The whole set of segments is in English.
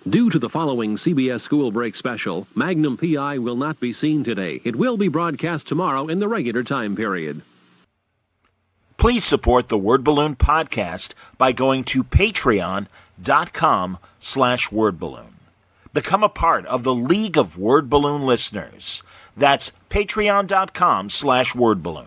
Due to the following CBS School Break special, Magnum P.I. will not be seen today. It will be broadcast tomorrow in the regular time period. Please support the Word Balloon podcast by going to patreon.com/wordballoon. Become a part of the League of Word Balloon listeners. That's patreon.com/wordballoon.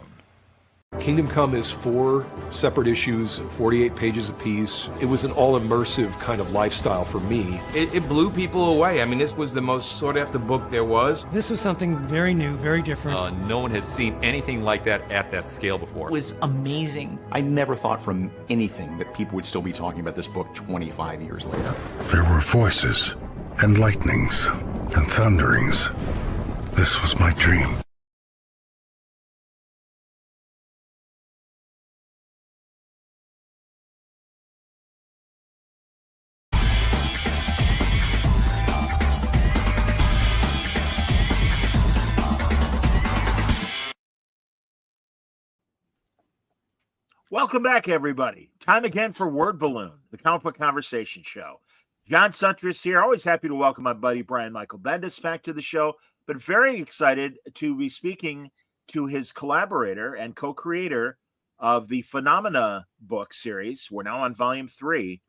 Kingdom Come is 4 separate issues, 48 pages apiece. It was an all-immersive kind of lifestyle for me. It blew people away. I mean, this was the most sought-after book there was. This was something very new, very different. No one had seen anything like that at that scale before. It was amazing. I never thought from anything that people would still be talking about this book 25 years later. There were voices and lightnings and thunderings. This was my dream. Welcome back, everybody. Time again for Word Balloon, the comic book conversation show. John Suntress here. Always happy to welcome my buddy Brian Michael Bendis back to the show, but very excited to be speaking to his collaborator and co-creator of the Phenomena book series. We're now on volume 3,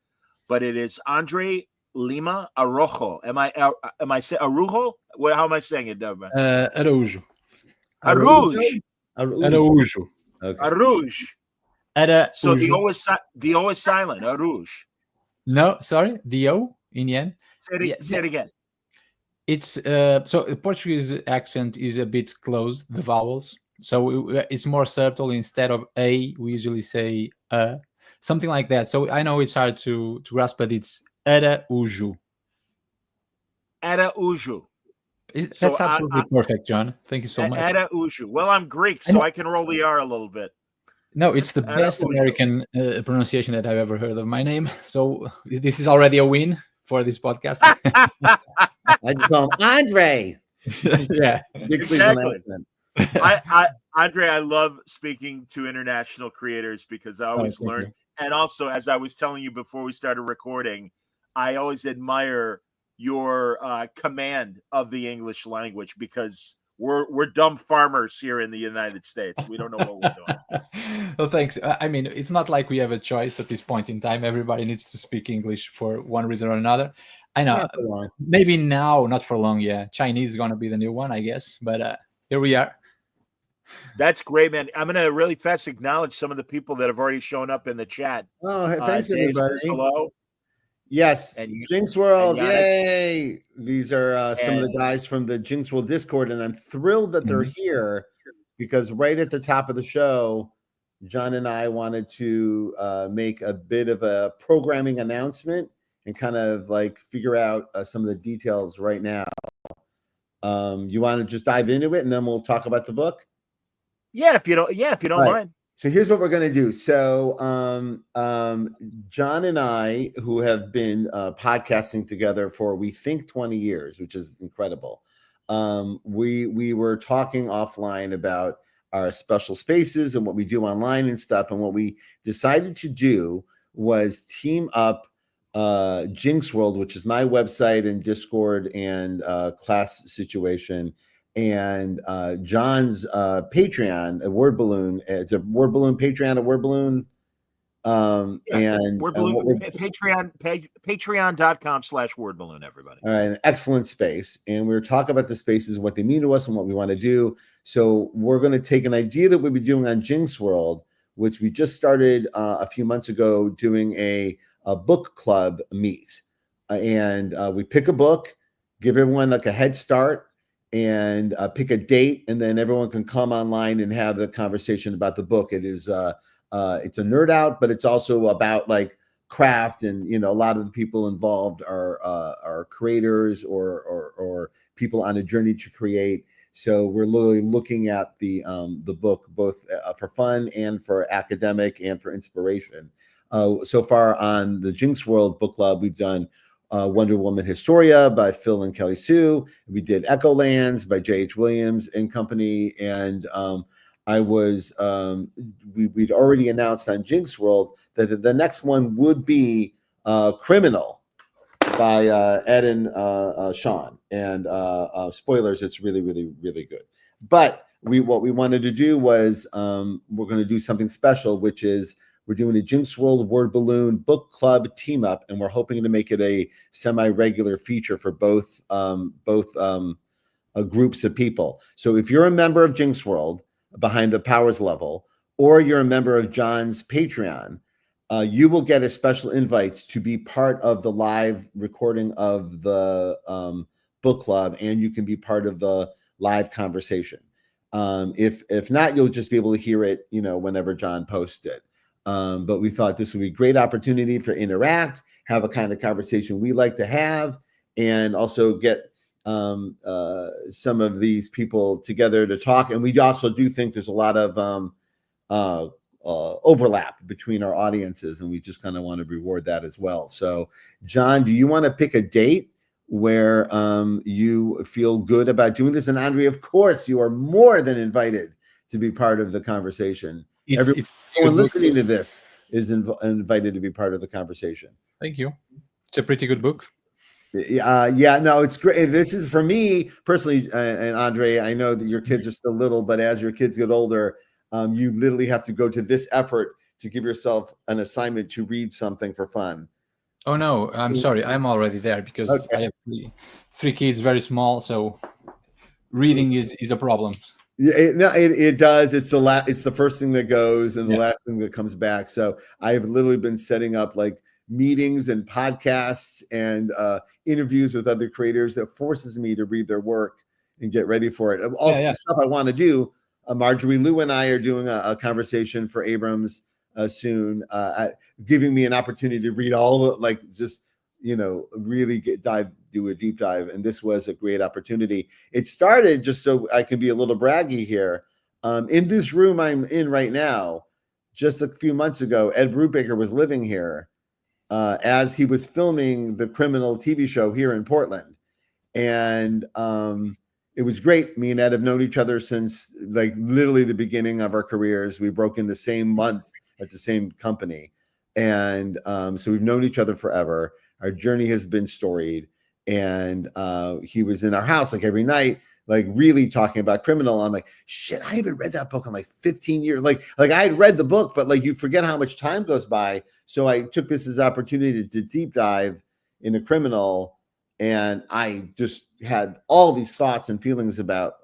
but it is André Lima Araujo. Am I saying Araujo? How am I saying it, Araujo. Araujo. Araujo. Okay. Araujo. So the O is silent. Araujo. No, sorry, the O in the end. Say it again. It's so the Portuguese accent is a bit close, the vowels. So it's more subtle. Instead of A, we usually say something like that. So I know it's hard to grasp, but it's Araujo. Araujo. That's absolutely perfect, John. Thank you so much. Araujo. Well, I'm Greek, so I can roll the R a little bit. No, it's the best American pronunciation that I've ever heard of my name. So this is already a win for this podcast. I just call him Andre. Yeah, exactly. Andre, I love speaking to international creators because I always learn. And also, as I was telling you before we started recording, I always admire your command of the English language because we're dumb farmers here in the United States. We don't know what we're doing. Well, thanks. I mean, it's not like we have a choice at this point in time. Everybody needs to speak English for one reason or another. I know. Maybe now, not for long. Yeah, Chinese is going to be the new one, I guess. But here we are. That's great, man. I'm going to really fast acknowledge some of the people that have already shown up in the chat. Oh, thanks, everybody. Hello. Yes, Jinx World, yay! These are some of the guys from the Jinx World Discord, and I'm thrilled that they're here because right at the top of the show, John and I wanted to make a bit of a programming announcement and kind of like figure out some of the details right now. You want to just dive into it, and then we'll talk about the book? Yeah, if you don't mind. So here's what we're going to do. So John and I, who have been podcasting together for, we think, 20 years, which is incredible. We were talking offline about our special spaces and what we do online and stuff. And what we decided to do was team up Jinx World, which is my website and Discord and class situation, and John's Patreon, a Word Balloon. It's a Word Balloon Patreon, a Word Balloon. And Word Balloon, Patreon.com/Word Balloon, everybody. All right, an excellent space. And we were talking about the spaces, what they mean to us and what we want to do. So we're going to take an idea that we'll be doing on Jinx World, which we just started a few months ago, doing a book club meet. And we pick a book, give everyone like a head start, and pick a date, and then everyone can come online and have the conversation about the book. It is it's a nerd out, but it's also about like craft, and a lot of the people involved are creators or people on a journey to create. So we're literally looking at the book both for fun and for academic and for inspiration. So far on the Jinx World Book Club, we've done Wonder Woman Historia by Phil and Kelly Sue. We did Echo Lands by J.H. Williams and Company. And we'd already announced on Jinx World that the next one would be Criminal by Ed and Sean. And spoilers, it's really, really, really good. But what we wanted to do was we're going to do something special, which is we're doing a Jinx World Word Balloon book club team up, and we're hoping to make it a semi-regular feature for both groups of people. So if you're a member of Jinx World behind the Powers level, or you're a member of John's Patreon, you will get a special invite to be part of the live recording of the book club, and you can be part of the live conversation. If not, you'll just be able to hear it, whenever John posts it. But we thought this would be a great opportunity for interact, have a kind of conversation we like to have, and also get some of these people together to talk. And we also do think there's a lot of overlap between our audiences, and we just kind of want to reward that as well. So, John, do you want to pick a date where you feel good about doing this? And André, of course, you are more than invited to be part of the conversation. Everyone listening to this is invited to be part of the conversation. Thank you. It's a pretty good book. No, it's great. This is, for me personally, and André, I know that your kids are still little, but as your kids get older, you literally have to go to this effort to give yourself an assignment to read something for fun. Oh no, I'm sorry, I'm already there because I have three kids, very small, so reading is a problem. Yeah, it does. It's the first thing that goes and the last thing that comes back. So I've literally been setting up like meetings and podcasts and interviews with other creators that forces me to read their work and get ready for it. Also, stuff I want to do. Marjorie Liu and I are doing a conversation for Abrams soon, giving me an opportunity to read all really do a deep dive. And this was a great opportunity. It started, just so I can be a little braggy here, in this room I'm in right now. Just a few months ago, Ed Brubaker was living here as he was filming the Criminal TV show here in Portland. And it was great. Me and Ed have known each other since like literally the beginning of our careers. We broke in the same month at the same company. And so we've known each other forever. Our journey has been storied. And he was in our house like every night, like really talking about Criminal. I'm like, shit, I haven't read that book in like 15 years. Like I had read the book, but like you forget how much time goes by. So I took this as opportunity to deep dive into Criminal. And I just had all these thoughts and feelings about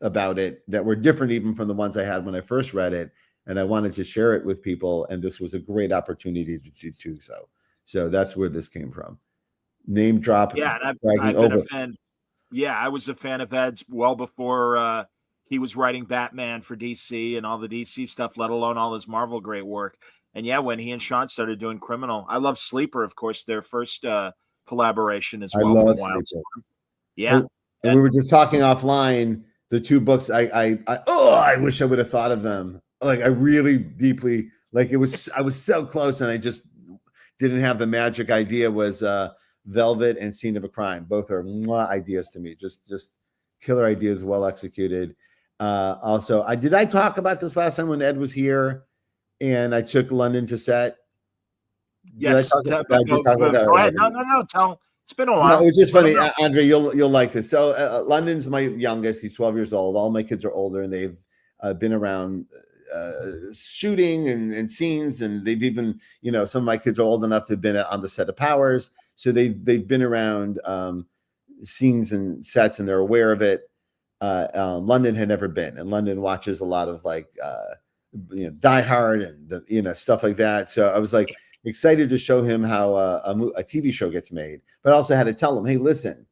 it that were different even from the ones I had when I first read it. And I wanted to share it with people. And this was a great opportunity to do so. So that's where this came from. Name drop. Yeah, and I've been a fan. Yeah, I was a fan of Ed's well before he was writing Batman for DC and all the DC stuff, let alone all his Marvel great work. And yeah, when he and Sean started doing Criminal, I love Sleeper, of course, their first collaboration as well. I love Sleeper. Yeah. And we were just talking offline, the two books, I wish I would have thought of them. Like I really deeply, like I was so close and I just didn't have the magic idea. Was Velvet and Scene of a Crime. Both are ideas to me. Just killer ideas, well executed. Also, did I talk about this last time when Ed was here and I took London to set? Yes. No. Tell. It's been a while. No, it's just funny, André. You'll like this. So London's my youngest. He's 12 years old. All my kids are older, and they've been around shooting and scenes, and they've even, some of my kids are old enough to have been on the set of Powers, so they've been around scenes and sets, and they're aware of it. London had never been, and London watches a lot of like Die Hard and stuff like that. So I was like excited to show him how a TV show gets made, but I also had to tell him, hey, listen,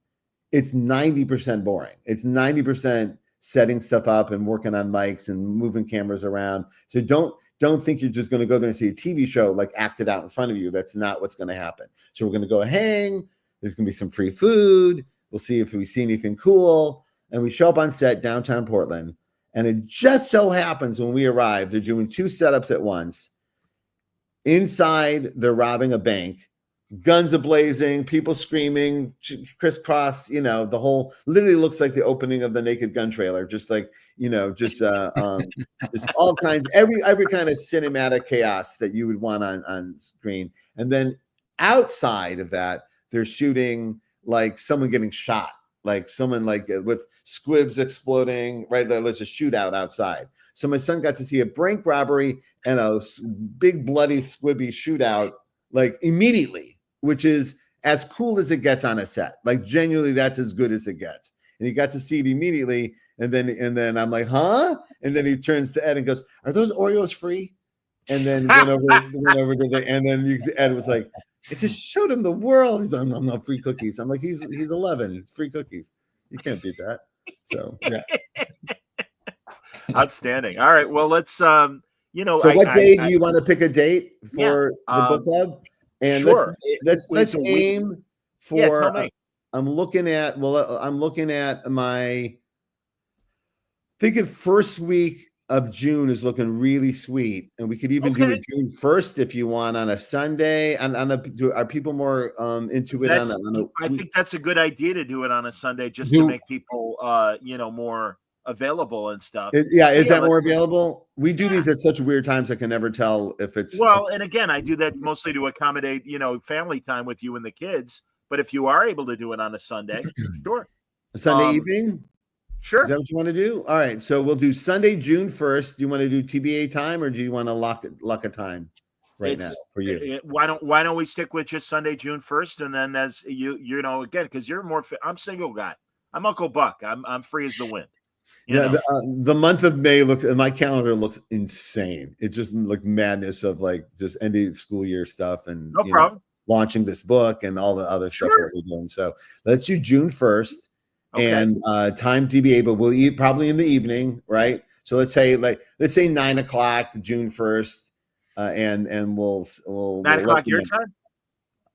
it's 90% boring. It's 90% setting stuff up and working on mics and moving cameras around. So don't think you're just going to go there and see a TV show like acted out in front of you. That's not what's going to happen. So we're going to go hang. There's going to be some free food. We'll see if we see anything cool. And we show up on set downtown Portland. And it just so happens when we arrive, they're doing two setups at once. Inside, they're robbing a bank. Guns are-blazing, people screaming, crisscross, the whole, literally looks like the opening of the Naked Gun trailer, just like, just all kinds, every kind of cinematic chaos that you would want on screen. And then outside of that, they're shooting like someone getting shot, like someone like with squibs exploding, right? There's a shootout outside. So my son got to see a bank robbery and a big bloody squibby shootout like immediately, which is as cool as it gets on a set. Like genuinely, that's as good as it gets. And he got to see it immediately. And then I'm like, huh? And then he turns to Ed and goes, "Are those Oreos free?" And then went over to and then Ed was like, it just showed him the world. He's like, I'm not free cookies. I'm like, he's 11, it's free cookies. You can't beat that. So yeah. Outstanding. All right. Well, let's So what day do you want to pick a date for the book club? And sure. let's aim for tell me. I'm looking at my thinking first week of June is looking really sweet, and we could even do it June 1st if you want on a Sunday. Are people more into it? I think that's a good idea to do it on a Sunday, just to make people more available and stuff. Is that more available? We do these at such weird times I can never tell if it's and again, I do that mostly to accommodate family time with you and the kids. But if you are able to do it on a Sunday, sure. A Sunday evening. Sure. Is that what you want to do? All right. So we'll do Sunday, June 1st. Do you want to do TBA time, or do you want to lock a time now for you? Why don't we stick with just Sunday, June 1st, and then as again, because you're more. I'm single guy. I'm Uncle Buck. I'm free as the wind. The month of May my calendar looks insane. It just like madness of like just ending school year stuff and no problem. Launching this book and all the other stuff that we're doing. So let's do June 1st. Okay. And time TBA, but we'll eat probably in the evening, right? So let's say 9 o'clock, June 1st, and we'll 9 o'clock your time.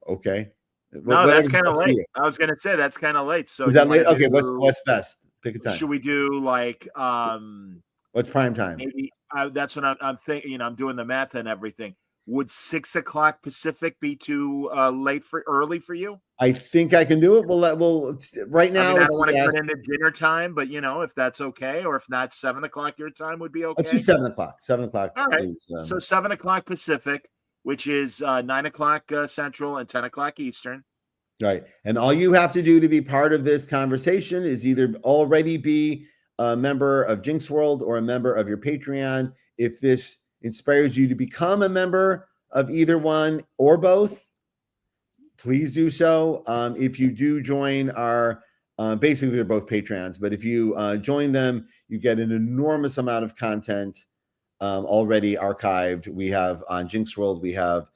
Okay. No, that's kind of late. I was gonna say that's kind of late. So is that late? Okay, what's best? Pick a time. Should we do like what's prime time? Maybe that's what I'm thinking. I'm doing the math and everything. Would 6 o'clock Pacific be too early for you? I think I can do it. We'll right now. I don't want to put into dinner time, but if that's okay, or if not, 7 o'clock your time would be okay. Let's do 7 o'clock. 7 o'clock. All right. So 7 o'clock Pacific, which is 9 o'clock Central and 10 o'clock Eastern. Right. And all you have to do to be part of this conversation is either already be a member of Jinx World or a member of your Patreon. If this inspires you to become a member of either one or both, please do so. If you do join our, basically they're both Patreons, but if you join them, you get an enormous amount of content already archived. We have on Jinx World, we have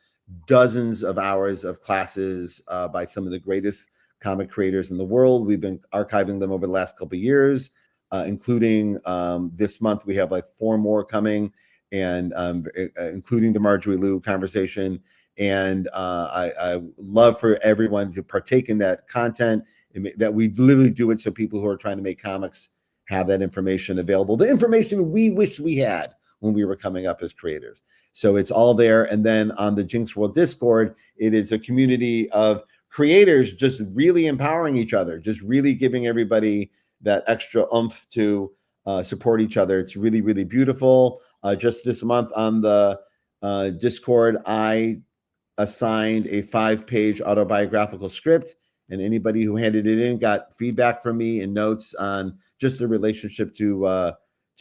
dozens of hours of classes by some of the greatest comic creators in the world. We've been archiving them over the last couple of years, including this month, we have like 4 more coming, and including the Marjorie Liu conversation. And I love for everyone to partake in that content, that we literally do it so people who are trying to make comics have that information available, the information we wish we had when we were coming up as creators. So it's all there. And then on the Jinx World Discord, it is a community of creators just really empowering each other, just really giving everybody that extra oomph to support each other. It's really, really beautiful. Just this month on the Discord, I assigned a 5-page autobiographical script, and anybody who handed it in got feedback from me and notes on just the relationship to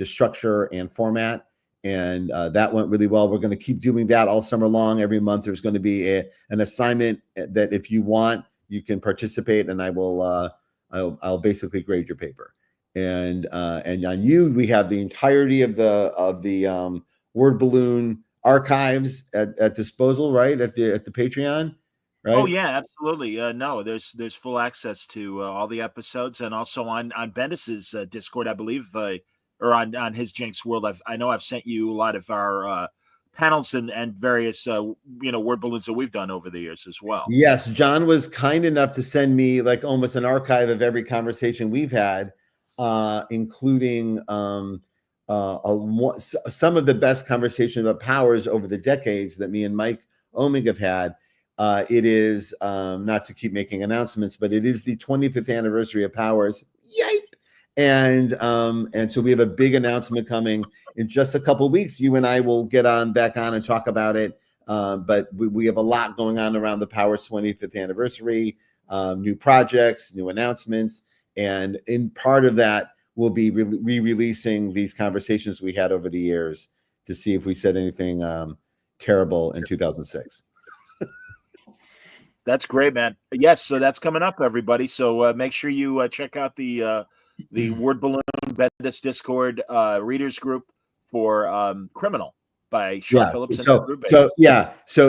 structure and format. And that went really well. We're going to keep doing that all summer long. Every month there's going to be an assignment that if you want, you can participate, and I will I'll basically grade your paper. And on you, we have the entirety of the Word Balloon archives at disposal, right? At the Patreon, right? Oh yeah, absolutely. No, there's full access to all the episodes, and also on Bendis's Discord, I believe, or on his Jinx World. I know I've sent you a lot of our panels and various Word Balloons that we've done over the years as well. Yes, John was kind enough to send me like almost an archive of every conversation we've had, including some of the best conversations about powers over the decades that me and Mike Omig have had. It is not to keep making announcements, but it is the 25th anniversary of Powers. Yay! And so we have a big announcement coming in just a couple of weeks. You and I will get back on and talk about it But we have a lot going on around the Power's 25th anniversary, new projects, new announcements. And in part of that, we'll be re-releasing these conversations we had over the years to see if we said anything terrible in 2006. That's great, man. Yes, so that's coming up, everybody. So make sure you check out the Word Balloon Bendis Discord readers group for Criminal by Sean Phillips. So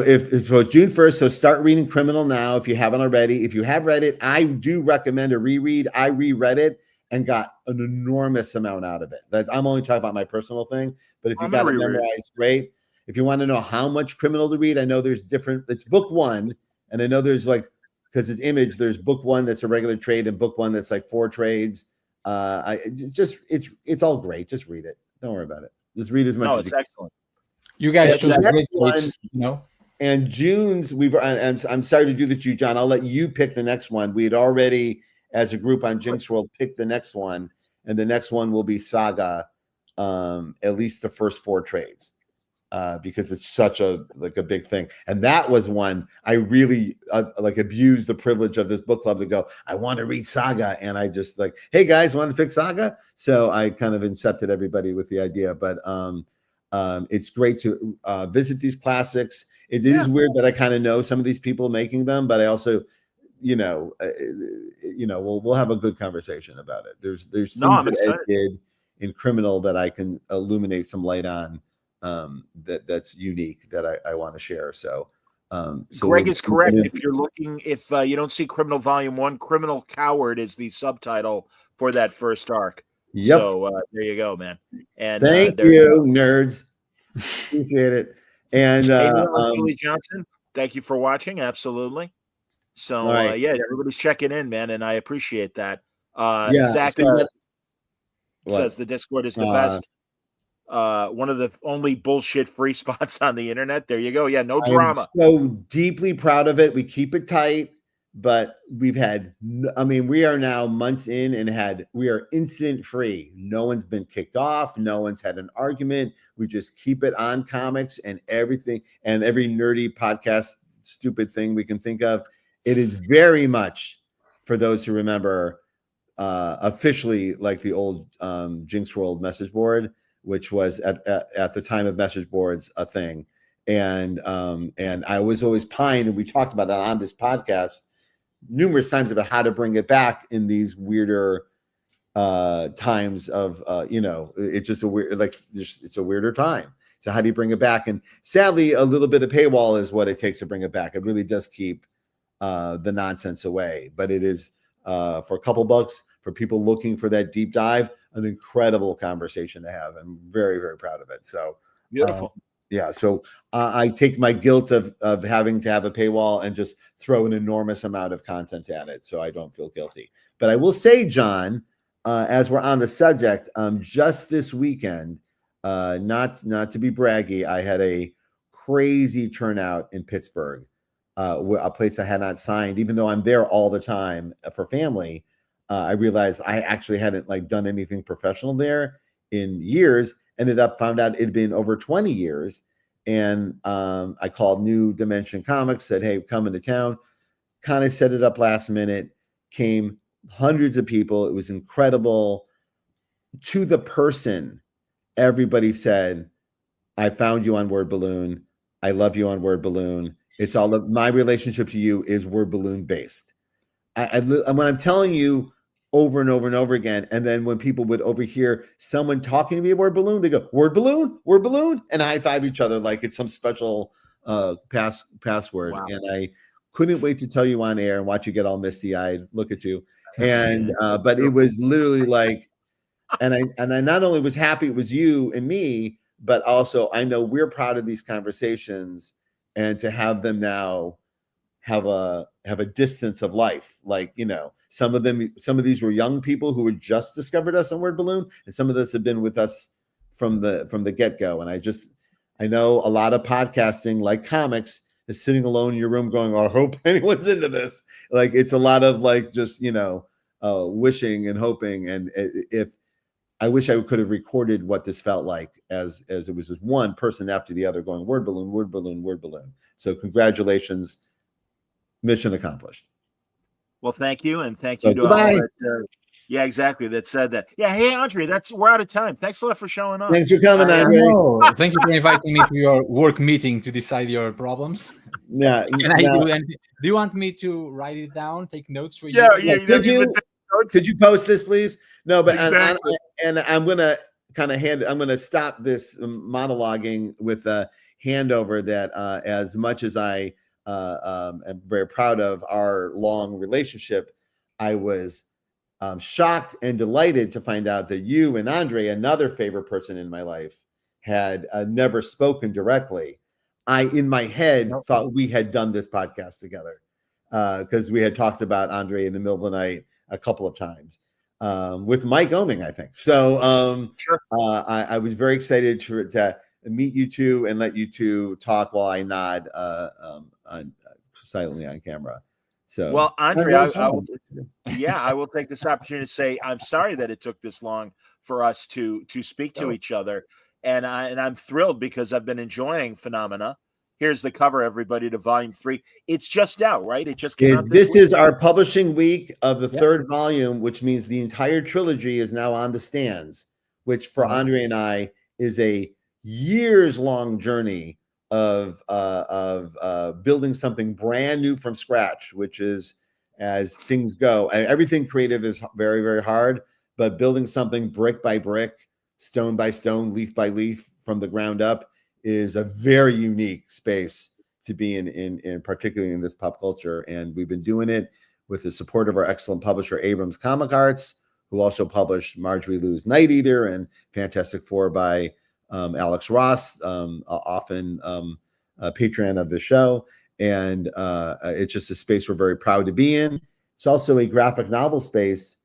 if June 1st, so start reading Criminal now if you haven't already. If you have read it, I do recommend a reread. I reread it and got an enormous amount out of it. That I'm only talking about my personal thing, but if you got it memorized, great. If you want to know how much Criminal to read, I know there's different. It's book one, and I know there's like, because it's Image, there's book one that's a regular trade and book one that's like 4 trades. It's all great. Just read it. Don't worry about it. Just read as much. No, as it's you excellent. You guys should great one, and June's and I'm sorry to do this to you, John. I'll let you pick the next one. We had already, as a group on Jinx World, picked the next one, and the next one will be Saga, at least the first 4 trades. Because it's such a big thing. And that was one I really abused the privilege of this book club to go, I want to read Saga. And I just like, hey guys, want to pick Saga? So I kind of incepted everybody with the idea, but it's great to visit these classics. It is weird that I kind of know some of these people making them, but I also, we'll have a good conversation about it. There's things that Ed did in Criminal that I can illuminate some light on. That's unique that I want to share. So Greg is correct. If you're looking, if you don't see Criminal Volume 1, Criminal Coward is the subtitle for that first arc. Yep. So there you go, man. And thank you, nerds. Appreciate it. And Julie Johnson, thank you for watching. Absolutely. So everybody's checking in, man, and I appreciate that. Zach says the Discord is the best. One of the only bullshit free spots on the internet. There you go. Yeah, no drama. I'm so deeply proud of it. We keep it tight, but we've had, we are now months in and we are incident free. No one's been kicked off. No one's had an argument. We just keep it on comics and everything and every nerdy podcast, stupid thing we can think of. It is very much, for those who remember, officially like the old Jinx World message board, which was at the time of message boards a thing. And I was always pined, and we talked about that on this podcast numerous times about how to bring it back in these weirder times of, it's just a weird, it's a weirder time. So how do you bring it back? And sadly, a little bit of paywall is what it takes to bring it back. It really does keep the nonsense away, but it is for a couple bucks for people looking for that deep dive, an incredible conversation to have. I'm very, very proud of it. So beautiful. So I take my guilt of having to have a paywall and just throw an enormous amount of content at it, so I don't feel guilty. But I will say, John, as we're on the subject, just this weekend, not to be braggy, I had a crazy turnout in Pittsburgh, a place I had not signed, even though I'm there all the time for family. I realized I actually hadn't done anything professional there in years. Found out it'd been over 20 years. And I called New Dimension Comics, said, hey, come into town, kind of set it up last minute, came hundreds of people. It was incredible. To the person, everybody said, I found you on Word Balloon. I love you on Word Balloon. It's all of my relationship to you is Word Balloon based. When I'm telling you over and over and over again, and then when people would overhear someone talking to me about Word Balloon, they go, Word Balloon, Word Balloon, and high five each other like it's some special password. Wow. And I couldn't wait to tell you on air and watch you get all misty eyed. Look at you. And but it was literally like, and I not only was happy it was you and me, but also I know we're proud of these conversations, and to have them now have a distance of life. Some of these were young people who had just discovered us on Word Balloon, and some of us have been with us from the get-go. And I know a lot of podcasting, like comics, is sitting alone in your room going, I hope anyone's into this. It's a lot of just wishing and hoping. And if I wish I could have recorded what this felt like as it was just one person after the other going word balloon, word balloon, word balloon. So congratulations, mission accomplished. Well, thank you, and thank you to goodbye. all that. Yeah, exactly. That said that. Yeah, hey Andre, we're out of time. Thanks a lot for showing up. Thanks for coming, Andre. Thank you for inviting me to your work meeting to decide your problems. Yeah. Can I do anything? Do you want me to write it down, take notes for you? Yeah. Could you post this, please? No, but exactly. and I'm gonna kind of I'm gonna stop this monologuing with a handover that as much as I am very proud of our long relationship, I was shocked and delighted to find out that you and Andre, another favorite person in my life, had never spoken directly. I, in my head, thought we had done this podcast together because we had talked about Andre in the middle of the night a couple of times with Mike Oming, I think. So sure. I was very excited to meet you two and let you two talk while I nod silently on camera. So, well, Andre, I will take this opportunity to say I'm sorry that it took this long for us to speak to each other, and I'm thrilled because I've been enjoying Phenomena. Here's the cover, everybody, to Volume 3. It's just out, right? It just came out this week. Is our publishing week of the third volume, which means the entire trilogy is now on the stands, which for Andre and I is a years-long journey of building something brand new from scratch, which is, as things go, everything creative is very, very hard, but building something brick by brick, stone by stone, leaf by leaf from the ground up is a very unique space to be in particularly in this pop culture. And we've been doing it with the support of our excellent publisher, Abrams Comic Arts, who also published Marjorie Liu's Night Eater and Fantastic Four by Alex Ross, often a patron of the show. And it's just a space we're very proud to be in. It's also a graphic novel space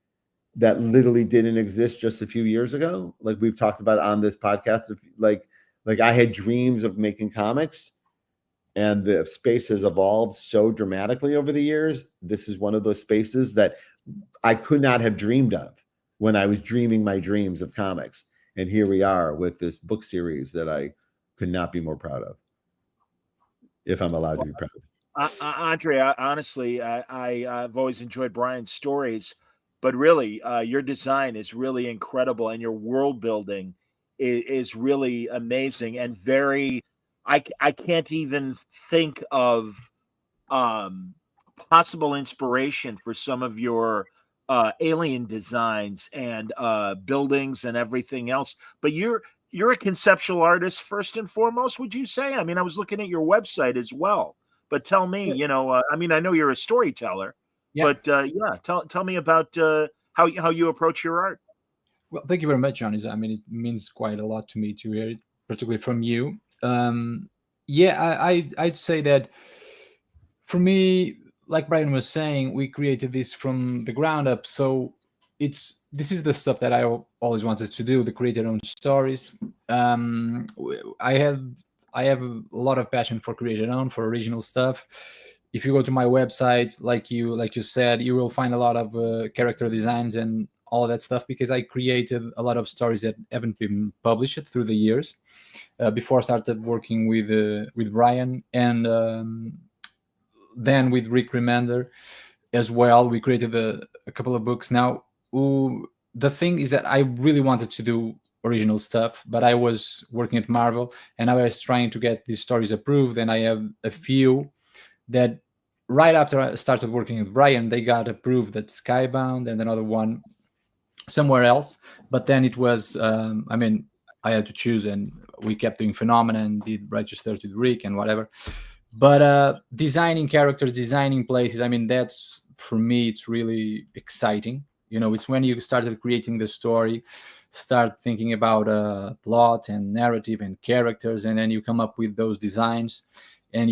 that literally didn't exist just a few years ago. Like we've talked about on this podcast, like I had dreams of making comics, and the space has evolved so dramatically over the years. This is one of those spaces that I could not have dreamed of when I was dreaming my dreams of comics. And here we are with this book series that I could not be more proud of, if I'm allowed to be proud. Andre, honestly, I've always enjoyed Brian's stories, but really, your design is really incredible, and your world building is really amazing and very. I can't even think of possible inspiration for some of your alien designs and buildings and everything else. But you're a conceptual artist first and foremost, would you say? I mean, I was looking at your website as well. But tell me, I mean, I know you're a storyteller, but tell me about how you approach your art. Well, thank you very much, Johnny. I mean, it means quite a lot to me to hear it, particularly from you. I'd say that for me, like Brian was saying, we created this from the ground up. So this is the stuff that I always wanted to do, to create your own stories. I have a lot of passion for creating own, for original stuff. If you go to my website, like you said, you will find a lot of character designs and all of that stuff, because I created a lot of stories that haven't been published through the years. Before I started working with Brian, and then with Rick Remender as well, we created a couple of books. Now, the thing is that I really wanted to do original stuff, but I was working at Marvel, and I was trying to get these stories approved, and I have a few that right after I started working with Brian, they got approved at Skybound, and another one somewhere else. But then it was, I had to choose, and we kept doing Phenomena and did Righteous 30 with Rick and whatever. But designing characters, designing places, I mean, that's, for me, it's really exciting. It's when you started creating the story, start thinking about plot and narrative and characters, and then you come up with those designs. And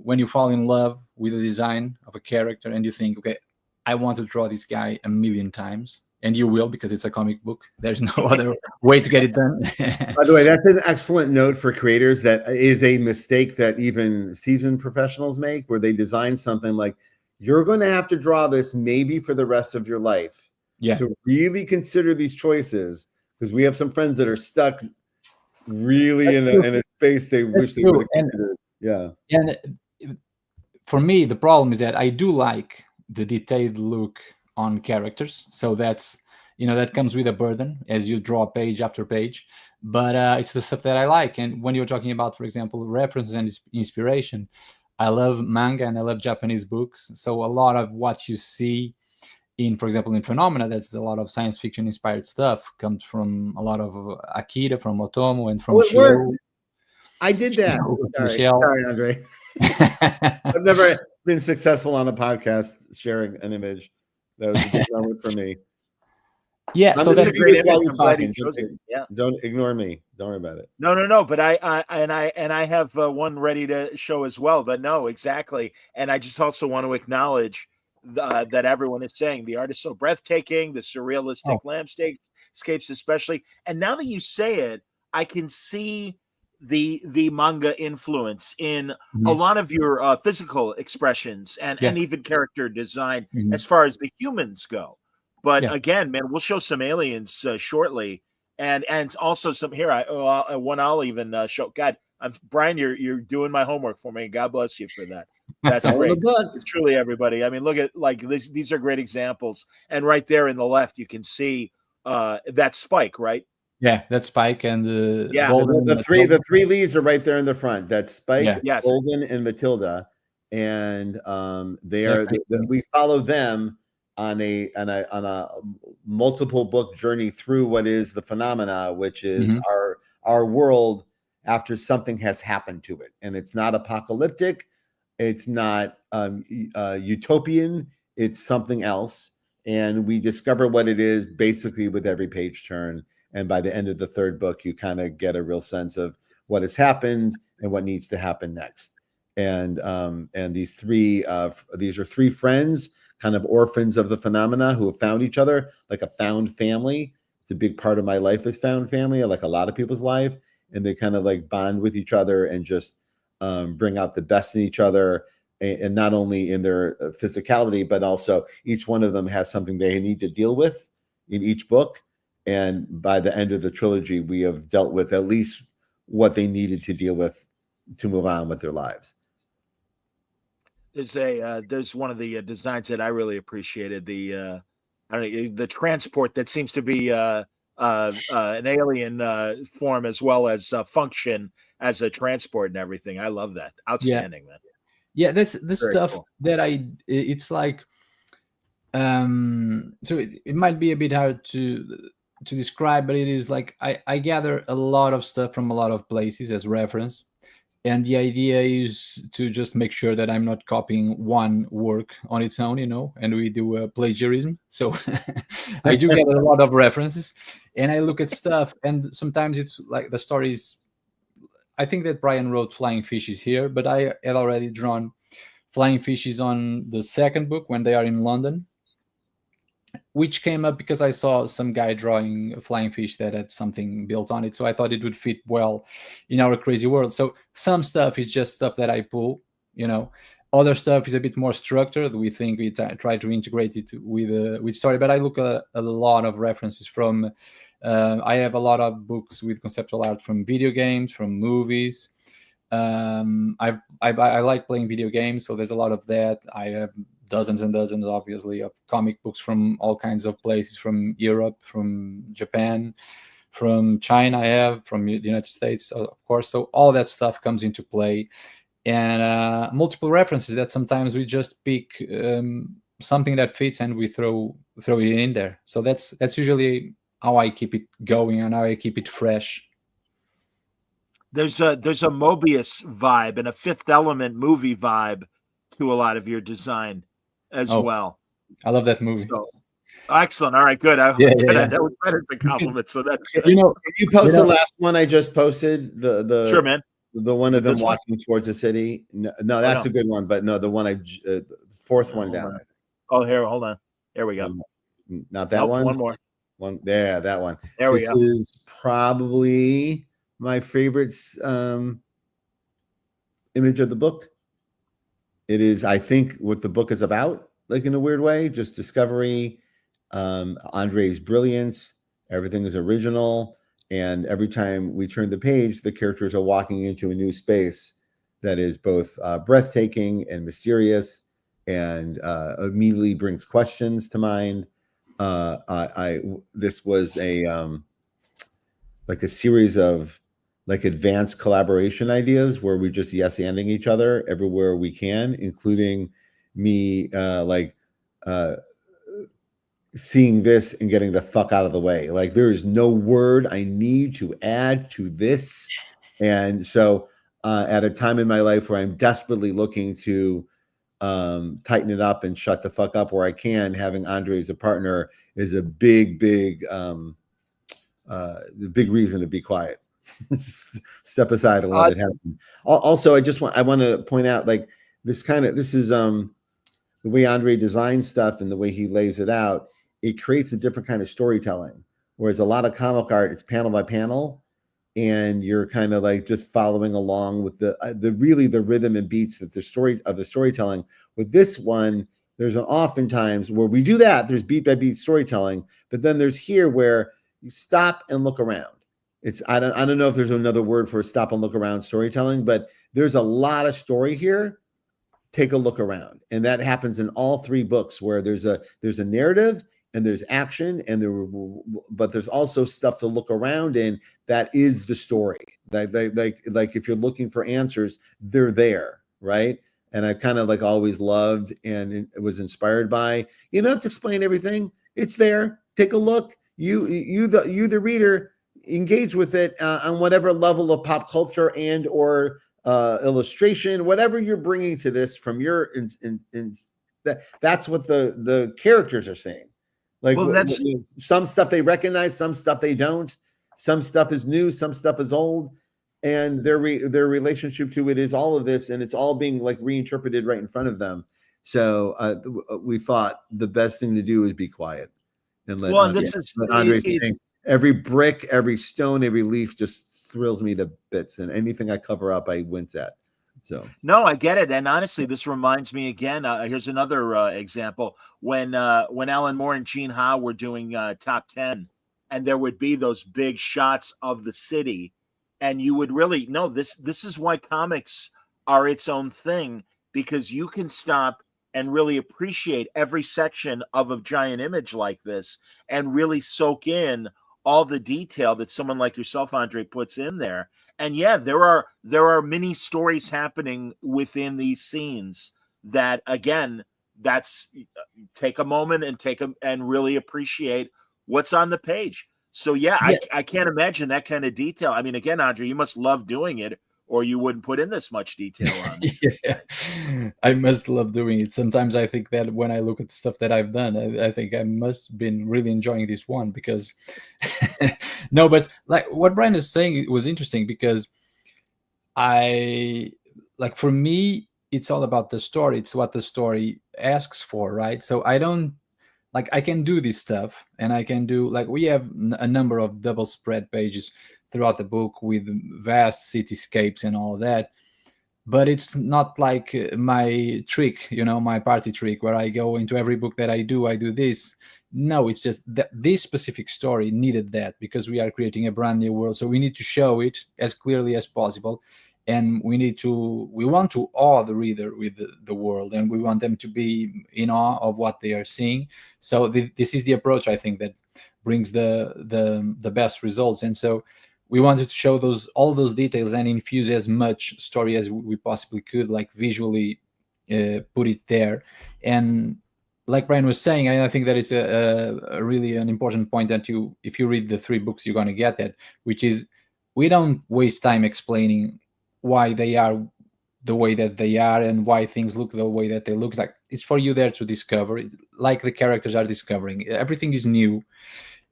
when you fall in love with the design of a character, and you think, okay, I want to draw this guy 1,000,000 times. And you will, because it's a comic book. There's no other way to get it done. By the way, that's an excellent note for creators. That is a mistake that even seasoned professionals make, where they design something like, you're going to have to draw this maybe for the rest of your life. Yeah. So really consider these choices, because we have some friends that are stuck really in a space they wish they would have considered. Yeah. And for me, the problem is that I do like the detailed look on characters. So that's, that comes with a burden as you draw page after page. But it's the stuff that I like. And when you're talking about, for example, references and inspiration, I love manga and I love Japanese books. So a lot of what you see for example, in Phenomena, that's a lot of science fiction inspired stuff, comes from a lot of Akira, from Otomo, and from Shiro. I did that. Sorry, Andre. I've never been successful on the podcast sharing an image. That was a good moment for me. Yeah, so that's a great image. Don't ignore me. Don't worry about it. No. But I have one ready to show as well. But no, exactly. And I just also want to acknowledge that everyone is saying the art is so breathtaking, the surrealistic landscapes especially. And now that you say it, I can see the manga influence in a lot of your physical expressions and even character design as far as the humans go. But again, man, we'll show some aliens shortly, and also some here. I'll even show. God, Brian, you're doing my homework for me. God bless you for that. That's great. It's truly, everybody. I mean, look at this. These are great examples. And right there in the left, you can see that Spike, right? Yeah, that's Spike and Golden. The three leads are right there in the front. That's Spike, Golden, and Matilda, and we follow them on a multiple book journey through what is the Phenomena, which is our world after something has happened to it, and it's not apocalyptic. It's not utopian. It's something else. And we discover what it is basically with every page turn. And by the end of the third book, you kind of get a real sense of what has happened and what needs to happen next. And these are three friends, kind of orphans of the Phenomena, who have found each other, like a found family. It's a big part of my life is found family, like a lot of people's life. And they kind of like bond with each other and just bring out the best in each other, and not only in their physicality, but also each one of them has something they need to deal with in each book. And by the end of the trilogy, we have dealt with at least what they needed to deal with to move on with their lives. There's one of the designs that I really appreciated, the transport that seems to be an alien form as well as function as a transport and everything. I love that. Outstanding, man. Yeah, that's the stuff cool. That it's like, so it might be a bit hard to describe, but it is like I gather a lot of stuff from a lot of places as reference. And the idea is to just make sure that I'm not copying one work on its own, and we do plagiarism. So I do get a lot of references, and I look at stuff, and sometimes it's like the stories. I think that Brian wrote Flying Fishes here, but I had already drawn Flying Fishes on the second book when they are in London, which came up because I saw some guy drawing a flying fish that had something built on it. So I thought it would fit well in our crazy world. So some stuff is just stuff that I pull, Other stuff is a bit more structured. We think we try to integrate it with story. But I look at a lot of references from... I have a lot of books with conceptual art from video games, from movies. I like playing video games, so there's a lot of that. I have dozens and dozens, obviously, of comic books from all kinds of places, from Europe, from Japan, from China. I have from the United States, of course. So all that stuff comes into play, and multiple references that sometimes we just pick something that fits and we throw it in there. So that's usually how I keep it going and how I keep it fresh. There's a Mobius vibe and a Fifth Element movie vibe to a lot of your design as well. I love that movie. So, excellent. All right, good. That was better than compliment. So that's good. Can you post the last one I just posted? The sure, man. The one of them walking towards the city. No, that's a good one. But no, the one fourth one down. Oh, here, hold on. There we go. Not that one. One more. One there, that one. There we go. This is probably my favorite image of the book. It is, I think, what the book is about, like in a weird way, just discovery, Andre's brilliance, Everything is original. And every time we turn the page, the characters are walking into a new space that is both breathtaking and mysterious, and immediately brings questions to mind. This was a like a series of like advanced collaboration ideas where we just yes-anding each other everywhere we can, including me seeing this and getting the fuck out of the way. Like, there is no word I need to add to this. And so at a time in my life where I'm desperately looking to tighten it up and shut the fuck up where I can, having André as a partner is a big reason to be quiet. Step aside and let it happen. Also, I want to point out, like, this is the way André designs stuff and the way he lays it out. It creates a different kind of storytelling, whereas a lot of comic art, it's panel by panel, and you're kind of like just following along with the rhythm and beats that the storytelling. With this one, there's oftentimes where we do that. There's beat by beat storytelling, but then there's here where you stop and look around. I don't know if there's another word for stop and look around storytelling, but there's a lot of story here. Take a look around, and that happens in all three books, where there's a narrative and there's action, but there's also stuff to look around in. That is the story. Like if you're looking for answers, they're there, right? And I kind of like always loved and was inspired by. You don't have to explain everything. It's there. Take a look. You the reader, engage with it on whatever level of pop culture and or illustration, whatever you're bringing to this from your that's what the characters are saying. Like, well, some stuff they recognize, some stuff they don't. Some stuff is new, some stuff is old, and their relationship to it is all of this, and it's all being like reinterpreted right in front of them. So we thought the best thing to do is be quiet and let André sing. Every brick, every stone, every leaf just thrills me to bits, and anything I cover up, I wince at. So no, I get it. And honestly, this reminds me again. Here's another example when Alan Moore and Gene Ha were doing Top 10, and there would be those big shots of the city, and you would really know this is why comics are its own thing, because you can stop and really appreciate every section of a giant image like this and really soak in all the detail that someone like yourself, André, puts in there. And yeah, there are many stories happening within these scenes that, again, that's take a moment and really appreciate what's on the page. So yeah. I can't imagine that kind of detail. I mean, again, André, you must love doing it, or you wouldn't put in this much detail on it. Yeah, I must love doing it. Sometimes I think that when I look at the stuff that I've done, I think I must have been really enjoying this one, because no, but like what Brian is saying was interesting, because for me, it's all about the story. It's what the story asks for, right? So I can do this stuff, and I can do, like, we have a number of double spread pages throughout the book with vast cityscapes and all of that, but it's not like my trick, my party trick, where I go into every book that I do this. No, it's just that this specific story needed that, because we are creating a brand new world, so we need to show it as clearly as possible, and we want to awe the reader with the world, and we want them to be in awe of what they are seeing. So this is the approach, I think, that brings the best results. And so we wanted to show all those details and infuse as much story as we possibly could, like visually put it there. And like Brian was saying, I think that is a really an important point, that if you read the three books, you're going to get that, which is we don't waste time explaining why they are the way that they are and why things look the way that they look. Like, it's for you there to discover it, like the characters are discovering. Everything is new.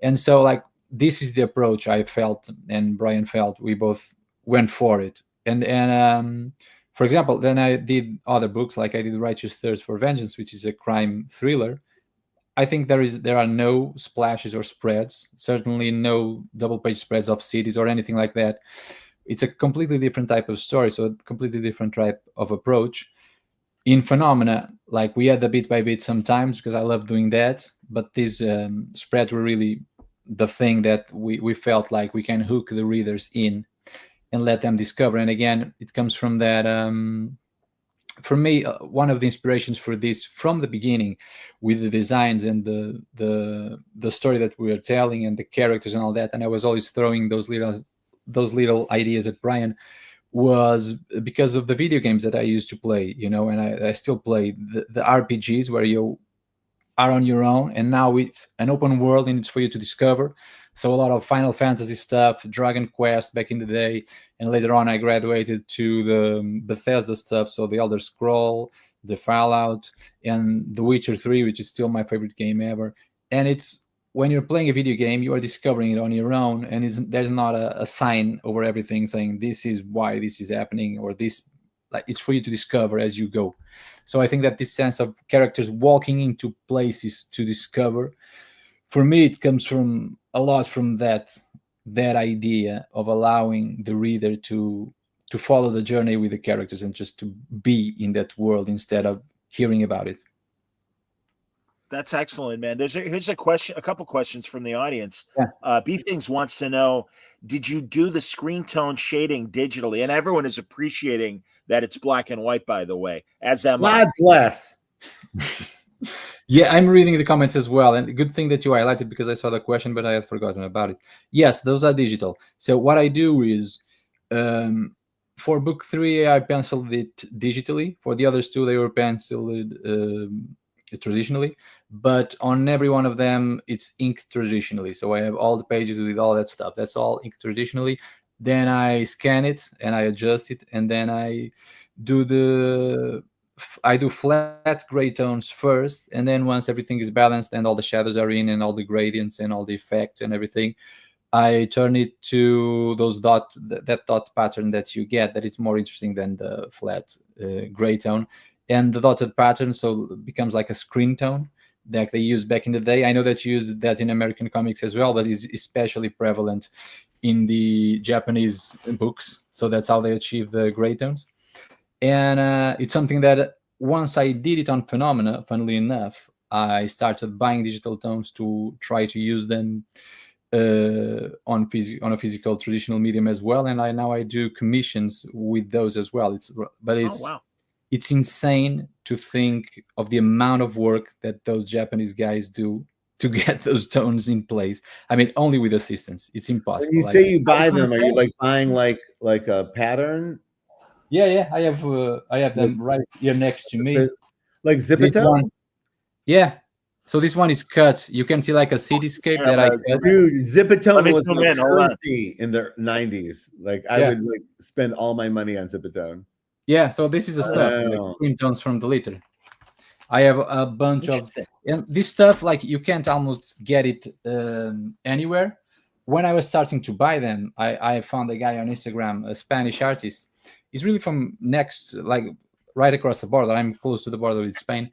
And so, like, this is the approach I felt and Brian felt. We both went for it. And for example, then I did other books, like I did Righteous Thirst for Vengeance, which is a crime thriller. I think there are no splashes or spreads, certainly no double page spreads of cities or anything like that. It's a completely different type of story, so a completely different type of approach. In Phenomena, like, we had the bit by bit sometimes, because I love doing that, but these spreads were really the thing that we felt like we can hook the readers in and let them discover. And again, it comes from that. For me, one of the inspirations for this from the beginning, with the designs and the story that we were telling and the characters and all that, and I was always throwing those little ideas at Brian, was because of the video games that I used to play, and I still play the RPGs where you are on your own, and now it's an open world and it's for you to discover. So a lot of Final Fantasy stuff, Dragon Quest back in the day, and later on I graduated to the Bethesda stuff, so the Elder Scroll, the Fallout, and The Witcher 3, which is still my favorite game ever. And it's when you're playing a video game, you are discovering it on your own, and there's not a sign over everything saying this is why this is happening, or this, like, it's for you to discover as you go. So I think that this sense of characters walking into places to discover, for me, it comes from a lot from that idea of allowing the reader to follow the journey with the characters and just to be in that world instead of hearing about it. That's excellent, man. Here's a couple questions from the audience. Yeah. B-Things wants to know, did you do the screen tone shading digitally? And everyone is appreciating that it's black and white, by the way, as am I. God bless. Yeah, I'm reading the comments as well. And good thing that you highlighted, because I saw the question, but I had forgotten about it. Yes, those are digital. So what I do is, for book 3, I penciled it digitally. For the others 2, they were penciled traditionally. But on every one of them, it's inked traditionally. So I have all the pages with all that stuff. That's all inked traditionally. Then I scan it and I adjust it. And then I do flat gray tones first, and then once everything is balanced and all the shadows are in and all the gradients and all the effects and everything, I turn it to those dot pattern that you get, that it's more interesting than the flat gray tone, and the dotted pattern, so it becomes like a screen tone that they used back in the day. I know that you use that in American comics as well, but it's especially prevalent in the Japanese books, so that's how they achieve the gray tones. And it's something that once I did it on Phenomena, funnily enough, I started buying digital tones to try to use them on a physical traditional medium as well. And now I do commissions with those as well. It's insane to think of the amount of work that those Japanese guys do to get those tones in place. I mean, only with assistance, it's impossible. When you say you buy them, are you like buying like a pattern? Yeah, I have them right here next to me. Like Zippatone? Yeah. So this one is cut. You can see like a cityscape that I cut. Dude, Zippatone was the currency in the 90s. Like I would like spend all my money on Zippatone. Yeah, so this is the stuff, like screen tones from the litter. I have a bunch of, and this stuff, like you can't almost get it anywhere. When I was starting to buy them, I found a guy on Instagram, a Spanish artist. He's really from like right across the border. I'm close to the border with Spain.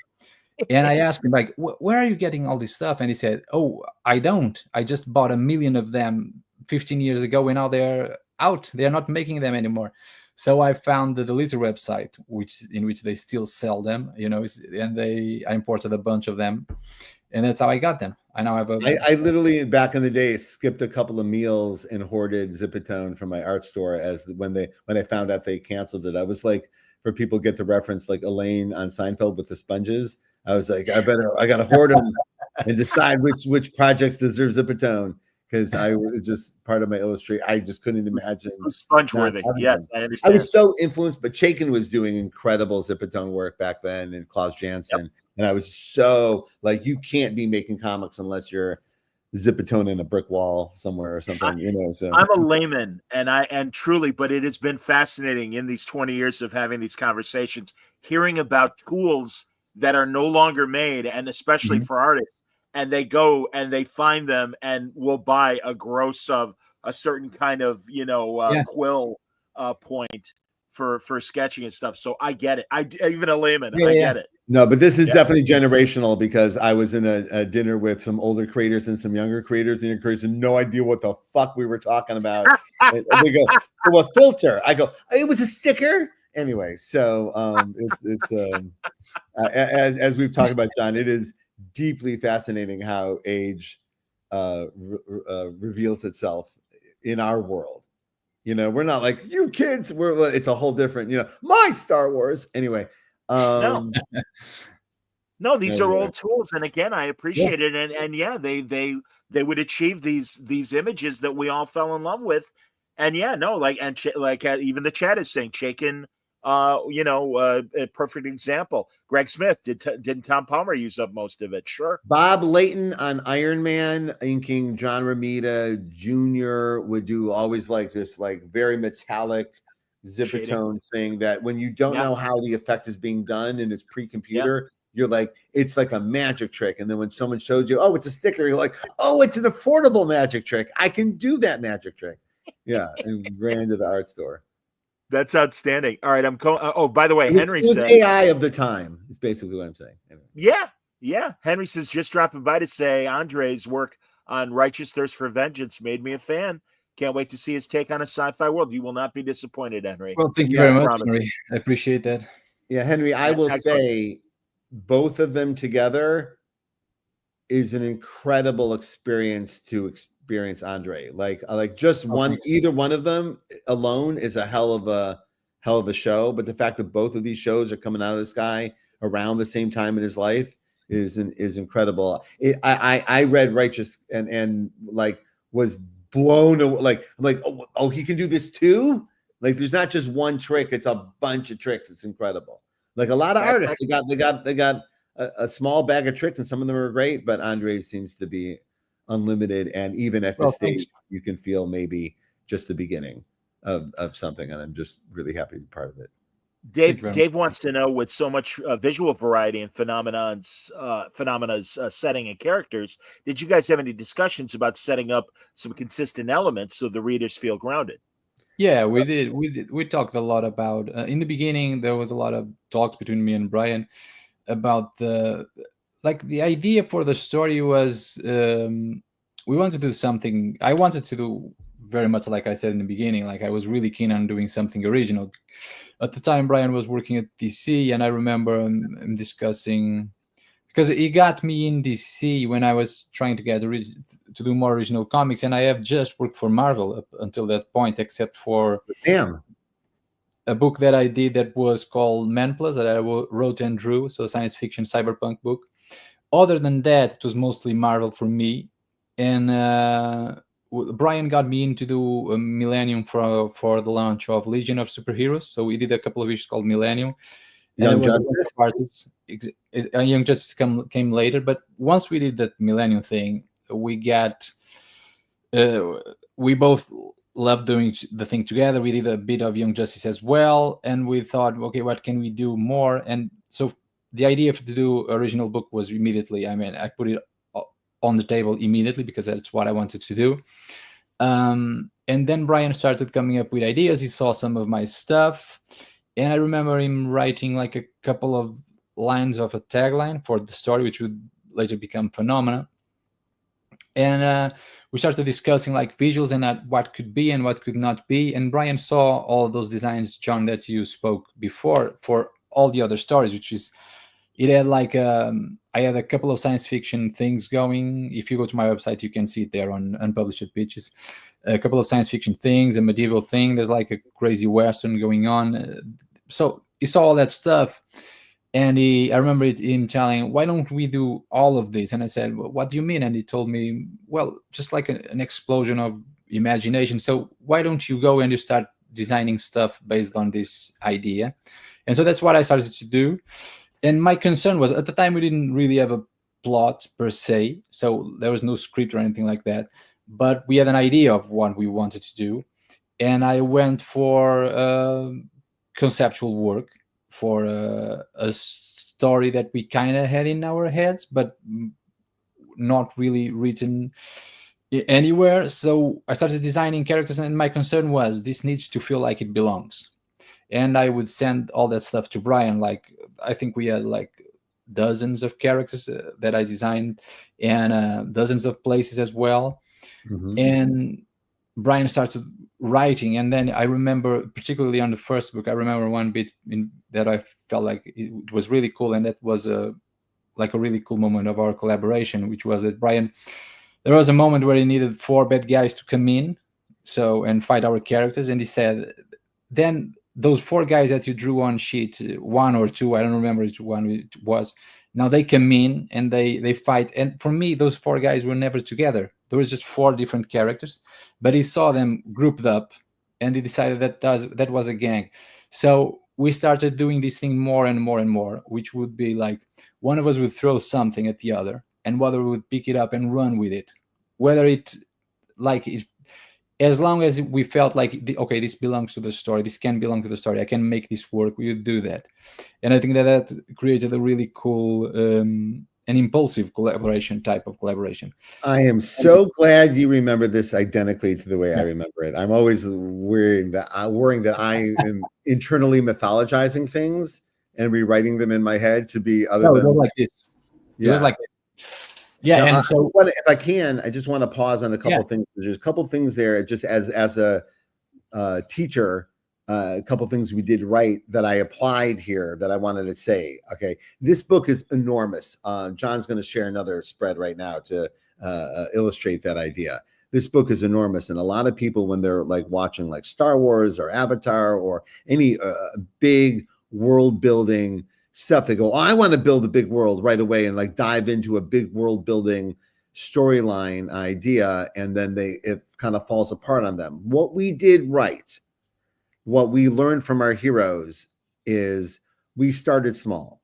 And I asked him, like, where are you getting all this stuff? And he said, oh, I don't. I just bought 1 million of them 15 years ago, and now they're out. They're not making them anymore. So I found the Litter website, in which they still sell them, and I imported a bunch of them, and that's how I got them. I now have I literally back in the day skipped a couple of meals and hoarded Zippatone from my art store when I found out they canceled it. I was like, for people get the reference, like Elaine on Seinfeld with the sponges. I was like, I gotta hoard them and decide which projects deserve Zippatone, because I was just part of my illustration. I just couldn't imagine. Sponge-worthy. Yes, I understand. I was so influenced, but Chaikin was doing incredible Zippatone work back then, and Klaus Janson. Yep. And I was so like, you can't be making comics unless you're Zippatone in a brick wall somewhere or something, So I'm a layman, and truly, but it has been fascinating in these 20 years of having these conversations, hearing about tools that are no longer made, and especially for artists. And they go and they find them and will buy a gross of a certain kind of, quill point for sketching and stuff. So I get it. Even a layman, I get it. No, but this is definitely generational, because I was in a dinner with some older creators and some younger creators, and your creators had no idea what the fuck we were talking about. And they go, oh, a filter. I go, it was a sticker. Anyway, so as we've talked about, John, it is deeply fascinating how age reveals itself in our world. We're not like you kids. It's a whole different. My Star Wars. Anyway. No, these are old tools, and again, I appreciate it. And yeah, they would achieve these images that we all fell in love with. And yeah, no, even the chat is saying, Chaikin, a perfect example. Greg Smith, didn't Tom Palmer use up most of it? Sure. Bob Layton on Iron Man, inking John Romita Jr. would do always like this, like very metallic Zippatone thing that when you don't know how the effect is being done and it's pre-computer, you're like, it's like a magic trick. And then when someone shows you, oh, it's a sticker, you're like, oh, it's an affordable magic trick. I can do that magic trick. Yeah, and ran into the art store. That's outstanding. All right, I'm going. Oh, by the way, Henry it was said AI of the time. Is basically what I'm saying. Anyway. Yeah. Henry says just dropping by to say Andre's work on Righteous Thirst for Vengeance made me a fan. Can't wait to see his take on a sci-fi world. You will not be disappointed, Henry. Well, thank you very much, Henry. I appreciate that. Yeah, Henry, I will say both of them together is an incredible experience to experience André. Like just either one of them alone is a hell of a show. But the fact that both of these shows are coming out of the sky around the same time in his life is incredible. I read Righteous and like was blown away. Like I'm like, oh, he can do this too. Like there's not just one trick; it's a bunch of tricks. It's incredible. Like a lot of artists, they got a small bag of tricks, and some of them are great. But André seems to be unlimited, and even at this stage, you can feel maybe just the beginning of something. And I'm just really happy to be part of it. Dave wants to know, with so much visual variety and phenomena's setting and characters, did you guys have any discussions about setting up some consistent elements so the readers feel grounded? Yeah, we did. We talked a lot about in the beginning. There was a lot of talks between me and Brian about the idea for the story was we wanted to do something. I wanted to do very much like I said in the beginning. Like I was really keen on doing something original. At the time, Brian was working at DC, and I remember him discussing, because he got me in DC when I was trying to get to do more original comics, and I have just worked for Marvel up until that point, except for a book that I did that was called Man Plus that I wrote and drew, so a science fiction cyberpunk book. Other than that, it was mostly Marvel for me, and Brian got me in to do a Millennium for the launch of Legion of Superheroes. So we did a couple of issues called Millennium. Young Justice. Young Justice came later, but once we did that Millennium thing, we both loved doing the thing together. We did a bit of Young Justice as well, and we thought, okay, what can we do more? And so the idea to do original book was immediately, I put it on the table immediately because that's what I wanted to do. And then Brian started coming up with ideas. He saw some of my stuff, and I remember him writing like a couple of lines of a tagline for the story, which would later become Phenomena. And we started discussing like visuals and what could be and what could not be. And Brian saw all those designs, John, that you spoke before for all the other stories, which is, it had like I had a couple of science fiction things going. If you go to my website, you can see it there on Unpublished Pitches. A couple of science fiction things, a medieval thing. There's like a crazy Western going on. So he saw all that stuff. And I remember him telling, why don't we do all of this? And I said, well, what do you mean? And he told me, well, just like an explosion of imagination. So why don't you go and you start designing stuff based on this idea? And so that's what I started to do. And my concern was, at the time, we didn't really have a plot per se. So there was no script or anything like that. But we had an idea of what we wanted to do. And I went for conceptual work for a story that we kind of had in our heads, but not really written anywhere. So I started designing characters, and my concern was this needs to feel like it belongs. And I would send all that stuff to Brian. Like, I think we had like dozens of characters that I designed, and dozens of places as well. Mm-hmm. And Brian started writing, and then I remember, particularly on the first book, I remember one bit that I felt like it was really cool, and that was a really cool moment of our collaboration, which was that Brian there was a moment where he needed 4 bad guys to come in, and fight our characters, and he said, then those 4 guys that you drew on sheet 1 or 2, I don't remember which one it was, now they come in and they fight. And for me, those 4 guys were never together. There was just 4 different characters, but he saw them grouped up, and he decided that was a gang. So we started doing this thing more and more and more, which would be like one of us would throw something at the other, and the other would pick it up and run with it. Whether it, as long as we felt like, okay, this belongs to the story, this can belong to the story, I can make this work, we would do that. And I think that created a really cool an impulsive type of collaboration. I am so glad you remember this identically to the way I remember it. I'm always worrying that I am internally mythologizing things and rewriting them in my head to be other than it was like this. Yeah. It was like this. Yeah, now, and so if I can, I just want to pause on a couple of things. There's a couple of things there, just as a teacher, a couple of things we did right that I applied here that I wanted to say. Okay, this book is enormous. John's going to share another spread right now to illustrate that idea. This book is enormous, and a lot of people, when they're like watching like Star Wars or Avatar or any big world building stuff, they go, oh, I want to build a big world right away and like dive into a big world building storyline idea, and then it kind of falls apart on them. What we did right, what we learned from our heroes, is we started small.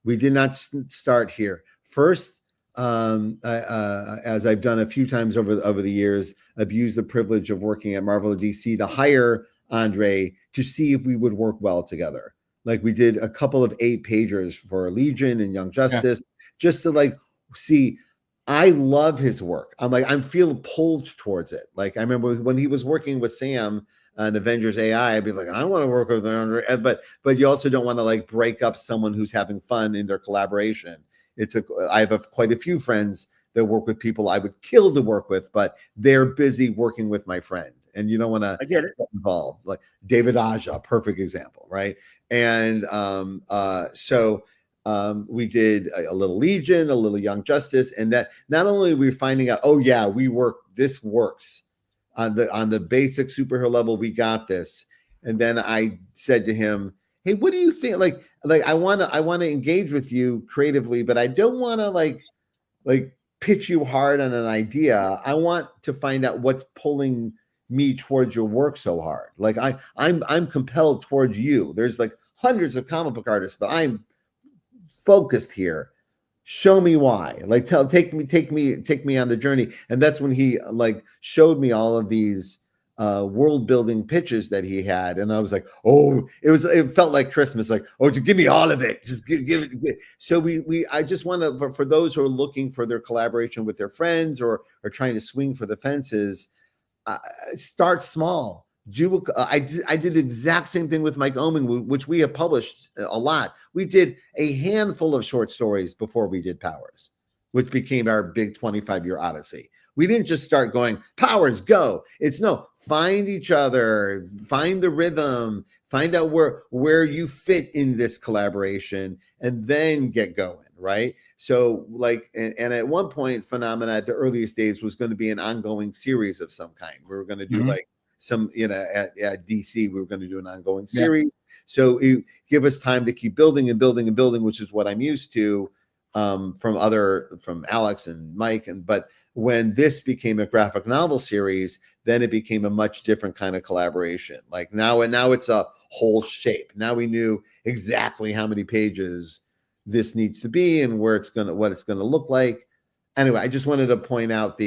We did not start here. First, as I've done a few times over the years, I've used the privilege of working at Marvel and DC to hire André to see if we would work well together. Like we did a couple of 8-pagers for Legion and Young Justice, just to like see. I love his work. I'm feeling pulled towards it. Like I remember when he was working with Sam on Avengers AI, I'd be like, I want to work with André, but you also don't want to like break up someone who's having fun in their collaboration. I have quite a few friends that work with people I would kill to work with, but they're busy working with my friend. And you don't want to get involved. Like David Aja, perfect example, right? And so we did a little Legion, a little Young Justice, and that not only are we finding out, oh yeah, this works on the basic superhero level, we got this. And then I said to him, hey, what do you think? Like I want to engage with you creatively, but I don't want to like pitch you hard on an idea. I want to find out what's pulling me towards your work so hard. Like I'm compelled towards you. There's like hundreds of comic book artists, but I'm focused here. Show me why. Like take me on the journey. And that's when he like showed me all of these world building pitches that he had, and I was like, oh, it felt like Christmas. Like, oh, just give me all of it. Just give it. So I just want to, for those who are looking for their collaboration with their friends or trying to swing for the fences, start small. I did the exact same thing with Mike Omen, which we have published a lot. We did a handful of short stories before we did Powers, which became our big 25-year odyssey. We didn't just start going, Powers, go. It's no, find each other, find the rhythm, find out where you fit in this collaboration, and then get going, right? So like, and at one point, Phenomena at the earliest days was going to be an ongoing series of some kind. We were going to do like some, at DC, we were going to do an ongoing series. So it give us time to keep building and building and building, which is what I'm used to from Alex and Mike. But when this became a graphic novel series, then it became a much different kind of collaboration. Like now it's a whole shape. Now we knew exactly how many pages this needs to be and what it's gonna look like. Anyway, I just wanted to point out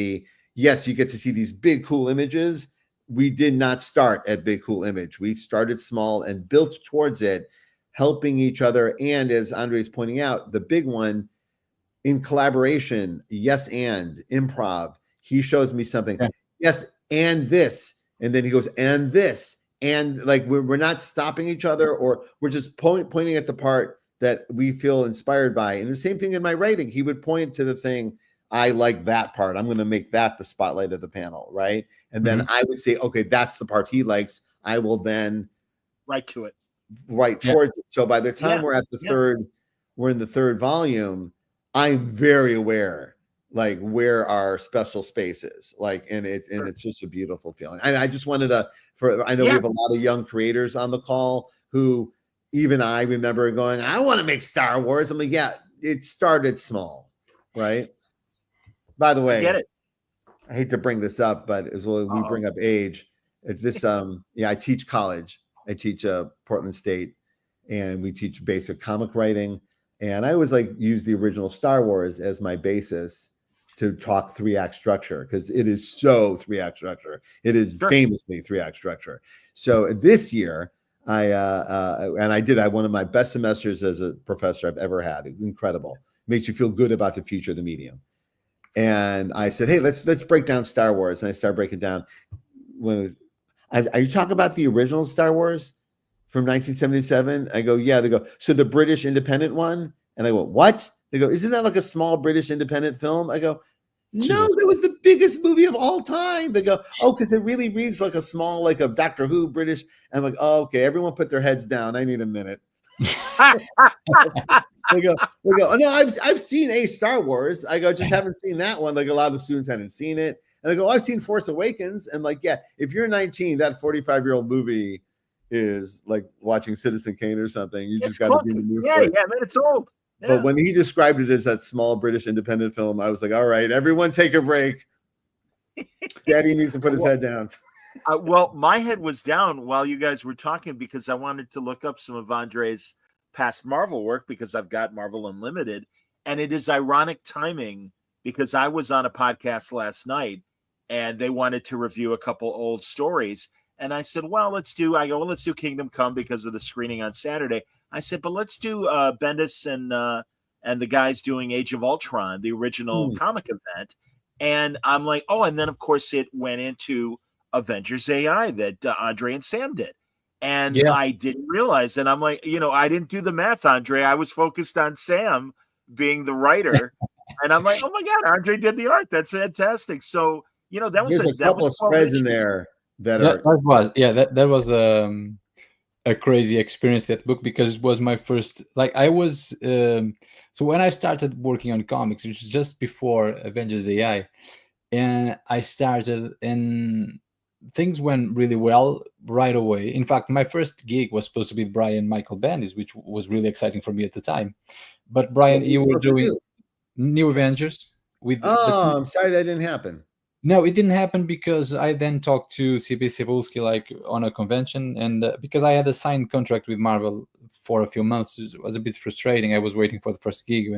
yes, you get to see these big cool images. We did not start at big cool image. We started small and built towards it, helping each other. And as Andre's pointing out, the big one, in collaboration, yes, and improv, he shows me something. Yes, and this. And then he goes, and this. And like we're not stopping each other, or we're just pointing at the part that we feel inspired by. And the same thing in my writing. He would point to the thing, I like that part. I'm going to make that the spotlight of the panel, right? And then I would say, okay, that's the part he likes. I will then write to it. Right towards it. So by the time we're at we're in the third volume, I'm very aware like where our special space is, like, and it's just a beautiful feeling. And I just wanted to, I know we have a lot of young creators on the call who even I remember going, I want to make Star Wars. I'm like, yeah, it started small, right? By the way, I get it. I hate to bring this up, but as well we bring up age, this I teach college. I teach Portland State, and we teach basic comic writing. And I always like use the original Star Wars as my basis to talk 3-act structure, because it is so 3-act structure. It is famously 3-act structure. So this year, I had one of my best semesters as a professor I've ever had. Incredible. Makes you feel good about the future of the medium. And I said, hey, let's break down Star Wars. And I started breaking down. Are you talking about the original Star Wars from 1977? I go, yeah. They go, so the British independent one? And I go, what? They go, isn't that like a small British independent film? I go, no, that was the biggest movie of all time. They go, oh, because it really reads like a small, like a Doctor Who British. I'm like, oh, okay, everyone put their heads down. I need a minute. They go, oh, no, I've seen a Star Wars. I go, just haven't seen that one. Like a lot of the students hadn't seen it. And I go, I've seen Force Awakens. And like, yeah, if you're 19, that 45-year-old movie is like watching Citizen Kane or something. You just got to be in the mood for it. Yeah, man, it's old. Yeah. But when he described it as that small British independent film, I was like, all right, everyone take a break. Daddy needs to put his head down. Well, my head was down while you guys were talking because I wanted to look up some of Andre's past Marvel work, because I've got Marvel Unlimited. And it is ironic timing because I was on a podcast last night and they wanted to review a couple old stories. And I said, well, let's do Kingdom Come because of the screening on Saturday. I said, but let's do Bendis and the guys doing Age of Ultron, the original comic event. And I'm like, oh, and then of course it went into Avengers AI that André and Sam did. And I didn't realize, and I'm like, I didn't do the math, André. I was focused on Sam being the writer. And I'm like, oh my God, André did the art. That's fantastic. So, that was a couple of spreads in there that was a crazy experience, that book, because it was my first, like I was, so when I started working on comics, which was just before Avengers AI, and I started, and things went really well right away. In fact, my first gig was supposed to be Brian Michael Bendis, which was really exciting for me at the time. But Brian, you were doing New Avengers with. I'm sorry that didn't happen. No, it didn't happen because I then talked to CB Cebulski like on a convention, and because I had a signed contract with Marvel for a few months, it was a bit frustrating. I was waiting for the first gig,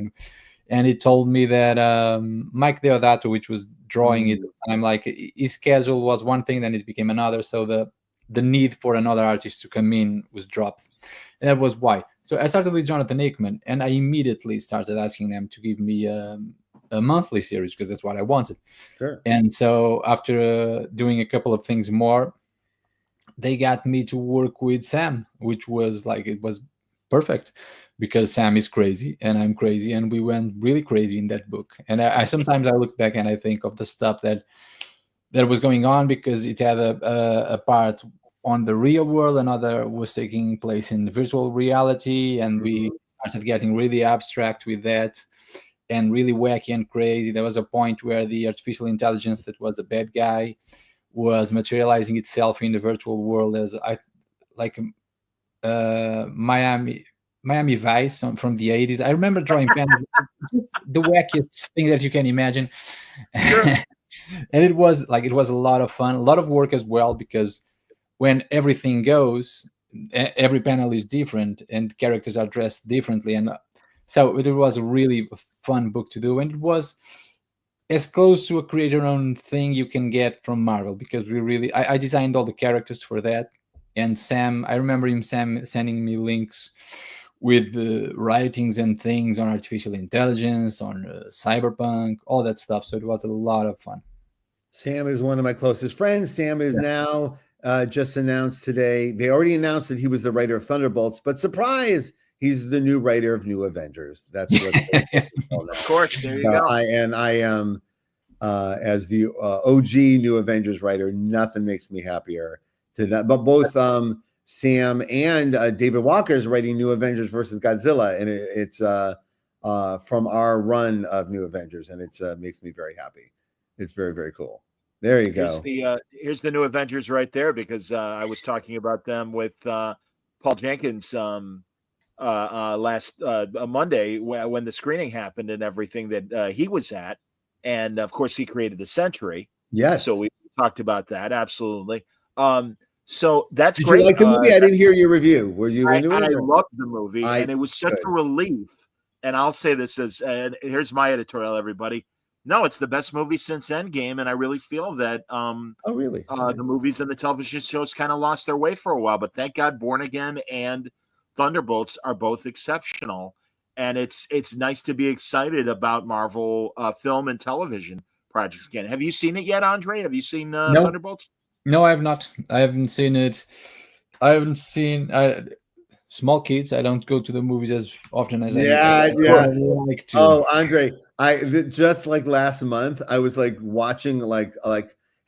and he told me that Mike Deodato, which was drawing it at the time, like his schedule was one thing, then it became another. So the need for another artist to come in was dropped, and that was why. So I started with Jonathan Hickman, and I immediately started asking them to give me a monthly series because that's what I wanted. Sure. And so after doing a couple of things more, they got me to work with Sam, which was like, it was perfect because Sam is crazy and I'm crazy, and we went really crazy in that book. And I sometimes I look back and I think of the stuff that was going on, because it had a part on the real world, another was taking place in virtual reality, and we started getting really abstract with that and really wacky and crazy. There was a point where the artificial intelligence that was a bad guy was materializing itself in the virtual world as Miami Vice from the 80s. I remember drawing the wackiest thing that you can imagine. Sure. And it was a lot of fun, a lot of work as well, because when everything goes, every panel is different and characters are dressed differently. And so it was a really fun book to do. And it was as close to a creator-owned thing you can get from Marvel, because I designed all the characters for that. And Sam, I remember Sam sending me links with writings and things on artificial intelligence, on cyberpunk, all that stuff. So it was a lot of fun. Sam is one of my closest friends. Sam is now just announced today. They already announced that he was the writer of Thunderbolts, but surprise, he's the new writer of New Avengers. That's what of course, there you go. I am as the OG New Avengers writer, nothing makes me happier to that. But both Sam and David Walker is writing New Avengers versus Godzilla, and it's from our run of New Avengers, and it makes me very happy. It's very, very cool. There you go. Here's the New Avengers right there, because I was talking about them with Paul Jenkins last Monday when the screening happened and everything that he was at, and of course he created the Century. Yes. So we talked about that. Absolutely. So that's Did great. You like the movie? I didn't hear your review. Were you into it? I loved the movie, and it was such a relief. And I'll say this and here's my editorial, everybody. No, it's the best movie since Endgame, and I really feel that really? The movies and the television shows kind of lost their way for a while, but thank God Born Again and Thunderbolts are both exceptional, and it's nice to be excited about Marvel film and television projects again. Have you seen it yet, Andre? Have you seen Thunderbolts? No, I have not. I haven't seen it. I haven't seen small kids. I don't go to the movies as often as I like to. Oh, Andre, just like last month, I was like watching like,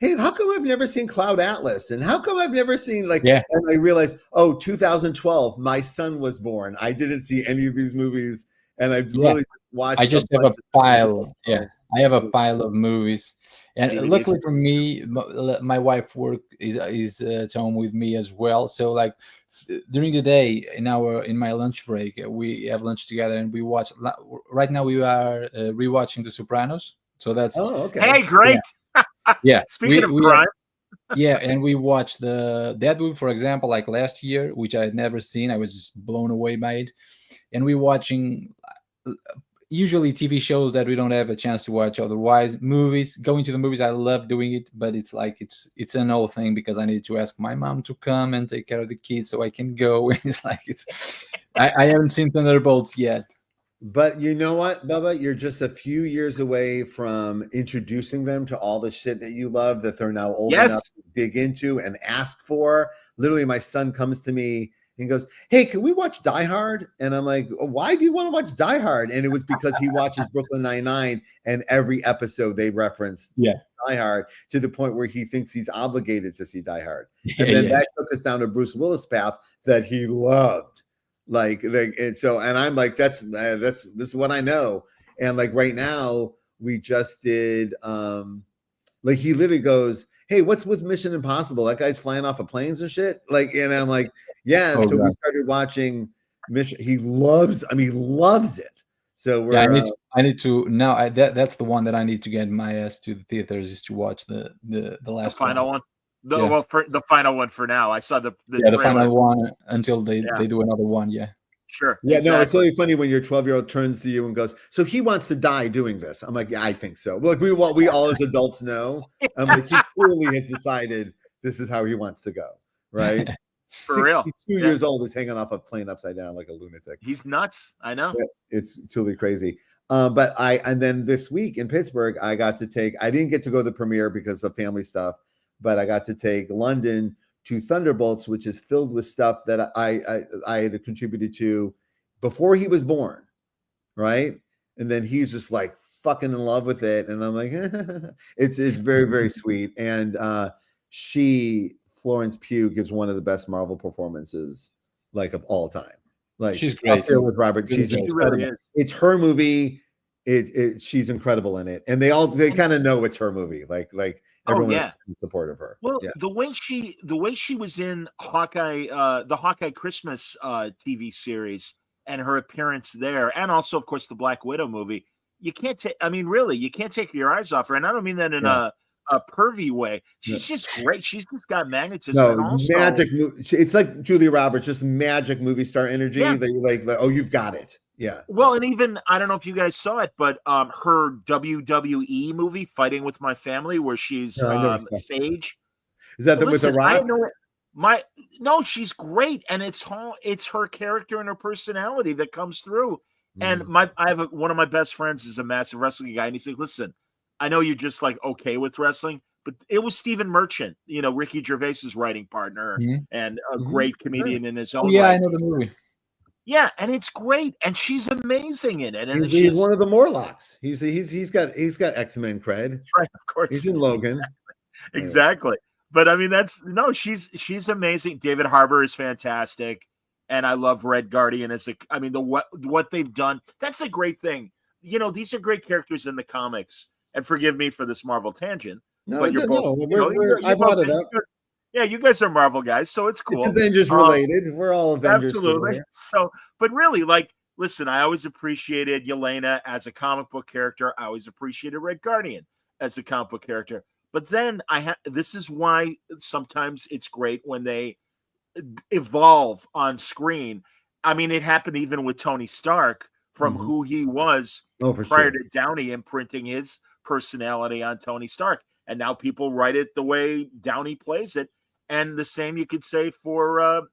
hey, how come I've never seen Cloud Atlas? And how come I've never seen and I realized, 2012, my son was born. I didn't see any of these movies, and I've literally watched. I just have a pile. Yeah, I have a pile of movies. And luckily for me, my wife is at home with me as well. So like during the day in my lunch break, we have lunch together and we watch. Right now we are rewatching The Sopranos. So that's okay. Hey, great. Yeah. Speaking of crime. Yeah, and we watched the Deadwood, for example, like last year, which I had never seen. I was just blown away by it. And we're watching usually TV shows that we don't have a chance to watch otherwise. Movies, going to the movies, I love doing it, but it's like it's an old thing because I need to ask my mom to come and take care of the kids so I can go. And it's like I haven't seen Thunderbolts yet. But you know what, Bubba? You're just a few years away from introducing them to all the shit that you love that they're now old enough to dig into and ask for. Literally, my son comes to me and goes, hey, can we watch Die Hard? And I'm like, why do you want to watch Die Hard? And it was because he watches Brooklyn Nine-Nine, and every episode they reference Die Hard to the point where he thinks he's obligated to see Die Hard. And then that took us down a Bruce Willis path that he loved. And I'm like, this is what I know. And like right now, we just did like he literally goes, hey, what's with Mission Impossible? That guy's flying off of planes and shit. And I'm like, yeah. And so we started watching Mission. He loves it. So we're I need to now. That's the one that I need to get my ass to the theaters, is to watch the last final one. The final one for now. I saw the final one until they do another one. Yeah. Sure. Yeah, exactly. No, it's really funny when your 12-year-old turns to you and goes, so he wants to die doing this. I'm like, yeah, I think so. Look, we all as adults know. I'm like, he clearly has decided this is how he wants to go, right? For real. 2 years old is hanging off a plane upside down like a lunatic. He's nuts. I know. Yeah, it's totally crazy. And then this week in Pittsburgh, I didn't get to go to the premiere because of family stuff, but I got to take London to Thunderbolts, which is filled with stuff that I had contributed to before he was born, right? And then he's just like fucking in love with it, and I'm like, it's very, very sweet. And Florence Pugh gives one of the best Marvel performances like of all time. Like she's great up there with Robert. She really is. It's her movie. She's incredible in it, and they kind of know it's her movie. Like everyone is in support of her. Well, the way she was in Hawkeye, the Hawkeye Christmas TV series, and her appearance there, and also of course the Black Widow movie, you can't take. I mean, really, you can't take your eyes off her. And I don't mean that in a pervy way. She's just great. She's just got magnetism. No, and also, magic. It's like Julia Roberts, just magic movie star energy. Yeah. That you're like, oh, you've got it. Yeah. Well, and even I don't know if you guys saw it, but her WWE movie, Fighting with My Family, where she's Sage. Is that with The Rock? No, she's great, and it's her character and her personality that comes through. And I have one of my best friends is a massive wrestling guy, and he's like, "Listen, I know you're just like okay with wrestling, but it was Stephen Merchant, Ricky Gervais's writing partner, and a great comedian in his own right. I know the movie. Yeah, and it's great, and she's amazing in it. And he's one of the Morlocks. He's got X-Men cred. That's right, of course. He's in Logan. Exactly. But I mean, she's amazing. David Harbour is fantastic. and I love Red Guardian I mean, what they've done. That's a great thing. You know, these are great characters in the comics. And forgive me for this Marvel tangent, but you're both. I brought it up. Yeah, you guys are Marvel guys, so it's cool. It's Avengers related. We're all Avengers. Absolutely. So, but really, like, listen, I always appreciated Yelena as a comic book character. I always appreciated Red Guardian as a comic book character. But then this is why sometimes it's great when they evolve on screen. I mean, it happened even with Tony Stark from who he was prior to Downey imprinting his personality on Tony Stark. And now people write it the way Downey plays it. And the same you could say for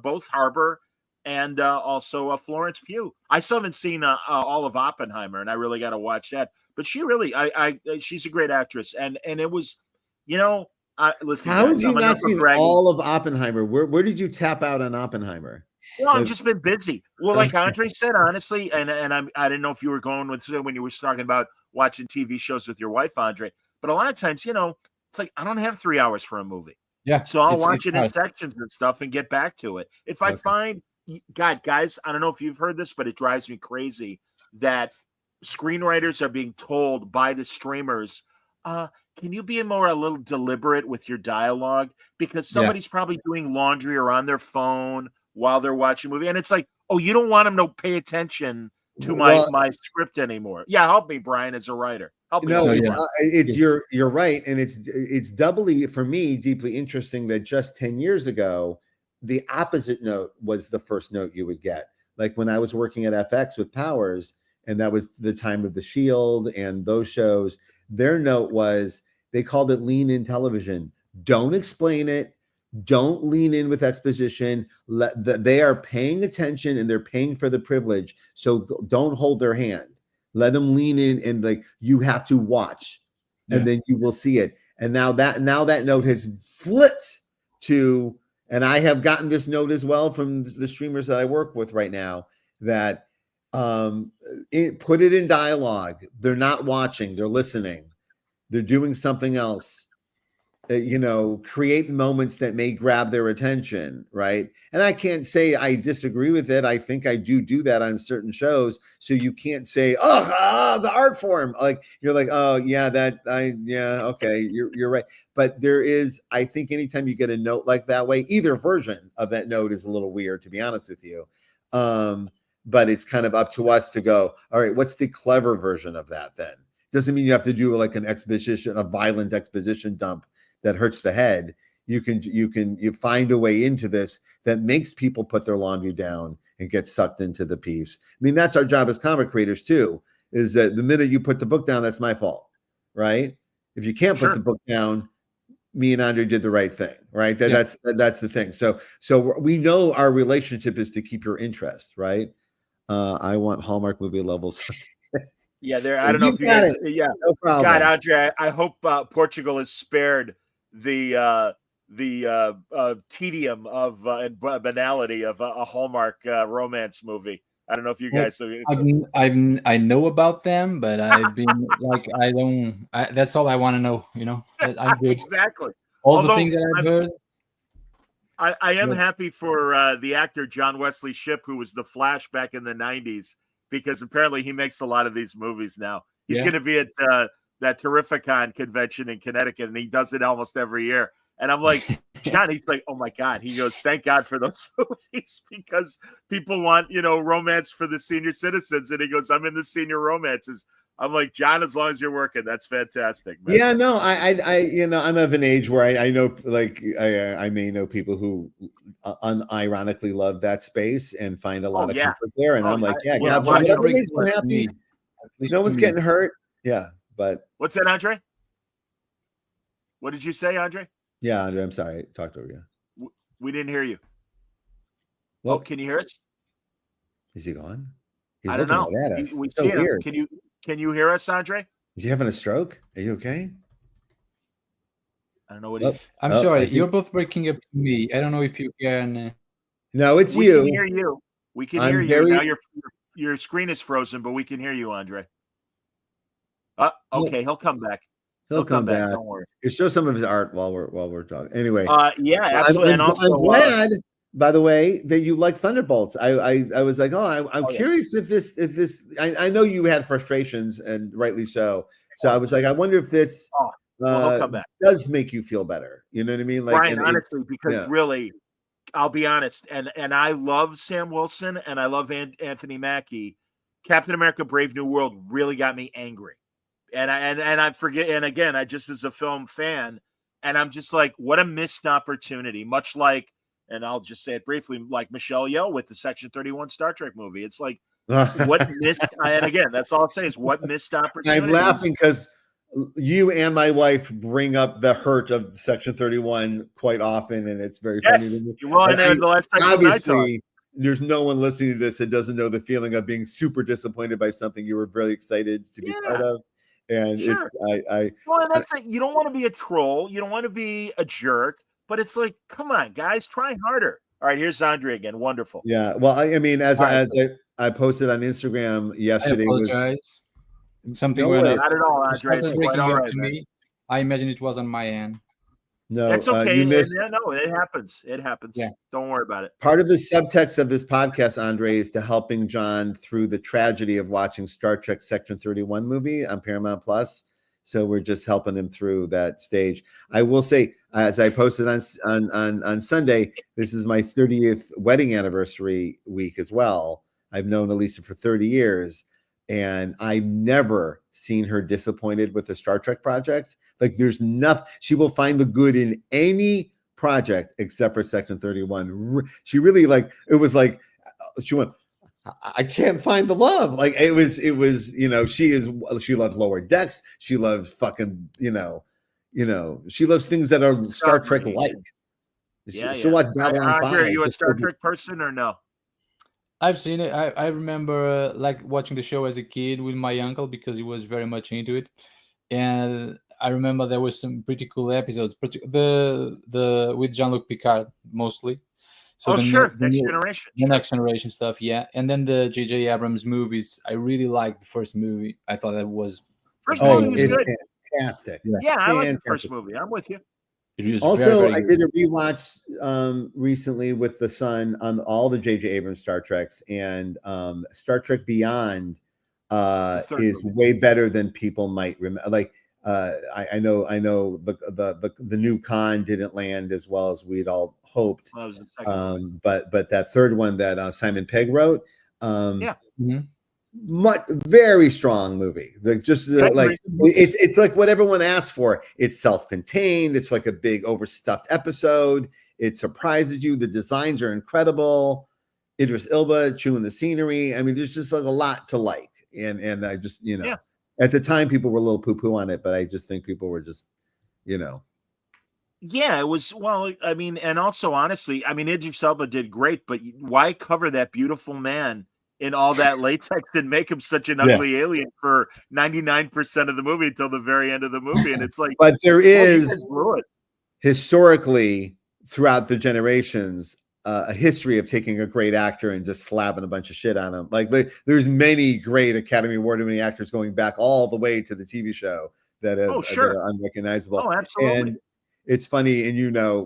both Harbor and also Florence Pugh. I still haven't seen all of Oppenheimer, and I really got to watch that. But she really, she's a great actress, and it was, you know, listen. How have you not seen all of Oppenheimer? Where did you tap out on Oppenheimer? Well, I've just been busy. Well, like Andre said, honestly, and I didn't know if you were going with when you were talking about watching TV shows with your wife, Andre. But a lot of times, you know, it's like I don't have 3 hours for a movie. Yeah. So I'll watch it in sections and stuff and get back to it. If I find, God, guys, I don't know if you've heard this, but it drives me crazy that screenwriters are being told by the streamers, can you be a little deliberate with your dialogue? Because somebody's probably doing laundry or on their phone while they're watching a movie. And it's like, oh, you don't want them to pay attention to my script anymore. Yeah, help me, Brian, as a writer. Help me. No, you're right. And it's doubly, for me, deeply interesting that just 10 years ago, the opposite note was the first note you would get. Like when I was working at FX with Powers, and that was the time of The Shield and those shows, their note was, they called it lean in television. Don't explain it. Don't lean in with exposition. They are paying attention and they're paying for the privilege. So don't hold their hand. Let them lean in, and like, you have to watch, and then you will see it. And now that note has flipped to, and I have gotten this note as well from the streamers that I work with right now, that put it in dialogue. They're not watching, they're listening, they're doing something else. You know, create moments that may grab their attention, right? And I can't say I disagree with it. I think I do that on certain shows. So you can't say, the art form. Like, you're like, oh yeah, okay, you're right. But there is, I think anytime you get a note like that way, either version of that note is a little weird, to be honest with you. But it's kind of up to us to go, all right, what's the clever version of that then? Doesn't mean you have to do like a violent exposition dump that hurts the head. You find a way into this that makes people put their laundry down and get sucked into the piece. I mean, that's our job as comic creators too, is that the minute you put the book down, that's my fault, right? If you can't put the book down, me and Andre did the right thing, right? That's the thing. So we know our relationship is to keep your interest, right? I want Hallmark movie levels. Yeah, there. I don't know if you guys. Yeah, no problem. God, Andre, I hope Portugal is spared the tedium of and banality of a Hallmark romance movie. I don't know if you guys. I know about them, but I've been like, that's all I want to know. You know, I'm good. Exactly. Although, the things that I've heard. I am happy for the actor John Wesley Shipp, who was the Flash back in the 90s, because apparently he makes a lot of these movies now. He's going to be at that Terrificon convention in Connecticut, and he does it almost every year. And I'm like, John, he's like, oh my God. He goes, thank God for those movies, because people want, romance for the senior citizens. And he goes, I'm in the senior romances. I'm like, John, as long as you're working, that's fantastic, man. Yeah, no, I'm of an age where I know, like, I may know people who unironically love that space and find a lot of comfort there. And I'm like, God, everybody's so happy. No one's getting hurt. Yeah, but what's that, Andre? What did you say, Andre? Yeah, Andre, I'm sorry, I talked over you. We didn't hear you. Well, can you hear us? Is he gone? I don't know. We see him. Weird. Can you hear us, Andre? Is he having a stroke? Are you okay? I don't know what he's. I'm sorry. You're both breaking up to me. I don't know if you can. No, it's you. We can hear you. We can hear you. Now your screen is frozen, but we can hear you, Andre. Okay, he'll come back. He'll come back. Don't worry. He'll show some of his art while we're talking. Anyway. Yeah, absolutely. I'm glad by the way, that you like Thunderbolts. I was like, I'm curious if this. I know you had frustrations, and rightly so. So I was like, I wonder if this he'll come back. does make you feel better. You know what I mean? Like, Brian, honestly, because really, I'll be honest, and I love Sam Wilson and I love Anthony Mackie. Captain America: Brave New World really got me angry, and I forget. And again, I just as a film fan, and I'm just like, what a missed opportunity. Much like, and I'll just say it briefly, like Michelle Yeoh with the Section 31 Star Trek movie. It's like, what missed? And again, that's all I'll say is what missed opportunity. I'm laughing because you and my wife bring up the hurt of Section 31 quite often, and it's very funny to me. Well, and the last time obviously, there's no one listening to this that doesn't know the feeling of being super disappointed by something you were very excited to be part of. And it's well, and that's you don't want to be a troll, you don't want to be a jerk, but it's like, come on, guys, try harder. All right, here's André again. Wonderful. Yeah. Well, I mean, as I posted on Instagram yesterday, I apologize. Something went up. Not at all, André. It's quite all right, to me. I imagine it was on my end. No, that's okay. You missed... No, it happens. It happens. Yeah. Don't worry about it. Part of the subtext of this podcast, André, is to helping John through the tragedy of watching Star Trek Section 31 movie on Paramount Plus. So we're just helping him through that stage. I will say, as I posted on Sunday, this is my 30th wedding anniversary week as well. I've known Elisa for 30 years. And I've never seen her disappointed with a Star Trek project. Like, there's nothing. She will find the good in any project except for Section 31. She really it was like she went, I can't find the love. Like it was, she loves Lower Decks. She loves fucking, she loves things that are Star Trek like. She'll watch Babylon 5. Are you a Star Trek person or no? I've seen it. I remember watching the show as a kid with my uncle because he was very much into it, and I remember there was some pretty cool episodes. The with Jean-Luc Picard mostly. So Next Generation. The Next Generation stuff, yeah. And then the J.J. Abrams movies. I really liked the first movie. I thought that was movie was good. Fantastic. Yeah, I like the first movie. I'm with you. Also, very, very I did a rewatch recently with the son on all the J.J. Abrams Star Treks, and Star Trek Beyond is way better than people might remember. Like I know the new Khan didn't land as well as we'd all hoped. Well, that was the second but that third one that Simon Pegg wrote, very strong movie. It's like what everyone asked for. It's self-contained. It's like a big overstuffed episode. It surprises you. The designs are incredible. Idris Elba chewing the scenery. I mean, there's just like a lot to like. And I just, at the time people were a little poo-poo on it, but I just think people were just, Yeah, it was. Well, I mean, and also honestly, I mean, Idris Elba did great, but why cover that beautiful man in all that latex and make him such an ugly alien for 99% of the movie until the very end of the movie? And it's like, but there is historically throughout the generations a history of taking a great actor and just slapping a bunch of shit on him. Like there's many great Academy Award-winning actors going back all the way to the TV show that are unrecognizable. Oh, absolutely. And it's funny, and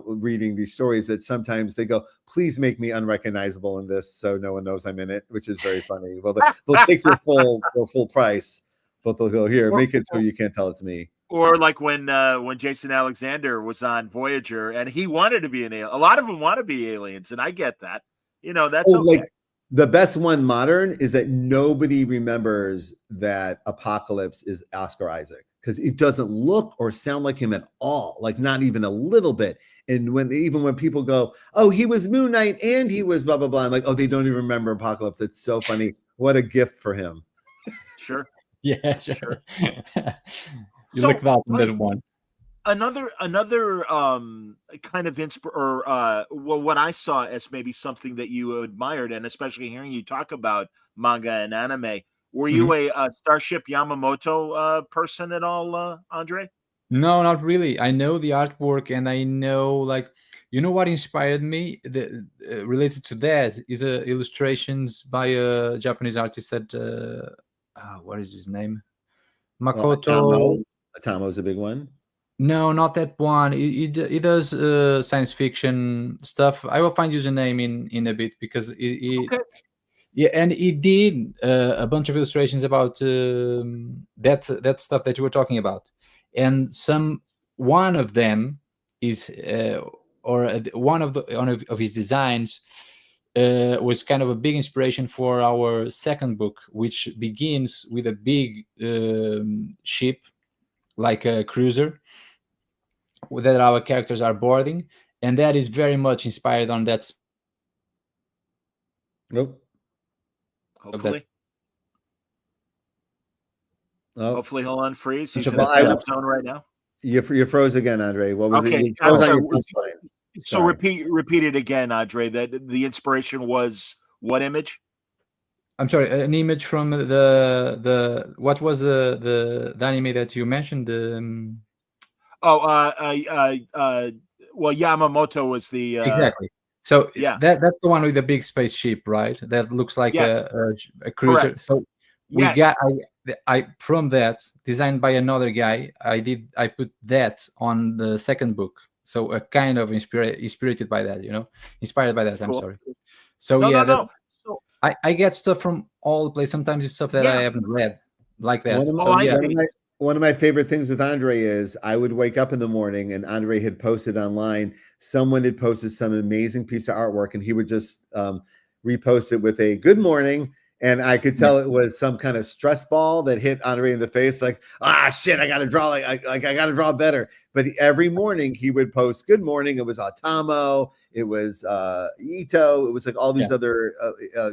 reading these stories that sometimes they go, please make me unrecognizable in this so no one knows I'm in it, which is very funny. Well, they'll take their full price, but they'll go, here, make it so you can't tell it's me. Or like when Jason Alexander was on Voyager and he wanted to be an alien. A lot of them want to be aliens, and I get that. That's okay. Like, the best one modern is that nobody remembers that Apocalypse is Oscar Isaac, because it doesn't look or sound like him at all, like not even a little bit. And when people go, oh, he was Moon Knight and he was blah, blah, blah, I'm like, oh, they don't even remember Apocalypse. It's so funny. What a gift for him. Sure. Yeah, sure. You look that little one. Another kind of what I saw as maybe something that you admired, and especially hearing you talk about manga and anime. Were you a Starship Yamamoto person at all, André? No, not really. I know the artwork, and I know what inspired me related to that is illustrations by a Japanese artist that what is his name? Makoto. Atamo's a big one. No, not that one. It does science fiction stuff. I will find you the name in a bit because Okay. yeah, and it did a bunch of illustrations about that stuff that you were talking about, and one of them is one of his designs was kind of a big inspiration for our second book, which begins with a big ship like a cruiser that our characters are boarding, and that is very much inspired on that. Nope. Hopefully. Oh. Hopefully he'll unfreeze. He's So, in the well, I- time zone right now. You froze again, Andre. What was Okay, it? You froze I'm on your sorry. punchline. So Sorry. repeat it again, Andre. That the inspiration was what image? I'm sorry, an image from the what was the anime that you mentioned? Well, Yamamoto was the Exactly. So yeah. that's the one with the big spaceship, right? That looks like Yes. a cruiser. Correct. So we Yes. got I from that, designed by another guy. I put that on the second book. So a kind of inspired by that, inspired by that. I'm Cool. sorry. So No. So I get stuff from all the place. Sometimes it's stuff that I haven't read like that. One of my favorite things with Andre is I would wake up in the morning and Andre had posted online. Someone had posted some amazing piece of artwork, and he would just repost it with a good morning. And I could tell it was some kind of stress ball that hit Andre in the face, like, shit, I gotta draw I gotta draw better. But every morning he would post good morning. It was Atamo, it was Ito, it was like all these other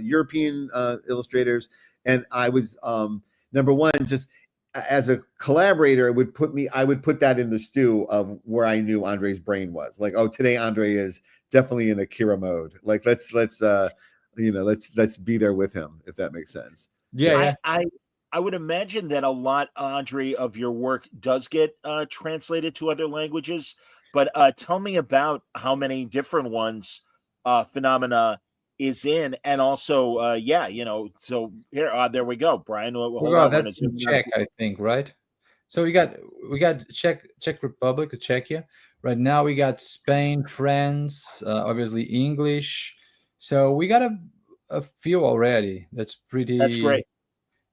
European illustrators. And I was number one, just as a collaborator, I would put that in the stew of where I knew Andre's brain was. Like, oh, today Andre is definitely in Akira mode. Like, let's be there with him, if that makes sense. Yeah. I would imagine that a lot, Andre, of your work does get translated to other languages. But tell me about how many different ones Phenomena is in, and also, So here, there we go, Brian. That's in Czech, I think, right? So we got Czech Republic, Czechia. Right now we got Spain, France, obviously English. So we got a few already. That's great.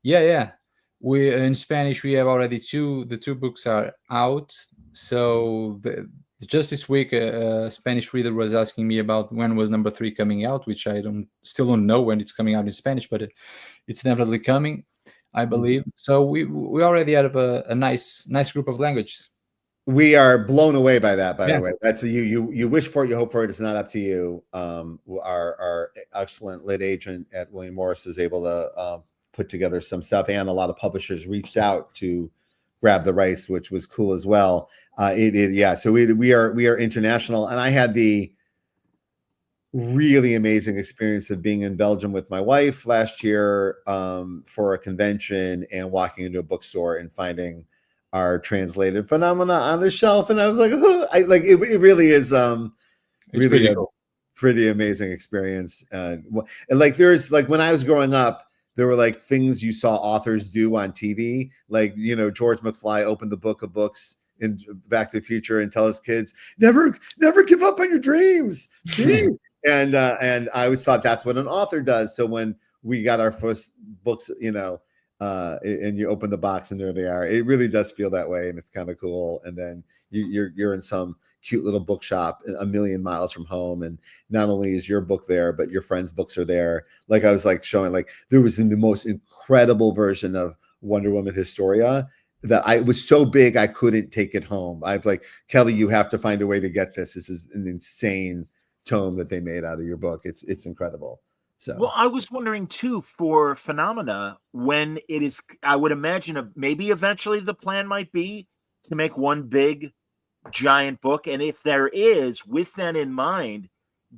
Yeah. We in Spanish we have already two. The two books are out. So just this week, a Spanish reader was asking me about when was number 3 coming out, which I still don't know when it's coming out in Spanish, but it's definitely coming, I believe. So we already have a nice group of languages. We are blown away by that, by the way. That's you wish for it, you hope for it. It's not up to you. Our excellent lit agent at William Morris is able to put together some stuff, and a lot of publishers reached out to grab the rights, which was cool as well. So we are international, and I had the really amazing experience of being in Belgium with my wife last year for a convention, and walking into a bookstore and finding our translated Phenomena on the shelf, and I was like, it really is really a pretty amazing experience. And like there's like when I was growing up, there were like things you saw authors do on TV, like George McFly opened the book of books in Back to the Future and tell his kids never give up on your dreams. See, and I always thought that's what an author does. So when we got our first books, and you open the box and there they are, it really does feel that way, and it's kind of cool. And then you're in some cute little bookshop a million miles from home, and not only is your book there, but your friends' books are there. Like I was like showing, like there was the most incredible version of Wonder Woman Historia that I was so big I couldn't take it home. I was like, Kelly, you have to find a way to get this. This is an insane tome that they made out of your book. It's incredible. So, well, I was wondering too, for Phenomena, when it is, I would imagine maybe eventually the plan might be to make one big giant book. And if there is, with that in mind,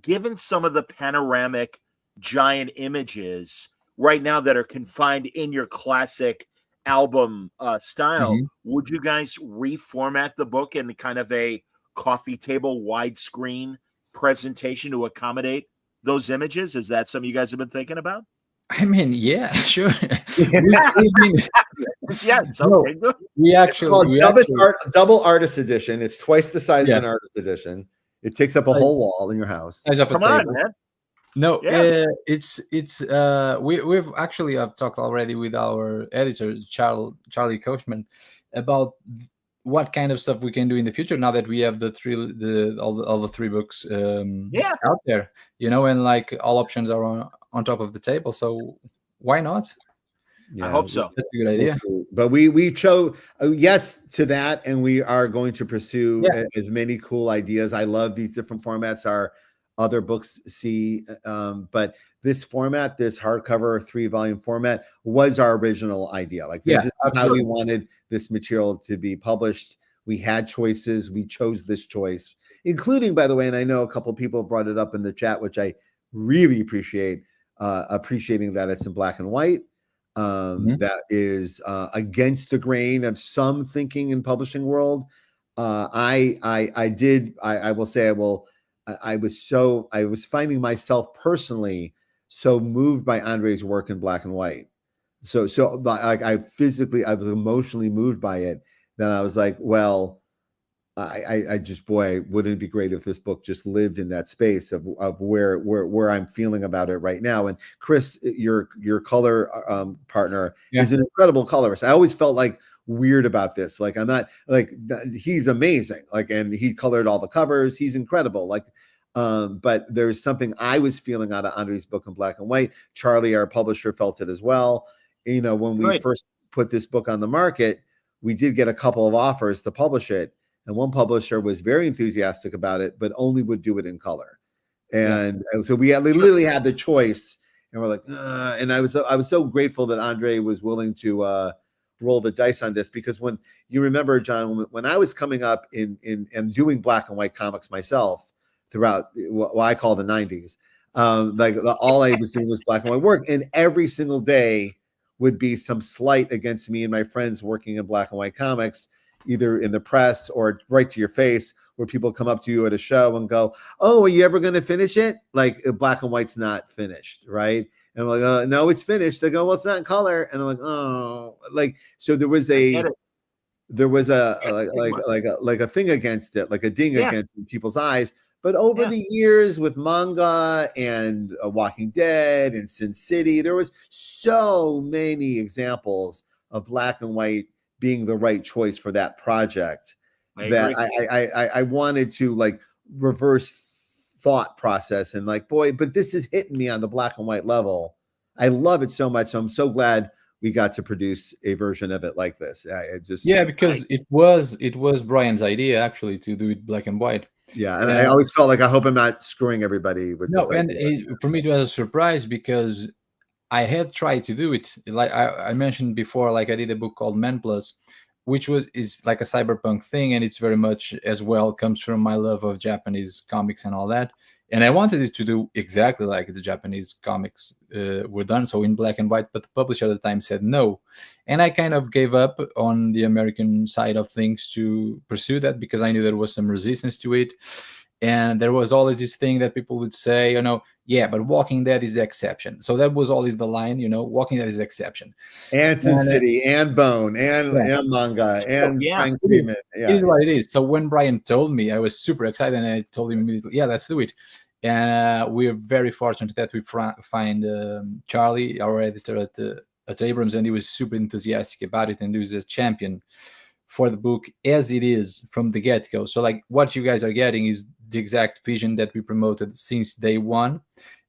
given some of the panoramic giant images right now that are confined in your classic album style, would you guys reformat the book in kind of a coffee table widescreen presentation to accommodate those images? Is that something you guys have been thinking about? I mean, yeah, sure. Yes. No, Okay. Good. we actually, double artist edition. It's twice the size of an artist edition. It takes up a Like- whole wall in your house. size of a Come on, table. man. No, Yeah. we've actually I've talked already with our editor Charlie Kochman about what kind of stuff we can do in the future now that we have all the three books out there, and like all options are on top of the table. So why not? I hope so. That's a good idea. But we chose yes to that, and we are going to pursue as many cool ideas. I love these different formats. Our other books see, but this format, this hardcover 3-volume format, was our original idea. Like this is how we wanted this material to be published. We had choices. We chose this choice, including, by the way, and I know a couple of people brought it up in the chat, which I really appreciate, appreciating that it's in black and white. That is against the grain of some thinking in publishing world. I was finding myself personally so moved by Andre's work in black and white. So like I was emotionally moved by it. Then I was like, well, wouldn't it be great if this book just lived in that space of where I'm feeling about it right now? And Chris, your color partner is an incredible colorist. I always felt like weird about this. Like I'm not like he's amazing. Like, and he colored all the covers. He's incredible. Like, but there's something I was feeling out of Andre's book in black and white. Charlie, our publisher, felt it as well. When we first put this book on the market, we did get a couple of offers to publish it. And one publisher was very enthusiastic about it, but only would do it in color. And so we literally had the choice, and we're like, and I was so grateful that André was willing to roll the dice on this, because when you remember, John, when I was coming up in doing black and white comics myself throughout what I call the 90s, all I was doing was black and white work, and every single day would be some slight against me and my friends working in black and white comics, either in the press or right to your face, where people come up to you at a show and go, "Oh, are you ever going to finish it?" Like black and white's not finished, right? And I'm like, "No, it's finished." They go, "Well, it's not in color," and I'm like, "Oh," like so there was a thing against it, like a ding against it in people's eyes. But over the years with manga and Walking Dead and Sin City, there was so many examples of black and white being the right choice for that project I wanted to like reverse thought process and like, boy, but this is hitting me on the black and white level. I love it so much. So I'm so glad we got to produce a version of it like this. Because it was Brian's idea actually to do it black and white. Yeah, and I always felt like, I hope I'm not screwing everybody with this idea. For me it was a surprise because I had tried to do it. Like I mentioned before, like I did a book called Men Plus, which is like a cyberpunk thing, and it's very much as well comes from my love of Japanese comics and all that. And I wanted it to do exactly like the Japanese comics were done, so in black and white, but the publisher at the time said no. And I kind of gave up on the American side of things to pursue that because I knew there was some resistance to it. And there was always this thing that people would say, yeah, but Walking Dead is the exception. So that was always the line, Walking Dead is the exception. And Sin City, and Bone, and manga, and Frank Freeman. It is what it is. So when Brian told me, I was super excited, and I told him immediately, yeah, let's do it. And we're very fortunate that we find Charlie, our editor at Abrams, and he was super enthusiastic about it, and he was a champion for the book as it is from the get-go. So like what you guys are getting is the exact vision that we promoted since day one,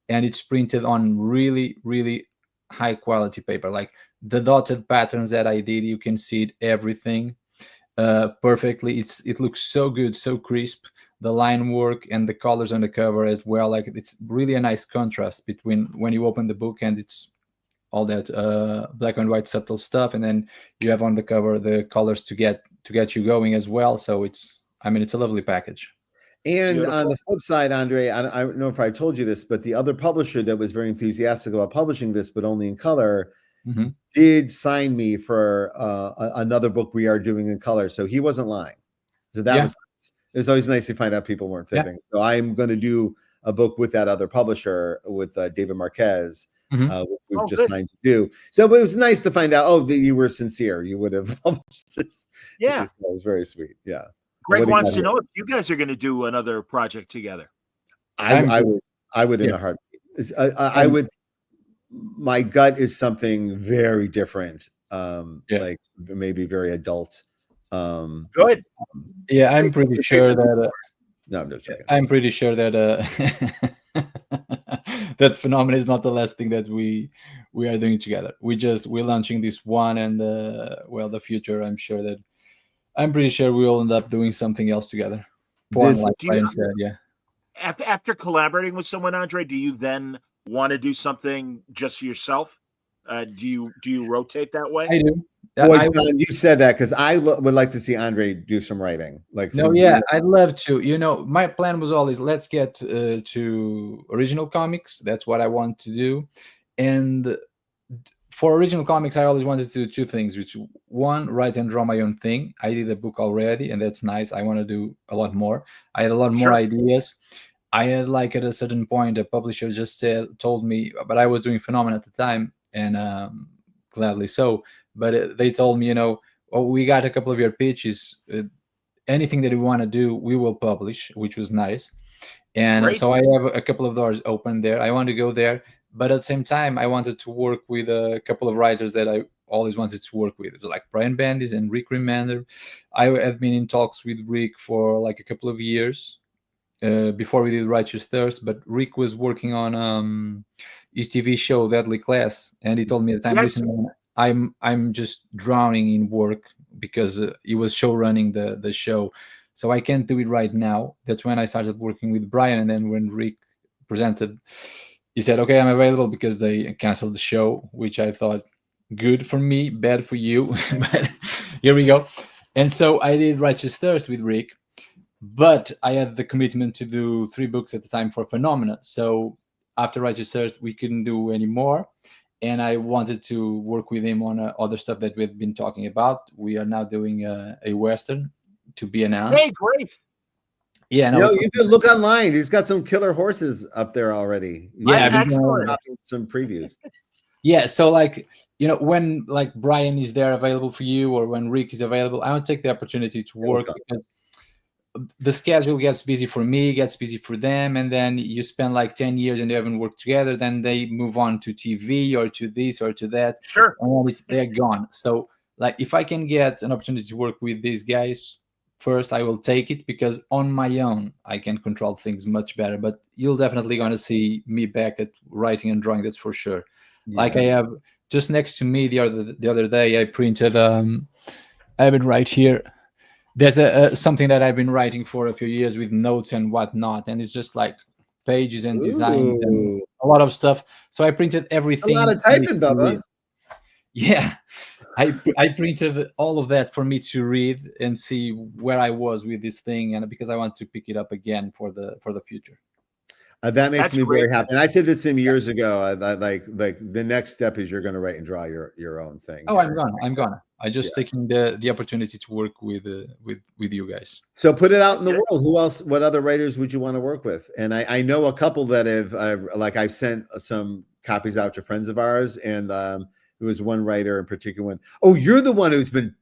and it's printed on really, really high quality paper. Like the dotted patterns that I did, you can see everything perfectly. It looks so good, so crisp. The line work and the colors on the cover as well. Like it's really a nice contrast between when you open the book and it's all that black and white subtle stuff, and then you have on the cover the colors to get you going as well. So it's a lovely package. And on the flip side, André, I don't know if I told you this, but the other publisher that was very enthusiastic about publishing this, but only in color, did sign me for another book we are doing in color. So he wasn't lying. So that was nice. It was always nice to find out people weren't fibbing. So I'm going to do a book with that other publisher, with David Marquez, which we've just signed to do. So it was nice to find out, that you were sincere. You would have published this. Yeah. It was very sweet. Yeah. Greg wants to know if you guys are going to do another project together. I would in a heartbeat. I would. My gut is something very different. Like maybe very adult. Good. Yeah, I'm pretty sure that. No, I'm just joking. I'm pretty sure that that phenomenon is not the last thing that we are doing together. We're launching this one, and the future. I'm pretty sure we'll end up doing something else together. After collaborating with someone, Andre, do you then want to do something just yourself? Do you rotate that way? I do. Boy, John, you said that because I would like to see Andre do some writing. I'd love to. My plan was always let's get to original comics. That's what I want to do. And for original comics, I always wanted to do two things, which one, write and draw my own thing. I did a book already, and that's nice. I want to do a lot more. I had a lot more ideas. I had at a certain point, a publisher just told me, but I was doing Phenomenon at the time, and gladly so. But they told me, we got a couple of your pitches. Anything that we want to do, we will publish, which was nice. And so I have a couple of doors open there. I want to go there. But at the same time, I wanted to work with a couple of writers that I always wanted to work with, like Brian Bendis and Rick Remender. I have been in talks with Rick for a couple of years before we did Righteous Thirst. But Rick was working on his TV show, Deadly Class. And he told me at the time, listen, I'm just drowning in work because he was show running the show. So I can't do it right now. That's when I started working with Brian. And then when Rick presented, he said, okay, I'm available, because they canceled the show, which I thought good for me, bad for you. But here we go. And so I did Righteous Thirst with Rick, but I had the commitment to do 3 books at the time for Phenomena. So after Righteous Thirst, we couldn't do any more. And I wanted to work with him on other stuff that we've been talking about. We are now doing a Western to be announced. Hey, great. Yeah, you can look online. He's got some killer horses up there already. Yeah, excellent. Some previews. Yeah, so when Brian is there available for you, or when Rick is available, I would take the opportunity to work, because the schedule gets busy for me, gets busy for them, and then you spend 10 years and you haven't worked together. Then they move on to TV or to this or to that. Sure. And they're gone. So if I can get an opportunity to work with these guys first, I will take it, because on my own I can control things much better. But you'll definitely going to see me back at writing and drawing, that's for sure. Yeah. I have just next to me the other day, I printed I have it right here. There's something that I've been writing for a few years with notes and whatnot, and it's just pages and designs and a lot of stuff. So I printed everything. A lot of typing, Bubba. Yeah, I printed all of that for me to read and see where I was with this thing, and because I want to pick it up again for the future. That makes me very happy. And I said this to him years ago. Like the next step is you're going to write and draw your own thing. Oh, I'm gonna. I just taking the opportunity to work with you guys. So put it out in the world. Who else? What other writers would you want to work with? And I know a couple that I've sent some copies out to friends of ours, and there was one writer in particular. Oh, you're the one who's been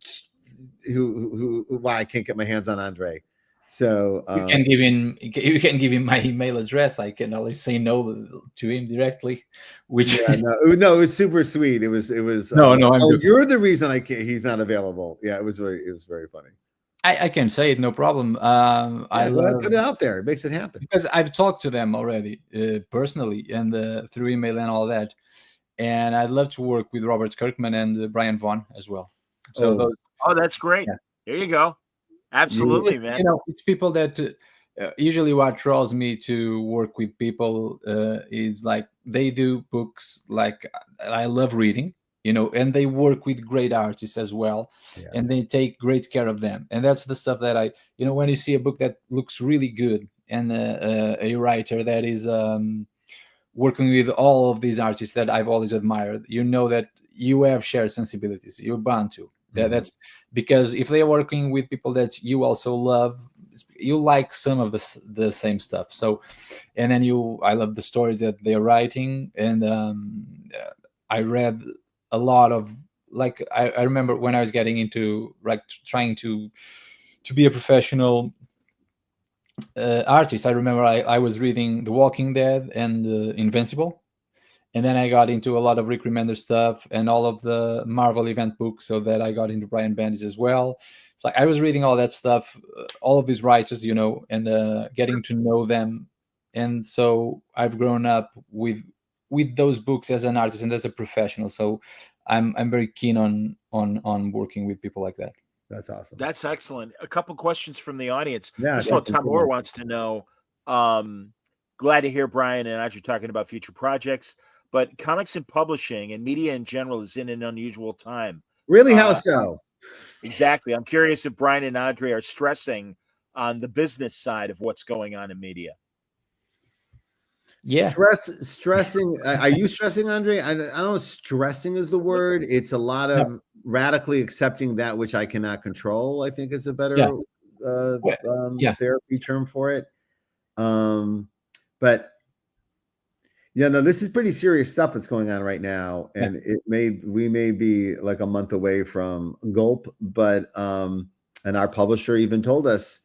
who I can't get my hands on Andre. So you can give him my email address. I can always say no to him directly. Which no, it was super sweet. It was no. You're the reason he's not available. Yeah, it was very funny. I can say it, no problem. I put it out there. It makes it happen, because I've talked to them already personally and through email and all that. And I'd love to work with Robert Kirkman and Brian Vaughan as well. So that's great. Yeah. There you go. Absolutely, man. It's people that usually what draws me to work with people is they do books I love reading, and they work with great artists as well, and they take great care of them. And that's the stuff that when you see a book that looks really good and a writer that is working with all of these artists that I've always admired, that you have shared sensibilities. You're bound to. That's because if they're working with people that you also love, you like some of the same stuff. So, and then I love the stories that they're writing, and I read a lot of, like, I remember when I was getting into like trying to be a professional artist. I remember I was reading The Walking Dead and Invincible, and then I got into a lot of Rick Remender stuff and all of the Marvel event books, so that I got into Brian Bendis as well. It's like I was reading all that stuff, all of these writers, and getting to know them, and so I've grown up with those books as an artist and as a professional. So I'm very keen on working with people like that. That's awesome. That's excellent. A couple questions from the audience. Yeah, First of all, Tom Moore wants to know, glad to hear Brian and Andrew talking about future projects, but comics and publishing and media in general is in an unusual time. Really? How so? Exactly. I'm curious if Brian and André are stressing on the business side of what's going on in media. Yeah. Stressing. Are you stressing, André? I don't know if stressing is the word. It's a lot of radically accepting that which I cannot control, I think is a better therapy term for it. But yeah, no, this is pretty serious stuff that's going on right now. And we may be like a month away from Gulp, but and our publisher even told us,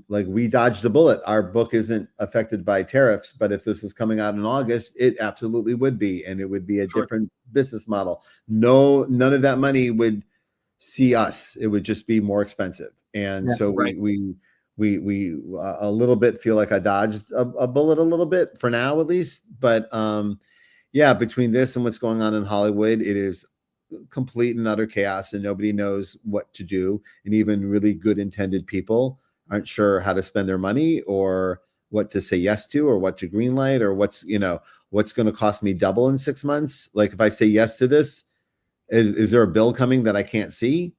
like, we dodged a bullet. Our book isn't affected by tariffs, but if this is coming out in August, it absolutely would be, and it would be a different business model. None of that money would see us. It would just be more expensive. And so we a little bit feel like I dodged a bullet a little bit for now, at least. But between this and what's going on in Hollywood, it is complete and utter chaos, and nobody knows what to do. And even really good intended people aren't sure how to spend their money, or what to say yes to, or what to greenlight, or what's going to cost me double in 6 months. Like, if I say yes to this, is there a bill coming that I can't see?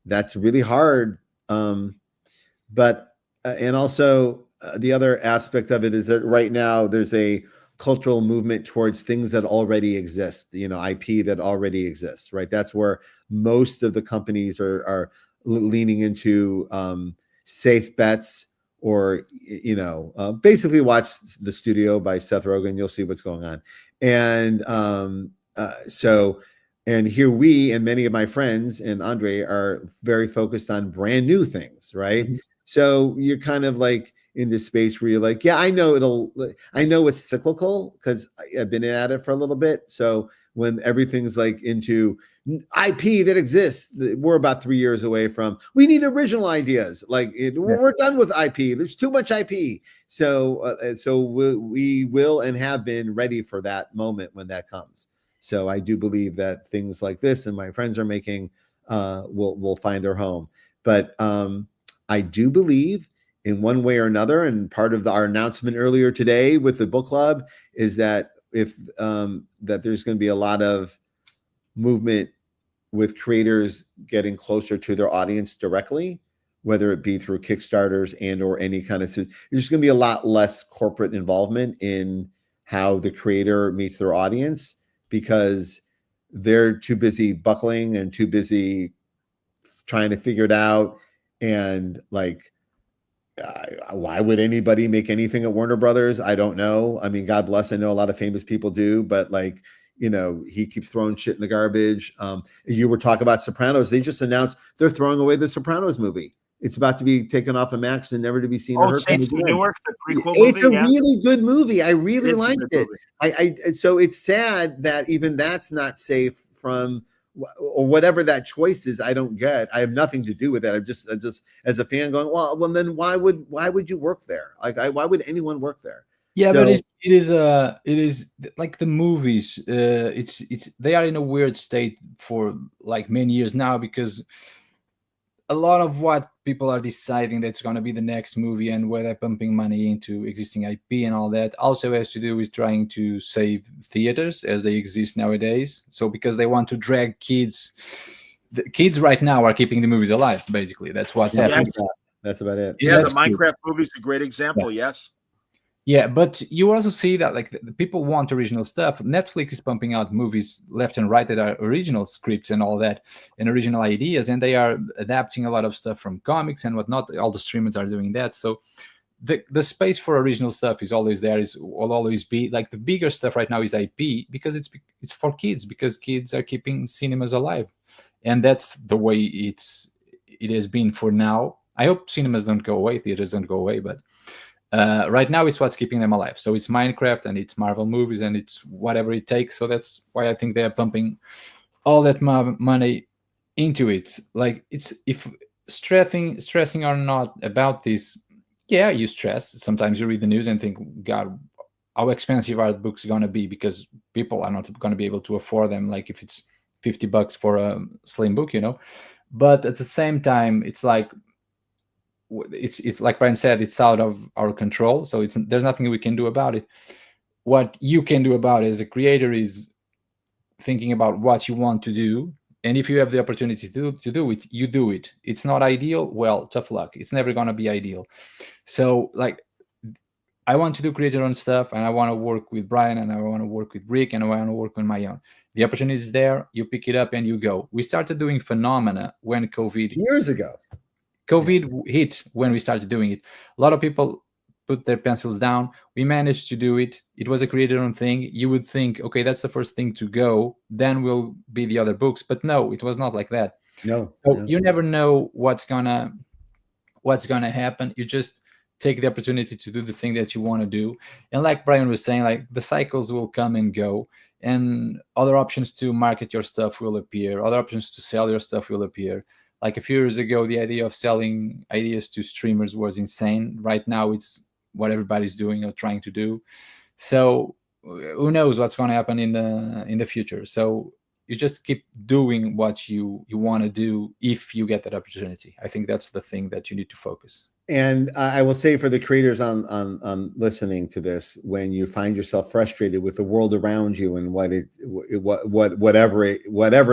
That's really hard. But and also the other aspect of it is that right now there's a cultural movement towards things that already exist, IP that already exists, right? That's where most of the companies are leaning into safe bets, or, basically watch The Studio by Seth Rogen. You'll see what's going on. And and here we and many of my friends and André are very focused on brand new things, right? Mm-hmm. So you're kind of like in this space where you're like, yeah, I know it's cyclical because I've been at it for a little bit. So when everything's like into IP that exists, we're about 3 years away from, we need original ideas. Like, we're done with IP. There's too much IP. So we will and have been ready for that moment when that comes. So I do believe that things like this and my friends are making will find their home. But I do believe in one way or another, and part of our announcement earlier today with the book club is that that there's going to be a lot of movement with creators getting closer to their audience directly, whether it be through Kickstarters and or any kind of, there's going to be a lot less corporate involvement in how the creator meets their audience, because they're too busy buckling and too busy trying to figure it out. And like, why would anybody make anything at Warner Brothers? I don't know. I mean, God bless, I know a lot of famous people do, but like, he keeps throwing shit in the garbage. You were talking about Sopranos. They just announced they're throwing away the Sopranos movie. It's about to be taken off the Max and never to be seen or heard from again. Newark, the prequel it's movie, a really good movie. I really liked it. So it's sad that even that's not safe from, or whatever that choice is. I don't get. I have nothing to do with that. I'm just as a fan going, well, then why would you work there? Like, why would anyone work there? Yeah, so, but it is like the movies. They are in a weird state for like many years now, because a lot of what people are deciding that's going to be the next movie and where they're pumping money into existing IP and all that also has to do with trying to save theaters as they exist nowadays. So because they want to drag kids, the kids right now are keeping the movies alive. Basically, that's what's happening. That's about it. Yeah, the Minecraft movie is a great example. Yeah. Yes. Yeah, but you also see that like the people want original stuff. Netflix is pumping out movies left and right that are original scripts and all that, and original ideas, and they are adapting a lot of stuff from comics and whatnot. All the streamers are doing that. So the space for original stuff is always there. Will always be like the bigger stuff right now is IP because it's for kids, because kids are keeping cinemas alive, and that's the way it has been for now. I hope cinemas don't go away, theaters don't go away, but right now it's what's keeping them alive. So it's Minecraft and it's Marvel movies and it's whatever it takes. So that's why I think they are pumping all that money into it. Like it's if stressing or not about this, yeah, you stress. Sometimes you read the news and think, God, how expensive are books gonna be, because people are not gonna be able to afford them. Like if it's $50 for a slim book, But at the same time, it's like Brian said, it's out of our control. So there's nothing we can do about it. What you can do about it as a creator is thinking about what you want to do. And if you have the opportunity to do it, you do it. It's not ideal. Well, tough luck. It's never going to be ideal. So like, I want to do creator-owned stuff, and I want to work with Brian, and I want to work with Rick, and I want to work on my own. The opportunity is there. You pick it up and you go. We started doing Phenomena when COVID years ago. COVID hit when we started doing it. A lot of people put their pencils down. We managed to do it. It was a creator-owned thing. You would think, okay, that's the first thing to go. Then will be the other books. But no, it was not like that. No. So you never know what's gonna happen. You just take the opportunity to do the thing that you want to do. And like Brian was saying, like the cycles will come and go, and other options to market your stuff will appear. Other options to sell your stuff will appear. Like a few years ago, the idea of selling ideas to streamers was insane. Right now, it's what everybody's doing or trying to do. So who knows what's going to happen in the future? So you just keep doing what you want to do if you get that opportunity. I think that's the thing that you need to focus. And I will say for the creators on listening to this, when you find yourself frustrated with the world around you and whatever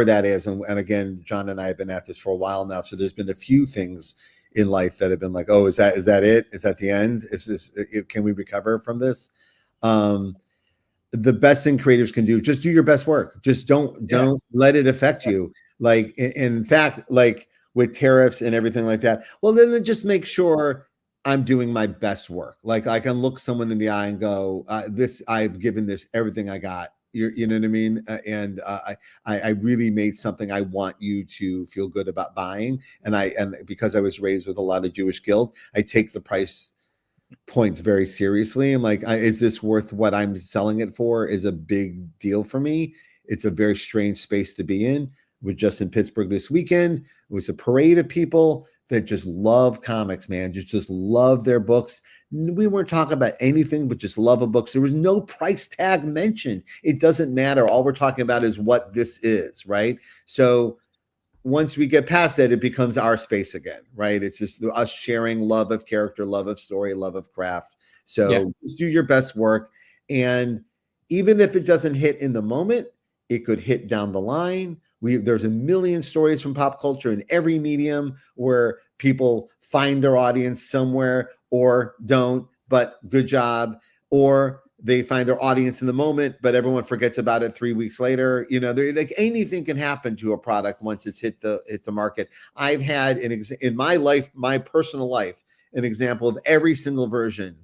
that is, and again, John and I have been at this for a while now, so there's been a few things in life that have been like, oh, is that it? Is that the end? Is this? Can we recover from this? The best thing creators can do, just do your best work. Just don't let it affect you. Like in fact, like with tariffs and everything like that, well, then just make sure I'm doing my best work. Like I can look someone in the eye and go, I've given this everything I got. You know what I mean? And I really made something I want you to feel good about buying. And because I was raised with a lot of Jewish guilt, I take the price points very seriously. I'm like, is this worth what I'm selling it for? Is a big deal for me. It's a very strange space to be in. We're just in Pittsburgh this weekend. It was a parade of people that just love comics, man. Just love their books. We weren't talking about anything but just love of books. There was no price tag mentioned. It doesn't matter. All we're talking about is what this is, right? So once we get past that, it becomes our space again, right? It's just us sharing love of character, love of story, love of craft. So just do your best work. And even if it doesn't hit in the moment, it could hit down the line. There's a million stories from pop culture in every medium where people find their audience somewhere or don't, but good job. Or they find their audience in the moment, but everyone forgets about it 3 weeks later. Like anything can happen to a product once it's hit the market. I've had in my life, my personal life, an example of every single version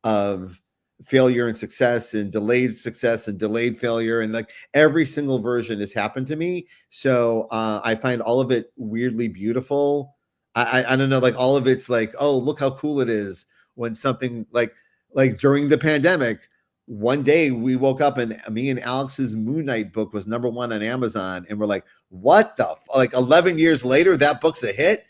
of failure and success and delayed failure, and like every single version has happened to me. So I find all of it weirdly beautiful. I don't know, like all of it's like, oh, look how cool it is when something like during the pandemic, one day we woke up and me and Alex's Moon Knight book was #1 on Amazon, and we're like, what the like 11 years later that book's a hit.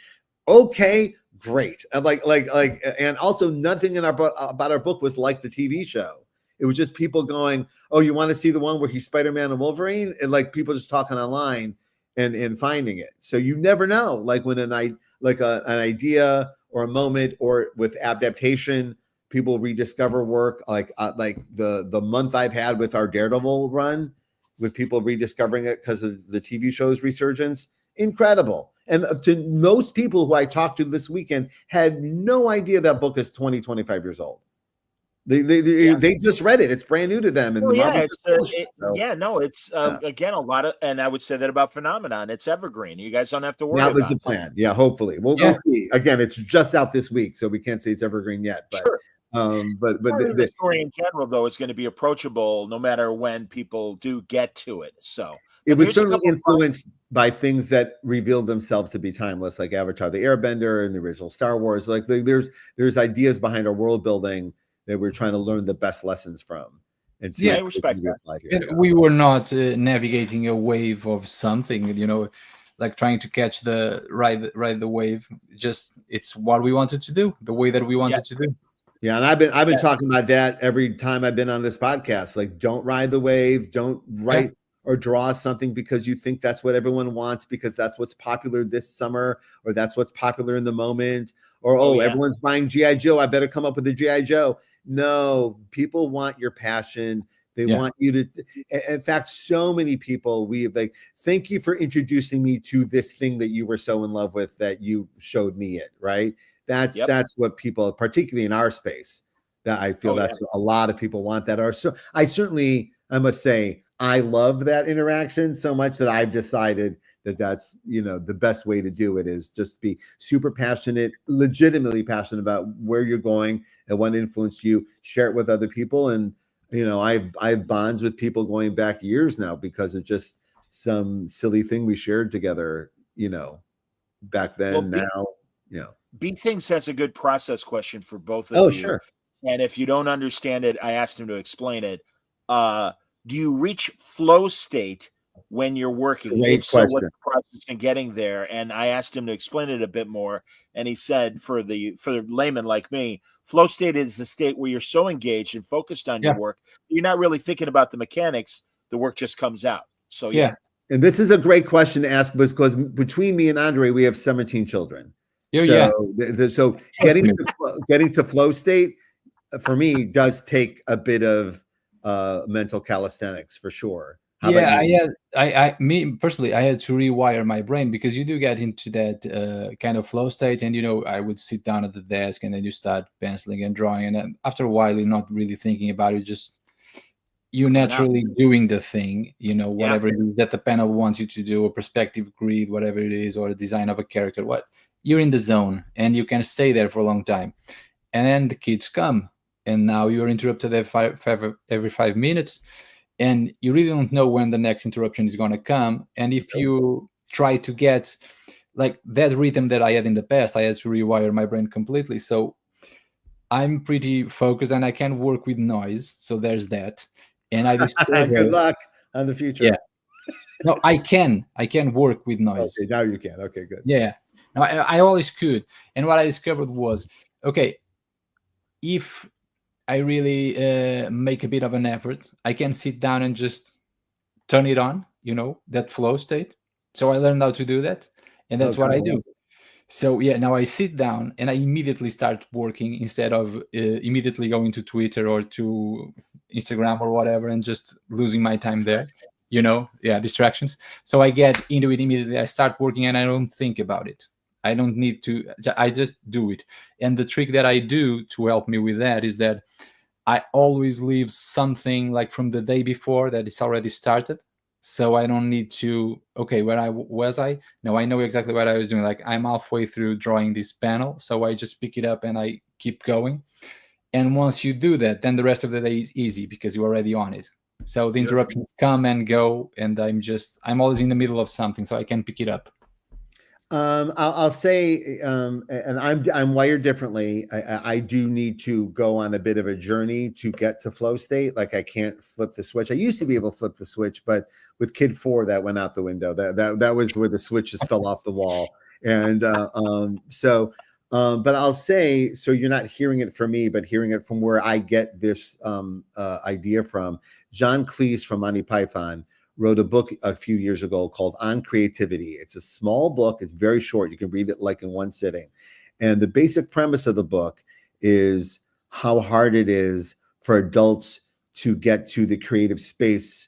Okay, great. And and also nothing in about our book was like the TV show. It was just people going, oh, you want to see the one where he's Spider-Man and Wolverine? And like people just talking online and finding it. So you never know, like when an idea or a moment or with adaptation, people rediscover work. Like the month I've had with our Daredevil run, with people rediscovering it because of the TV show's resurgence, incredible. And to most people who I talked to this weekend had no idea that book is 25 years old. They just read it. It's brand new to them, and Well, the yeah, Marvel. it's again a lot of, and I would say that about Phenomenon. It's evergreen. You guys don't have to worry. That was about the plan. Yeah, hopefully we'll see. Again, it's just out this week, so we can't say it's evergreen yet. But sure. But the story in general, though, is going to be approachable no matter when people do get to it. So it was certainly influenced by things that revealed themselves to be timeless, like Avatar: The Airbender and the original Star Wars. Like there's ideas behind our world building that we're trying to learn the best lessons from. And I respect that. And we were not navigating a wave of something, like trying to catch the ride the wave. Just it's what we wanted to do, the way that we wanted to do. Yeah, and I've been talking about that every time I've been on this podcast. Like, don't ride the wave, don't write or draw something because you think that's what everyone wants, because that's what's popular this summer, or that's what's popular in the moment, or everyone's buying G.I. Joe, I better come up with a G.I. Joe. No, people want your passion. They want you to. In fact, so many people, thank you for introducing me to this thing that you were so in love with that you showed me it, right? That's what people, particularly in our space, that I feel that's what a lot of people want that are. So I must say, I love that interaction so much that I've decided that's the best way to do it is just be super passionate, legitimately passionate about where you're going and what influenced you, share it with other people. And I have bonds with people going back years now because of just some silly thing we shared together, back then. B thinks that's a good process question for both of you. Oh, sure. And if you don't understand it, I asked him to explain it. Do you reach flow state when you're working? Great if so, question. what's the process in getting there? And I asked him to explain it a bit more. And he said, for the layman like me, flow state is the state where you're so engaged and focused on your work, you're not really thinking about the mechanics. The work just comes out. So And this is a great question to ask because between me and Andre, we have 17 children. So getting to flow state for me does take a bit of mental calisthenics for sure. Me personally, I had to rewire my brain because you do get into that kind of flow state, and I would sit down at the desk and then you start penciling and drawing, and then after a while you're not really thinking about it, just you naturally doing the thing, whatever it is that the panel wants you to do, a perspective grid, whatever it is, or a design of a character, you're in the zone and you can stay there for a long time. And then the kids come and now you're interrupted every 5 minutes. And you really don't know when the next interruption is going to come. And if you try to get like that rhythm that I had in the past, I had to rewire my brain completely. So I'm pretty focused and I can work with noise. So there's that. And I good luck on the future. Yeah. No, I can work with noise. Okay, now you can. Okay, good. Yeah. No, I always could. And what I discovered was, okay, if I really make a bit of an effort, I can sit down and just turn it on, that flow state. So I learned how to do that. And that's what I do. So now I sit down and I immediately start working instead of immediately going to Twitter or to Instagram or whatever and just losing my time there, distractions. So I get into it immediately. I start working and I don't think about it. I don't need to, I just do it. And the trick that I do to help me with that is that I always leave something like from the day before that it's already started. So I don't need to, where was I? No, I know exactly what I was doing. Like I'm halfway through drawing this panel. So I just pick it up and I keep going. And once you do that, then the rest of the day is easy because you're already on it. So the interruptions come and go. And I'm always in the middle of something so I can pick it up. I'll say, and I'm wired differently. I do need to go on a bit of a journey to get to flow state. Like I can't flip the switch. I used to be able to flip the switch, but with Kid 4, that went out the window. That was where the switch just fell off the wall. And but I'll say, so you're not hearing it from me, but hearing it from where I get this idea from. John Cleese from Monty Python wrote a book a few years ago called On Creativity. It's a small book. It's very short. You can read it like in one sitting. And the basic premise of the book is how hard it is for adults to get to the creative space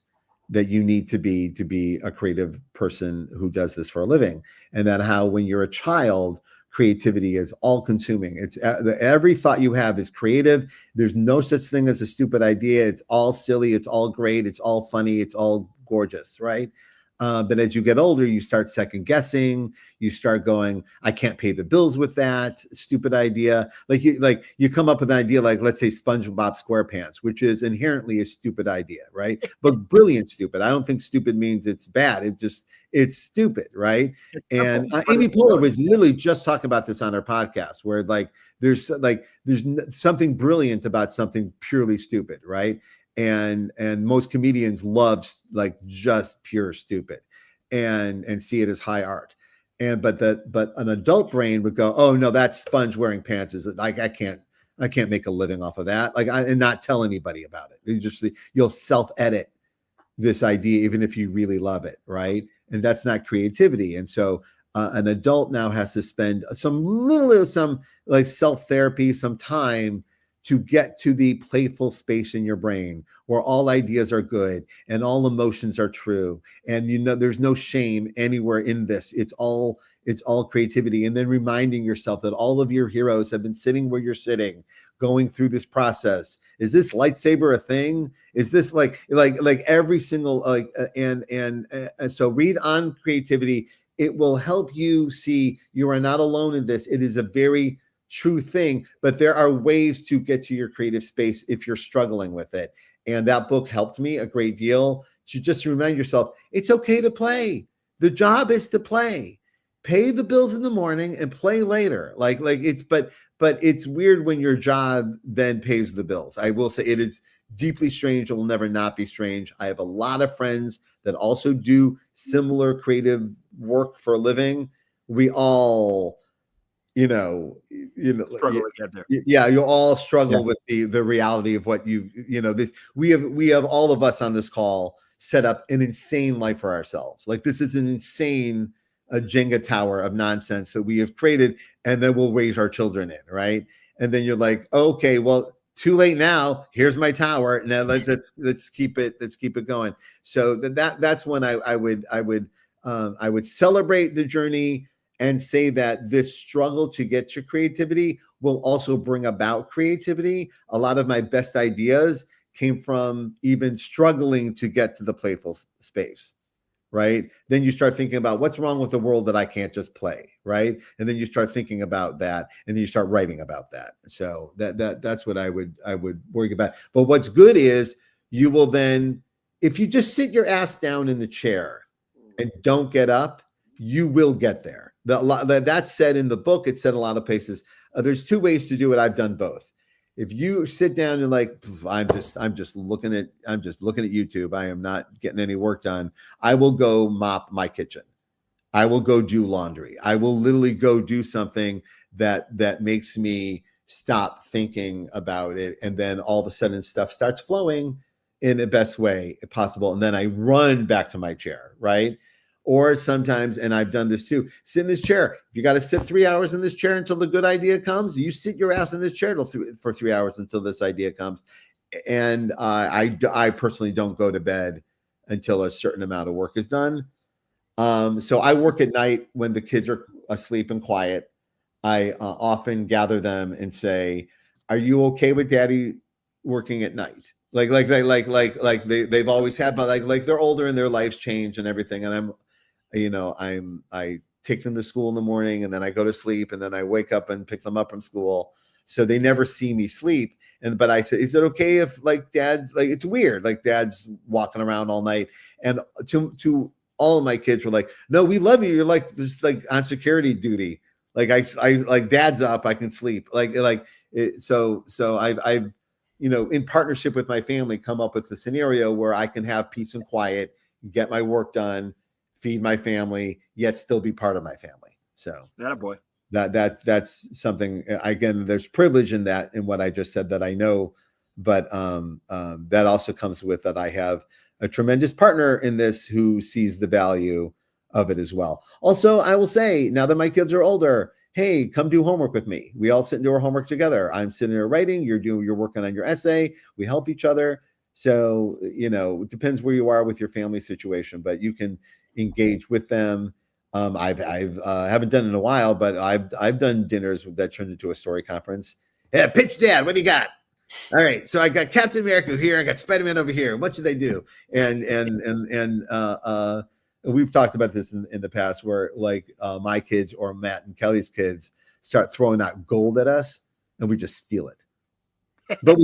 that you need to be a creative person who does this for a living. And then how when you're a child, creativity is all consuming. It's every thought you have is creative. There's no such thing as a stupid idea. It's all silly. It's all great. It's all funny. It's all gorgeous, right? But as you get older, you start second guessing. You start going, I can't pay the bills with that stupid idea. Like you come up with an idea like, let's say SpongeBob SquarePants, which is inherently a stupid idea, right? But brilliant stupid. I don't think stupid means it's bad. It's stupid, right? And Amy Poehler was literally just talking about this on her podcast, where there's something brilliant about something purely stupid, right? And most comedians love like just pure stupid and see it as high art. But an adult brain would go, oh no, that sponge wearing pants is like, I can't make a living off of that. And not tell anybody about it. You'll self-edit this idea, even if you really love it, right? And that's not creativity. And so an adult now has to spend some like self-therapy, some time to get to the playful space in your brain where all ideas are good and all emotions are true. And there's no shame anywhere in this. It's all creativity. And then reminding yourself that all of your heroes have been sitting where you're sitting, going through this process. Is this lightsaber a thing? Is this like every single, so read on creativity. It will help you see you are not alone in this. It is a very true thing, but there are ways to get to your creative space if you're struggling with it. And that book helped me a great deal to just remind yourself, it's okay to play. The job is to play. Pay the bills in the morning and play later. But it's weird when your job then pays the bills. I will say it is deeply strange. It will never not be strange. I have a lot of friends that also do similar creative work for a living. We all struggle to get there. Yeah, you all struggle with the reality of what we have all of us on this call set up an insane life for ourselves. Like this is an insane Jenga tower of nonsense that we have created, and then we'll raise our children in, right? And then you're like, okay, well, too late now. Here's my tower. Now let's keep it going. So that's when I would celebrate the journey and say that this struggle to get to creativity will also bring about creativity. A lot of my best ideas came from even struggling to get to the playful space, right? Then you start thinking about what's wrong with the world that I can't just play, right? And then you start thinking about that, and then you start writing about that. So that's what I would worry about. But what's good is you will then, if you just sit your ass down in the chair and don't get up, you will get there. That's said in the book. It's said a lot of places. There's two ways to do it. I've done both. If you sit down and like, I'm just looking at YouTube. I am not getting any work done. I will go mop my kitchen. I will go do laundry. I will literally go do something that makes me stop thinking about it. And then all of a sudden stuff starts flowing in the best way possible. And then I run back to my chair, right? Or sometimes, and I've done this too, sit in this chair. If you got to sit 3 hours in this chair until the good idea comes, you sit your ass in this chair for 3 hours until this idea comes. And I personally don't go to bed until a certain amount of work is done. So I work at night when the kids are asleep and quiet. I often gather them and say, "Are you okay with Daddy working at night?" Like they've always had, but like they're older and their lives change and everything. And I take them to school in the morning, and then I go to sleep, and then I wake up and pick them up from school. So they never see me sleep. But I said, is it okay if Dad's it's weird, like Dad's walking around all night? And to all of my kids were like, no, we love you. You're just on security duty. I Dad's up, I can sleep. So I've in partnership with my family, come up with a scenario where I can have peace and quiet, get my work done, feed my family, yet still be part of my family. So attaboy. That's something, again, there's privilege in that, in what I just said, that I know, but that also comes with that I have a tremendous partner in this who sees the value of it as well. Also, I will say, now that my kids are older, hey, come do homework with me. We all sit and do our homework together. I'm sitting there writing, you're working on your essay. We help each other. So, it depends where you are with your family situation, but you can engage with them. I've haven't done it in a while, but I've done dinners that turned into a story conference. Yeah, pitch dad, what do you got? All right, so I got Captain America here, I got Spider-Man over here. What should they do? And we've talked about this in the past, where like my kids or Matt and Kelly's kids start throwing out gold at us, and we just steal it. But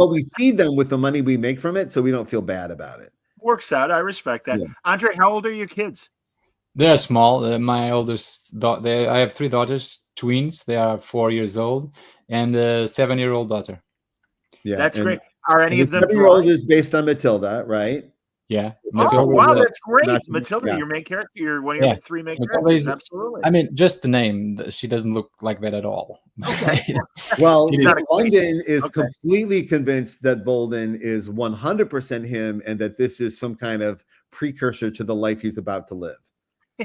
we feed them with the money we make from it, so we don't feel bad about it. Works out. I respect that. Yeah. Andre, how old are your kids? They're small. My oldest daughter, I have 3 daughters, twins. They are 4 years old, and a 7-year-old daughter. Yeah, that's great. Are any of them? 7-year-old is based on Matilda, right? Yeah. Oh, wow, that's great. Matilda, yeah. your main character. You're one of your 3 main Matilda characters. Absolutely. I mean, just the name. She doesn't look like that at all. Okay. Well, London is completely convinced that Bolden is 100% him, and that this is some kind of precursor to the life he's about to live.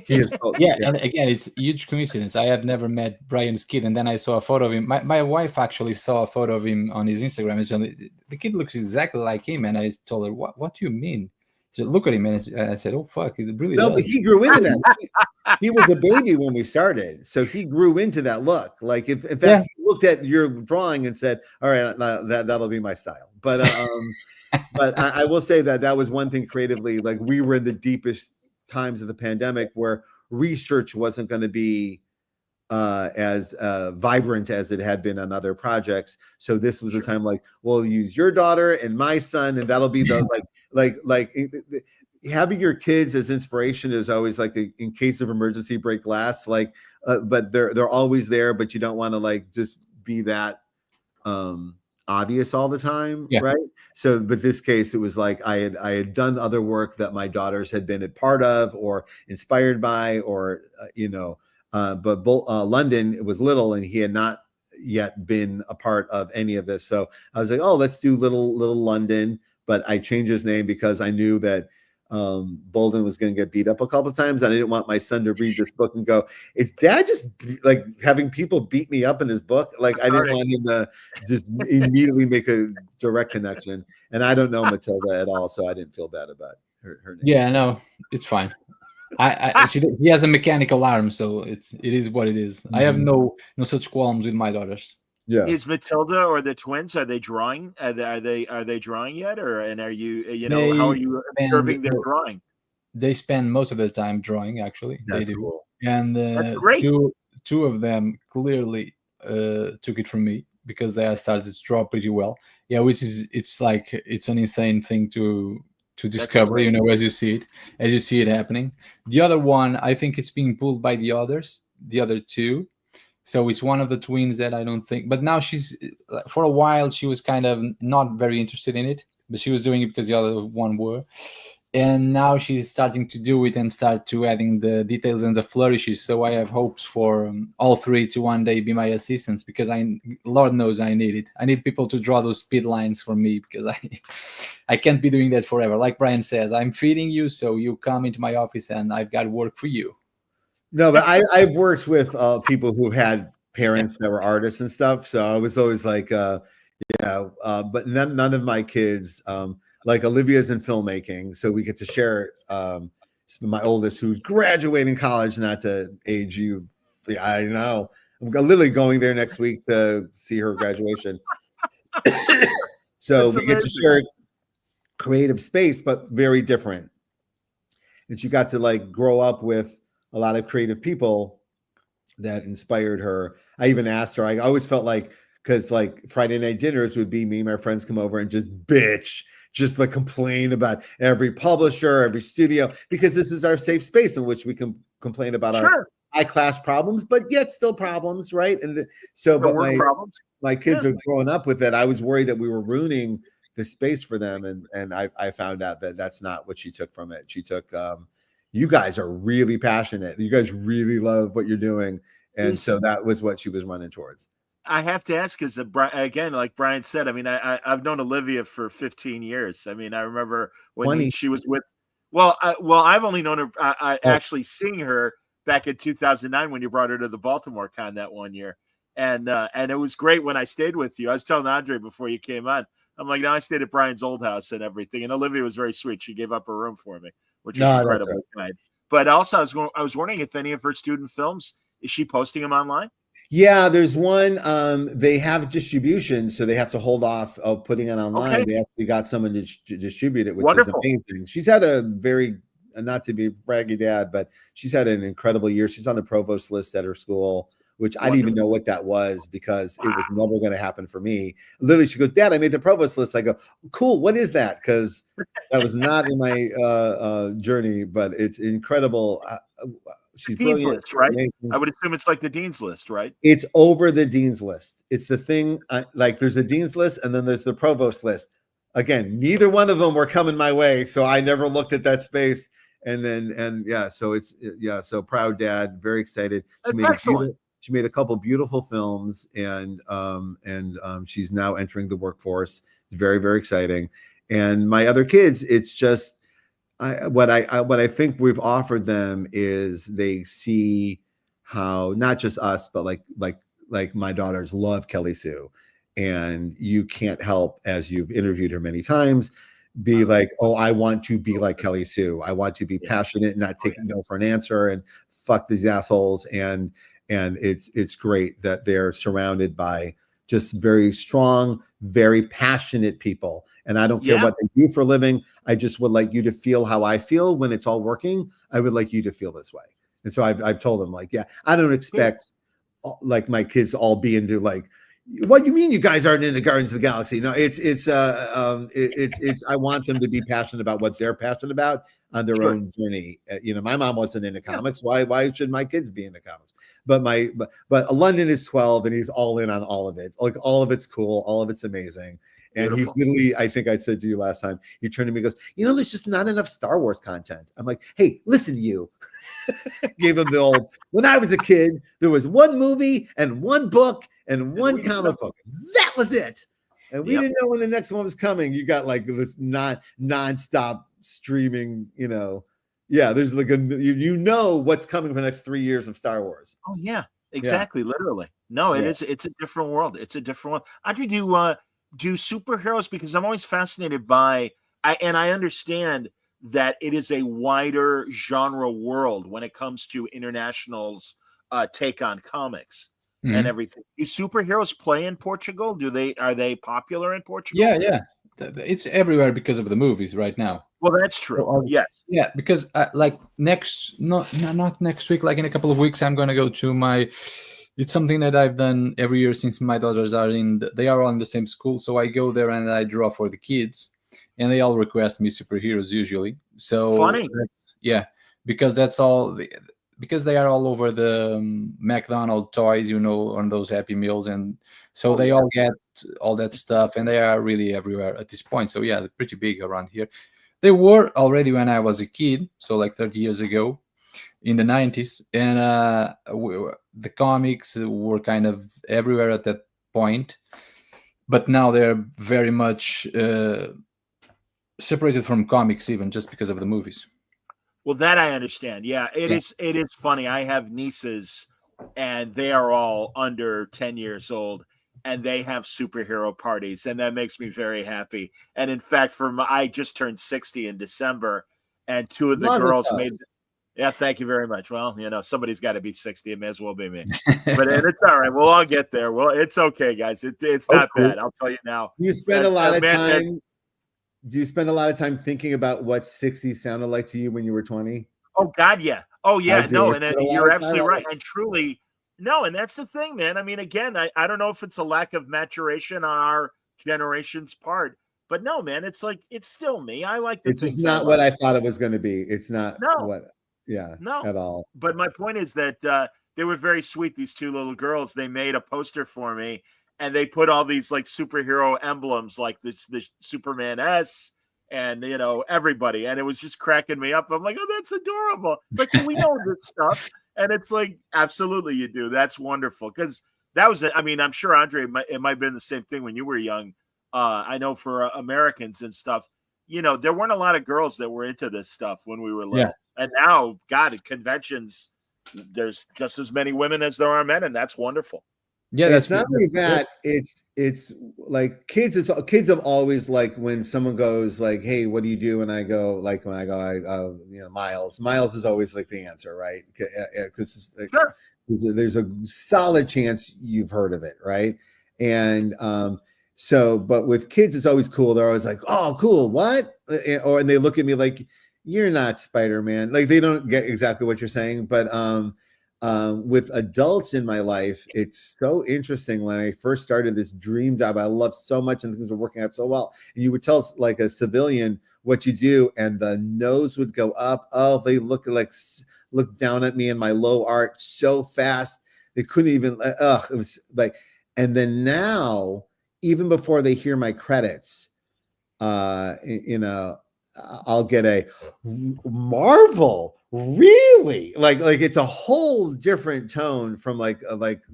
He is And again, it's a huge coincidence. I had never met Brian's kid, and then I saw a photo of him. My wife actually saw a photo of him on his Instagram, and said, the kid looks exactly like him. And I told her, "What do you mean?" She said, "Look at him." And I said, "Oh fuck, it really does." But he grew into that. He was a baby when we started, so he grew into that look. Like if in fact he looked at your drawing and said, "All right, that'll be my style." But but I will say that was one thing creatively. Like we were in the deepest times of the pandemic where research wasn't going to be as vibrant as it had been on other projects. So this was a time like, we'll use your daughter and my son, and that'll be the like having your kids as inspiration is always like in case of emergency break glass. Like, but they're always there, but you don't want to like just be that obvious all the time, right? So, but this case, it was like I had done other work that my daughters had been a part of or inspired by, or but London was little, and he had not yet been a part of any of this. So I was like, oh, let's do little London, but I changed his name because I knew that Bolden was going to get beat up a couple of times. And I didn't want my son to read this book and go, is dad just like having people beat me up in his book? Like I didn't want him to just immediately make a direct connection. And I don't know Matilda at all, so I didn't feel bad about her name. Yeah, no, it's fine. He has a mechanical arm, so it is what it is. I have no such qualms with my daughters. Yeah. Is Matilda or the twins, are they drawing? Are they drawing yet? And are you, how are you observing their drawing? They spend most of their time drawing, actually. That's they do. Cool. And that's great. Two of them clearly took it from me because they started to draw pretty well. Yeah, it's an insane thing to discover, as you see it happening. The other one, I think it's being pulled by the other two. So it's one of the twins that I don't think, but now for a while, she was kind of not very interested in it, but she was doing it because the other one were. And now she's starting to do it and start to adding the details and the flourishes. So I have hopes for all 3 to one day be my assistants, because Lord knows I need it. I need people to draw those speed lines for me, because I can't be doing that forever. Like Brian says, I'm feeding you, so you come into my office and I've got work for you. No, but I've worked with people who've had parents that were artists and stuff. So I was always like, but none of my kids, like Olivia's in filmmaking. So we get to share my oldest, who's graduating college, not to age you. I know. I'm literally going there next week to see her graduation. So we get to share creative space, but very different. And she got to like grow up with a lot of creative people that inspired her. I even asked her, I always felt like, because like Friday night dinners would be me and my friends come over and just like complain about every publisher, every studio, because this is our safe space in which we can complain about our high class problems, but yet still problems, right? And so, but my kids are growing up with it. I was worried that we were ruining the space for them, and I found out that that's not what she took from it. She took you guys are really passionate. You guys really love what you're doing. And so that was what she was running towards. I have to ask, because again, like Brian said, I mean, I've known Olivia for 15 years. I mean, I remember when she was with, I've only known her, actually seeing her back in 2009 when you brought her to the Baltimore Con that one year. And it was great when I stayed with you. I was telling Andre before you came on, I'm like, now I stayed at Brian's old house and everything. And Olivia was very sweet. She gave up her room for me, which is incredible. Right. But also, I was wondering if any of her student films, is she posting them online? Yeah, there's one. They have distribution, so they have to hold off of putting it online. Okay. They actually got someone to distribute it, which Wonderful. is amazing. She's had a very, not to be braggy dad, but she's had an incredible year. She's on the provost list at her school, which I didn't even know what that was because it was never going to happen for me. Literally, she goes, "Dad, I made the provost list." I go, "Cool, what is that?" Because that was not in my journey, but it's incredible. She's Dean's brilliant, list, right? amazing. I would assume it's like the Dean's list, right? It's over the Dean's list. It's the thing, like there's a Dean's list and then there's the provost list. Again, neither one of them were coming my way, so I never looked at that space. So proud dad, very excited. That's excellent. She made a couple beautiful films, and she's now entering the workforce. It's very, very exciting. And my other kids, it's just what I think we've offered them is they see how not just us, but like my daughters love Kelly Sue, and you can't help, as you've interviewed her many times, be like, oh, I want to be like Kelly Sue. I want to be passionate and not take no for an answer and fuck these assholes. And it's great that they're surrounded by just very strong, very passionate people. And I don't care what they do for a living. I just would like you to feel how I feel when it's all working. I would like you to feel this way. And so I've told them, like, I don't expect like my kids to all be into like, what do you mean you guys aren't into Guardians of the Galaxy? No, it's I want them to be passionate about what they're passionate about on their own journey. My mom wasn't into comics. Why should my kids be into comics? But London is 12 and he's all in on all of it. Like all of it's cool, all of it's amazing. And he literally, I think I said to you last time, he turned to me and goes, there's just not enough Star Wars content. I'm like, hey, listen to you. Gave him the old, when I was a kid, there was one movie and one book and one comic book. That was it. And we didn't know when the next one was coming. You got like this non-stop streaming, there's like what's coming for the next 3 years of Star Wars. Oh yeah, exactly. Literally. No, it's a different world. It's a different world. Audrey, do superheroes, because I'm always fascinated by, I understand that it is a wider genre world when it comes to international's take on comics and everything. Do superheroes play in Portugal? Are they popular in Portugal? Yeah. It's everywhere because of the movies right now. Well, that's true. Yes. Yeah, because like not next week, like in a couple of weeks, I'm gonna go to it's something that I've done every year since my daughters they are all in the same school. So I go there and I draw for the kids, and they all request me superheroes usually. So funny. Because that's all, because they are all over the McDonald's toys, on those Happy Meals. And so they all get all that stuff, and they are really everywhere at this point. So they're pretty big around here. They were already when I was a kid. So like 30 years ago in the 90s. And the comics were kind of everywhere at that point. But now they're very much separated from comics, even just because of the movies. Well, that I understand. Yeah, it is funny. I have nieces, and they are all under 10 years old, and they have superhero parties, and that makes me very happy. And in fact, I just turned 60 in December, and two of the girls made. Yeah, thank you very much. Well, somebody's got to be 60. It may as well be me. But it's all right. We'll all get there. Well, it's okay, guys. It's not bad. I'll tell you now. Do you spend a lot of time? Do you spend a lot of time thinking about what 60 sounded like to you when you were 20? Oh God, yeah. Oh yeah. No, and you're absolutely right. And truly, no, and that's the thing, man. I mean, again, I don't know if it's a lack of maturation on our generation's part, but no, man, it's like it's still me. I like the It's just not what I thought it was going to be. It's not at all. But my point is that they were very sweet. These two little girls, they made a poster for me, and they put all these like superhero emblems, like the Superman S, and everybody, and it was just cracking me up. I'm like, oh, that's adorable. Like, we know this stuff, and it's like, absolutely, you do. That's wonderful, because that was it. I mean, I'm sure Andre, it might have been the same thing when you were young. I know for Americans and stuff, there weren't a lot of girls that were into this stuff when we were little. And now, God, at conventions, there's just as many women as there are men, and that's wonderful. Yeah, it's that's not only that. It's like kids. Kids have always like when someone goes like, "Hey, what do you do?" And I go like, when I go, Miles. Miles is always like the answer, right? Because Sure. there's a solid chance you've heard of it, right? And so, but with kids, it's always cool. They're always like, "Oh, cool, what?" And they look at me like, "You're not Spider-Man." Like they don't get exactly what you're saying, but with adults in my life, it's so interesting. When I first started this dream job, I loved so much and things were working out so well. And you would tell like a civilian what you do, and the nose would go up. Oh, they look down at me in my low art so fast. They couldn't even, it was like, and then now, even before they hear my credits, I'll get a Marvel. Really? Like it's a whole different tone from like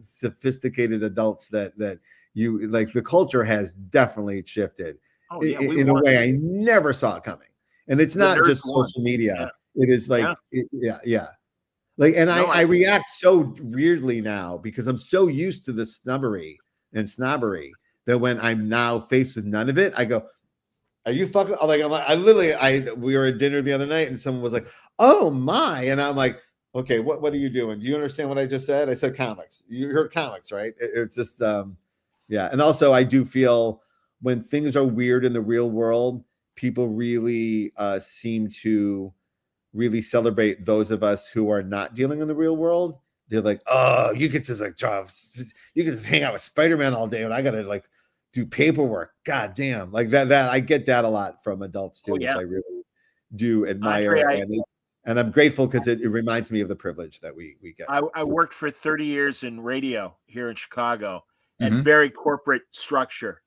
sophisticated adults that you like. The culture has definitely shifted in a way I never saw it coming. And it's not just social media. Yeah. It is like, yeah. Like, and I react so weirdly now because I'm so used to the snobbery that when I'm now faced with none of it, I go, "Are you fucking?" We were at dinner the other night and someone was like, "Oh my," and I'm like, "Okay, what are you doing? Do you understand what I just said?" I said comics. You heard comics, right? It's just yeah. And also, I do feel when things are weird in the real world, people really seem to really celebrate those of us who are not dealing in the real world. They're like, "Oh, you get to like you can just hang out with Spider-Man all day, and I gotta like do paperwork." God damn, like that. I get that a lot from adults too, which I really do admire, André, and I'm grateful because it reminds me of the privilege that we get. I worked for 30 years in radio here in Chicago, and very corporate structure.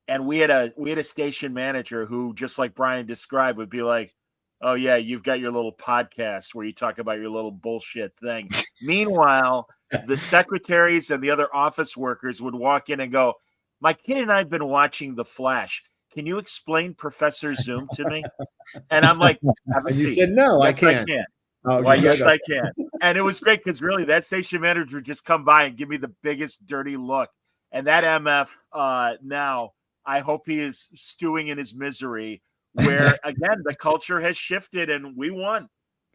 And we had a station manager who, just like Brian described, would be like, "Oh yeah, you've got your little podcast where you talk about your little bullshit thing." Meanwhile, the secretaries and the other office workers would walk in and go, "My kid and I have been watching The Flash. Can you explain Professor Zoom to me?" And I'm like, "Have a seat." You said, "No, yes, I can't." I can. Oh, "Why, yes, I can." And it was great because really that station manager would just come by and give me the biggest dirty look. And that MF now, I hope he is stewing in his misery, where again the culture has shifted and we won.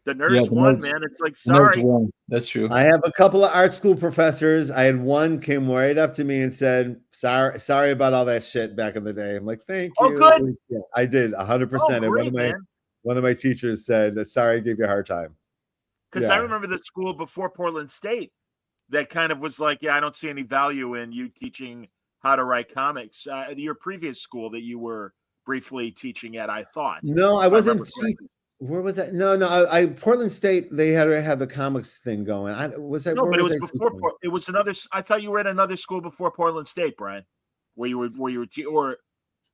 The nerds won, man. It's like, sorry. That's true. I have a couple of art school professors. I had one came right up to me and said, sorry about all that shit back in the day. I'm like, "Thank you." Oh, good. I did 100%. And one of my teachers said, "Sorry, I gave you a hard time." Because I remember the school before Portland State that kind of was like, "Yeah, I don't see any value in you teaching how to write comics." Your previous school that you were briefly teaching at, I thought. No, I wasn't teaching. Where was that? No, I Portland State. They had the comics thing going. Was that? No, but it was before. Teaching? It was another. I thought you were at another school before Portland State, Brian, where you were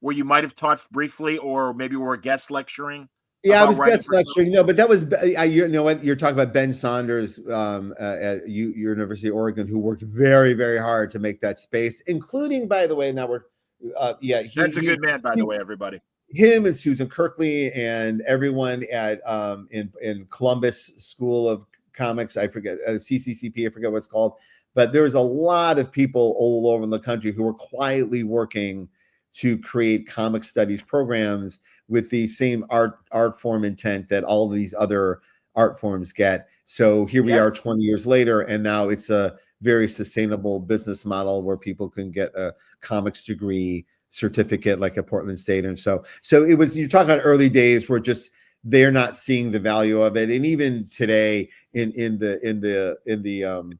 where you might have taught briefly, or maybe were guest lecturing. Yeah, I was guest lecturing. No, but that was you know what you're talking about, Ben Saunders at University of Oregon, who worked very, very hard to make that space, including, by the way, now we're that's a good man, by the way, everybody. Him and Susan Kirkley and everyone at in Columbus School of Comics, I forget CCCP, I forget what it's called, but there was a lot of people all over the country who were quietly working to create comic studies programs with the same art form intent that all of these other art forms get. So here we are 20 years later, and now it's a very sustainable business model where people can get a comics degree certificate like at Portland State. And so it was, you're talking about early days where just they're not seeing the value of it. And even today in the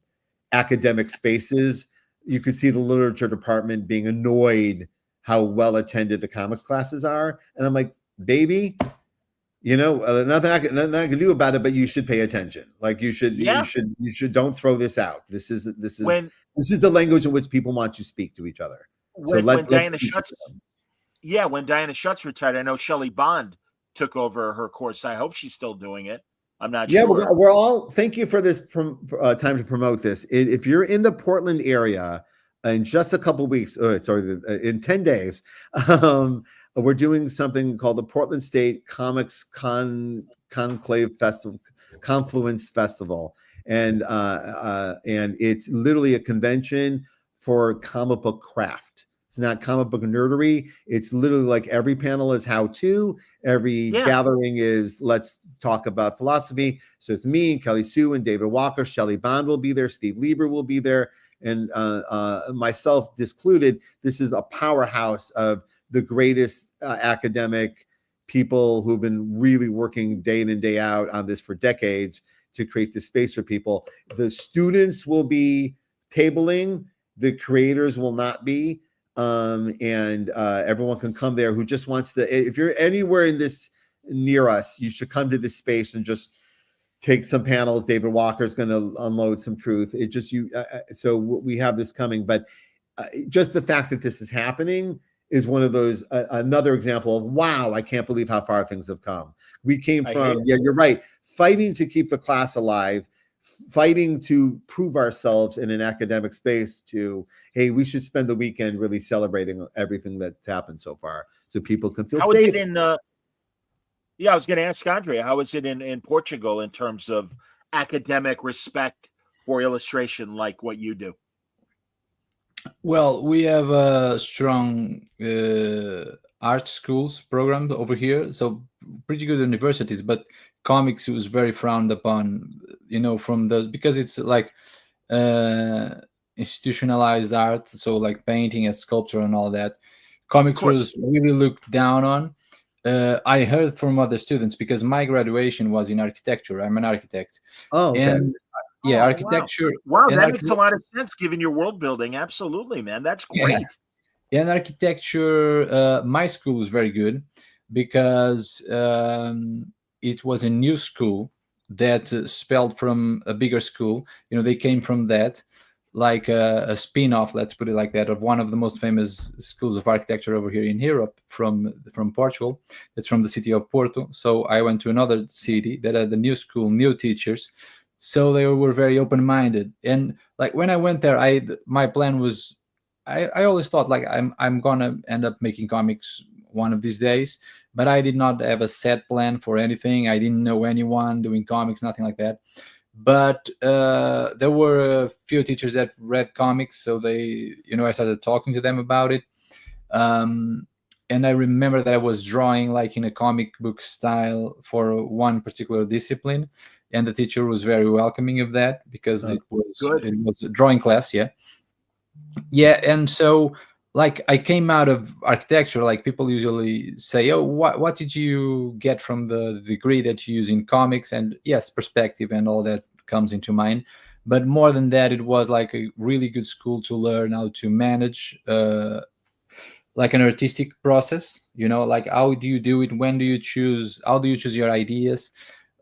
academic spaces, you could see the literature department being annoyed how well attended the comics classes are. And I'm like, baby, nothing I can do about it, but you should pay attention. Like you should don't throw this out. This is the language in which people want to speak to each other. When Diana Schutz retired, I know Shelley Bond took over her course. I hope she's still doing it. I'm not sure. Yeah, we're all. Thank you for this time to promote this. If you're in the Portland area, in just a couple of weeks, in 10 days, we're doing something called the Portland State Comics Conclave Festival, Confluence Festival, and it's literally a convention for comic book craft. It's not comic book nerdery. It's literally like every panel is how to, every gathering is let's talk about philosophy. So it's me, Kelly Sue, and David Walker. Shelley Bond will be there. Steve Lieber will be there. And myself discluded. This is a powerhouse of the greatest academic people who've been really working day in and day out on this for decades to create this space for people. The students will be tabling. The creators will not be. And everyone can come there who just wants to. If you're anywhere in this near us, you should come to this space and just take some panels. David Walker is going to unload some truth. It just so we have this coming, but just the fact that this is happening is one of those another example of wow, I can't believe how far things have come. We came from you're right, fighting to keep the class alive, fighting to prove ourselves in an academic space to, hey, we should spend the weekend really celebrating everything that's happened so far so people can feel how safe. Is it in, I was going to ask Andrea, how is it in Portugal in terms of academic respect for illustration like what you do? Well, we have a strong art schools program over here, so pretty good universities, but comics was very frowned upon, from because it's like institutionalized art, so like painting and sculpture and all that. Comics was really looked down on. I heard from other students because my graduation was in architecture. I'm an architect. Oh, okay. And architecture. Wow, that makes a lot of sense given your world building. Absolutely, man. That's great. Yeah. And architecture, my school was very good because it was a new school that spelled from a bigger school. They came from that, like a spin-off, let's put it like that, of one of the most famous schools of architecture over here in Europe from Portugal. It's from the city of Porto. So I went to another city that had a new school, new teachers. So they were very open-minded. And like when I went there, my plan was, I always thought like I'm gonna end up making comics one of these days, but I did not have a set plan for anything. I didn't know anyone doing comics, nothing like that. But there were a few teachers that read comics, so they, I started talking to them about it. And I remember that I was drawing like in a comic book style for one particular discipline, and the teacher was very welcoming of that because it was a drawing class, and so like I came out of architecture, like people usually say, oh, what did you get from the degree that you use in comics? And yes, perspective and all that comes into mind. But more than that, it was like a really good school to learn how to manage like an artistic process, like how do you do it? When do you choose? How do you choose your ideas?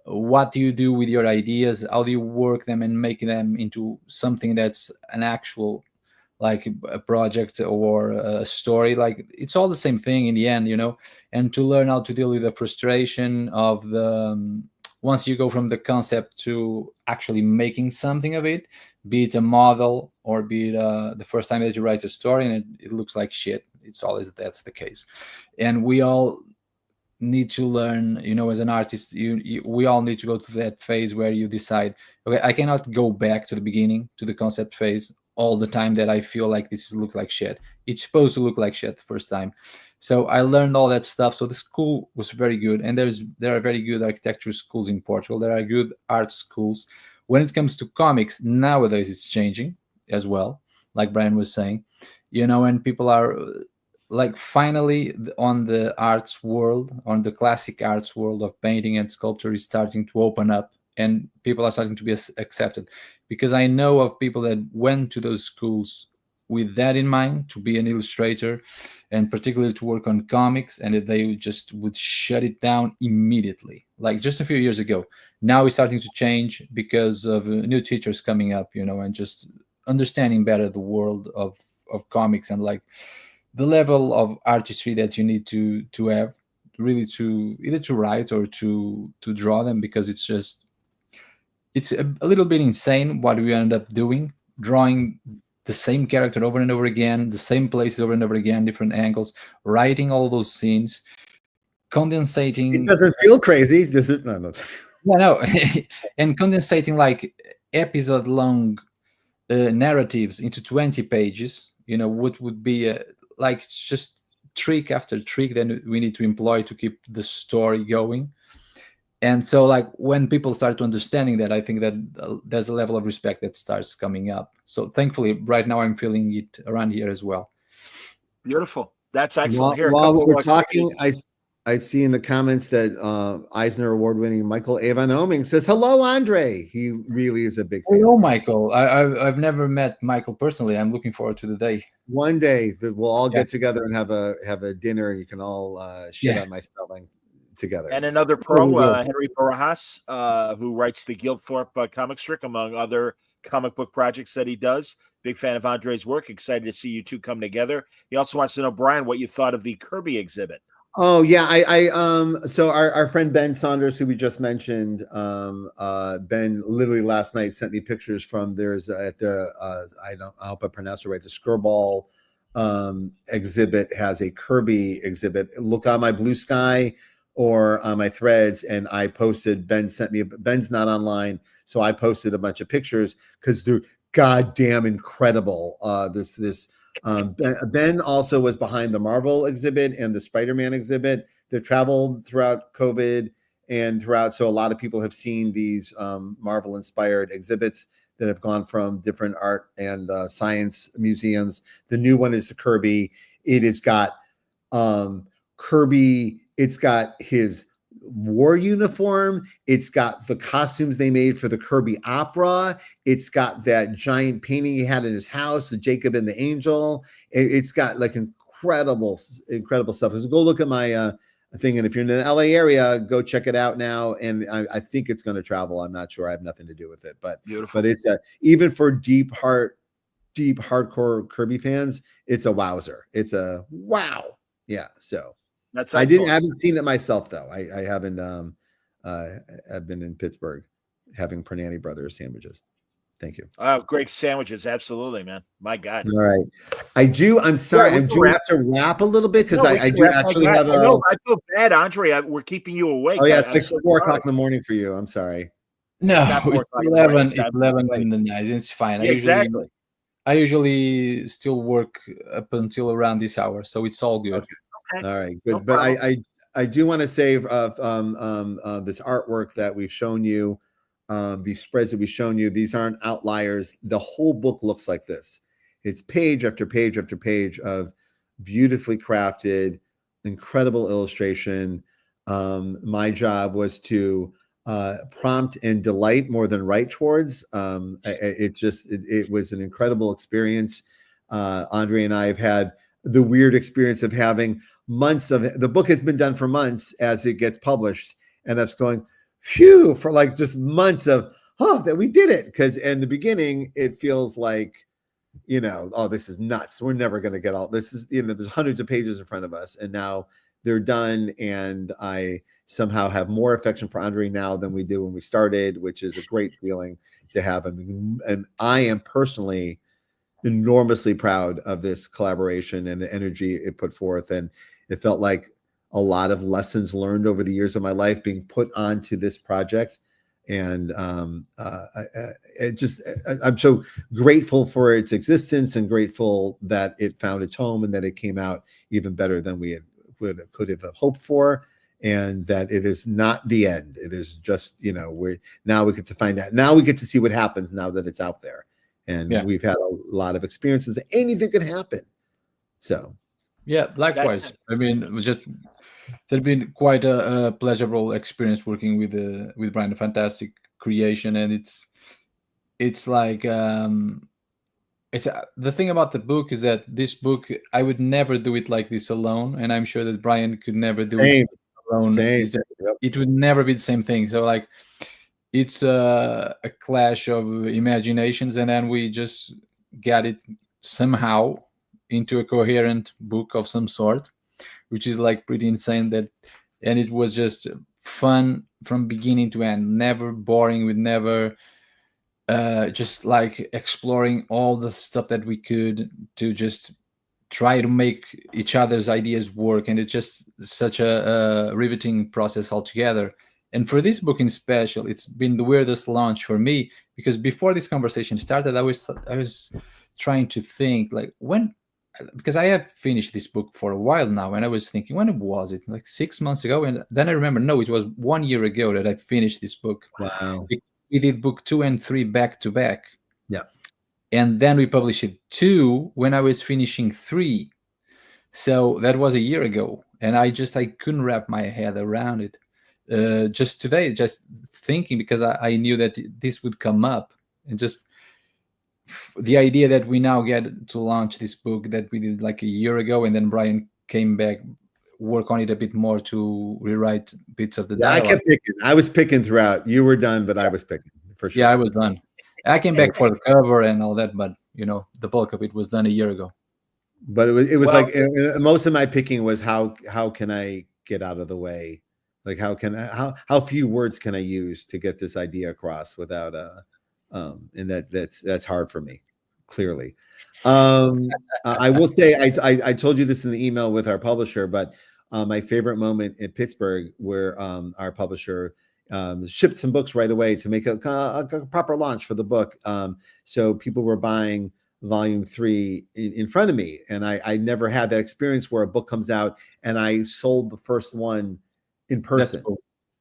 What do you do with your ideas? How do you work them and make them into something that's an actual, like a project or a story? Like it's all the same thing in the end, and to learn how to deal with the frustration of the once you go from the concept to actually making something of it, be it a model or be it the first time that you write a story and it looks like shit. It's always that's the case. And we all need to learn, as an artist, we all need to go to that phase where you decide, okay, I cannot go back to the beginning, to the concept phase all the time that I feel like this looks like shit. It's supposed to look like shit the first time. So I learned all that stuff. So the school was very good. And there are very good architecture schools in Portugal. There are good art schools. When it comes to comics, nowadays it's changing as well, like Brian was saying, and people are like finally on the arts world, on the classic arts world of painting and sculpture is starting to open up and people are starting to be accepted. Because I know of people that went to those schools with that in mind, to be an illustrator and particularly to work on comics, and that they just would shut it down immediately, like just a few years ago. Now it's starting to change because of new teachers coming up, and just understanding better the world of comics and like the level of artistry that you need to have really to either to write or to draw them, because it's a little bit insane what we end up doing, drawing the same character over and over again, the same places over and over again, different angles, writing all those scenes, condensating. It doesn't feel crazy, does it? No. Yeah, no. And condensating like episode long narratives into 20 pages, what would be like it's just trick after trick that we need to employ to keep the story going. And so like when people start to understanding that, I think that there's a level of respect that starts coming up. So thankfully right now I'm feeling it around here as well. Beautiful. That's excellent. While we're talking, I see in the comments that Eisner Award-winning Michael Avon Oming says, hello, Andre. He really is a big fan. Hello, Michael. I've never met Michael personally. I'm looking forward to the day. One day that we'll all get together and have a dinner, and you can all shit on my spelling together. And another pro, Henry Barajas, who writes the Guildthorpe comic strip, among other comic book projects that he does. Big fan of Andre's work. Excited to see you two come together. He also wants to know, Brian, what you thought of the Kirby exhibit. Oh yeah, so our friend Ben Saunders, who we just mentioned, Ben literally last night sent me pictures from there's at the I hope I pronounced it right, the Skirball exhibit has a Kirby exhibit. Look on my Blue Sky or on my threads, and I posted. Ben's not online, so I posted a bunch of pictures because they're goddamn incredible. Ben also was behind the Marvel exhibit and the Spider-Man exhibit. They traveled throughout COVID and throughout, so a lot of people have seen these Marvel-inspired exhibits that have gone from different art and science museums. The new one is the Kirby. It has got Kirby. It's got his war uniform. It's got the costumes they made for the Kirby opera. It's got that giant painting he had in his house, the Jacob and the Angel. It's got like incredible stuff. So go look at my thing. And if you're in the LA area, go check it out now. And I think it's going to travel. I'm not sure. I have nothing to do with it, but beautiful. But it's even for deep hardcore Kirby fans, it's a wowzer. It's a wow. Yeah. So that's I haven't seen it myself though. I haven't. I've been in Pittsburgh having Pernani Brothers sandwiches. Thank you. Great sandwiches, absolutely, man. My God. All right, I'm sorry. I do have to wrap a little bit because I do actually have a. No, I feel bad, Andre. We're keeping you awake. Oh yeah, it's 4 o'clock in the morning for you. I'm sorry. No, it's 11. It's 11 in the night. It's fine. Yeah, exactly. I usually still work up until around this hour, so it's all good. Okay. All right, good. No but I do want to say this artwork that we've shown you, these spreads that we've shown you, these aren't outliers. The whole book looks like this. It's page after page after page of beautifully crafted, incredible illustration. My job was to prompt and delight more than write towards. It was an incredible experience. Andre and I have had the weird experience of having months of the book has been done for months as it gets published, and that's going phew for like just months of that we did it, because in the beginning it feels like this is nuts, we're never going to get all this is there's hundreds of pages in front of us, and now they're done, and I somehow have more affection for Andre now than we did when we started, which is a great feeling to have him. And I am personally enormously proud of this collaboration and the energy it put forth, and it felt like a lot of lessons learned over the years of my life being put onto this project. And I'm so grateful for its existence and grateful that it found its home and that it came out even better than we could have hoped for, and that it is not the end. It is just we get to find out. Now we get to see what happens now that it's out there. And we've had a lot of experiences that anything could happen. So, yeah, likewise. I mean, it's been quite a pleasurable experience working with Brian. A fantastic creation, and it's like the thing about the book is that this book I would never do it like this alone, and I'm sure that Brian could never do it alone. It would never be the same thing. So like. It's a clash of imaginations, and then we just got it somehow into a coherent book of some sort, which is like pretty insane. And it was just fun from beginning to end, never boring, with never just like exploring all the stuff that we could to just try to make each other's ideas work. And it's just such a riveting process altogether. And for this book in special, it's been the weirdest launch for me, because before this conversation started, I was trying to think like when, because I have finished this book for a while now, and I was thinking, when was it? Like 6 months ago? And then I remember, no, it was 1 year ago that I finished this book. Wow. We did book 2 and 3 back to back. Yeah. And then we published 2 when I was finishing 3. So that was a year ago. And I couldn't wrap my head around it. Just today, just thinking, because I knew that this would come up, and just the idea that we now get to launch this book that we did like a year ago, and then Brian came back, work on it a bit more to rewrite bits of the dialogue. I kept picking. I was picking throughout. You were done, but I was picking for sure. Yeah, I was done. I came back for the cover and all that, but the bulk of it was done a year ago. But it was like most of my picking was how can I get out of the way? Like how few words can I use to get this idea across without and that's hard for me, clearly. I will say I told you this in the email with our publisher, but my favorite moment in Pittsburgh, where our publisher shipped some books right away to make a proper launch for the book. So people were buying volume 3 in front of me, and I never had that experience where a book comes out and I sold the first one in person.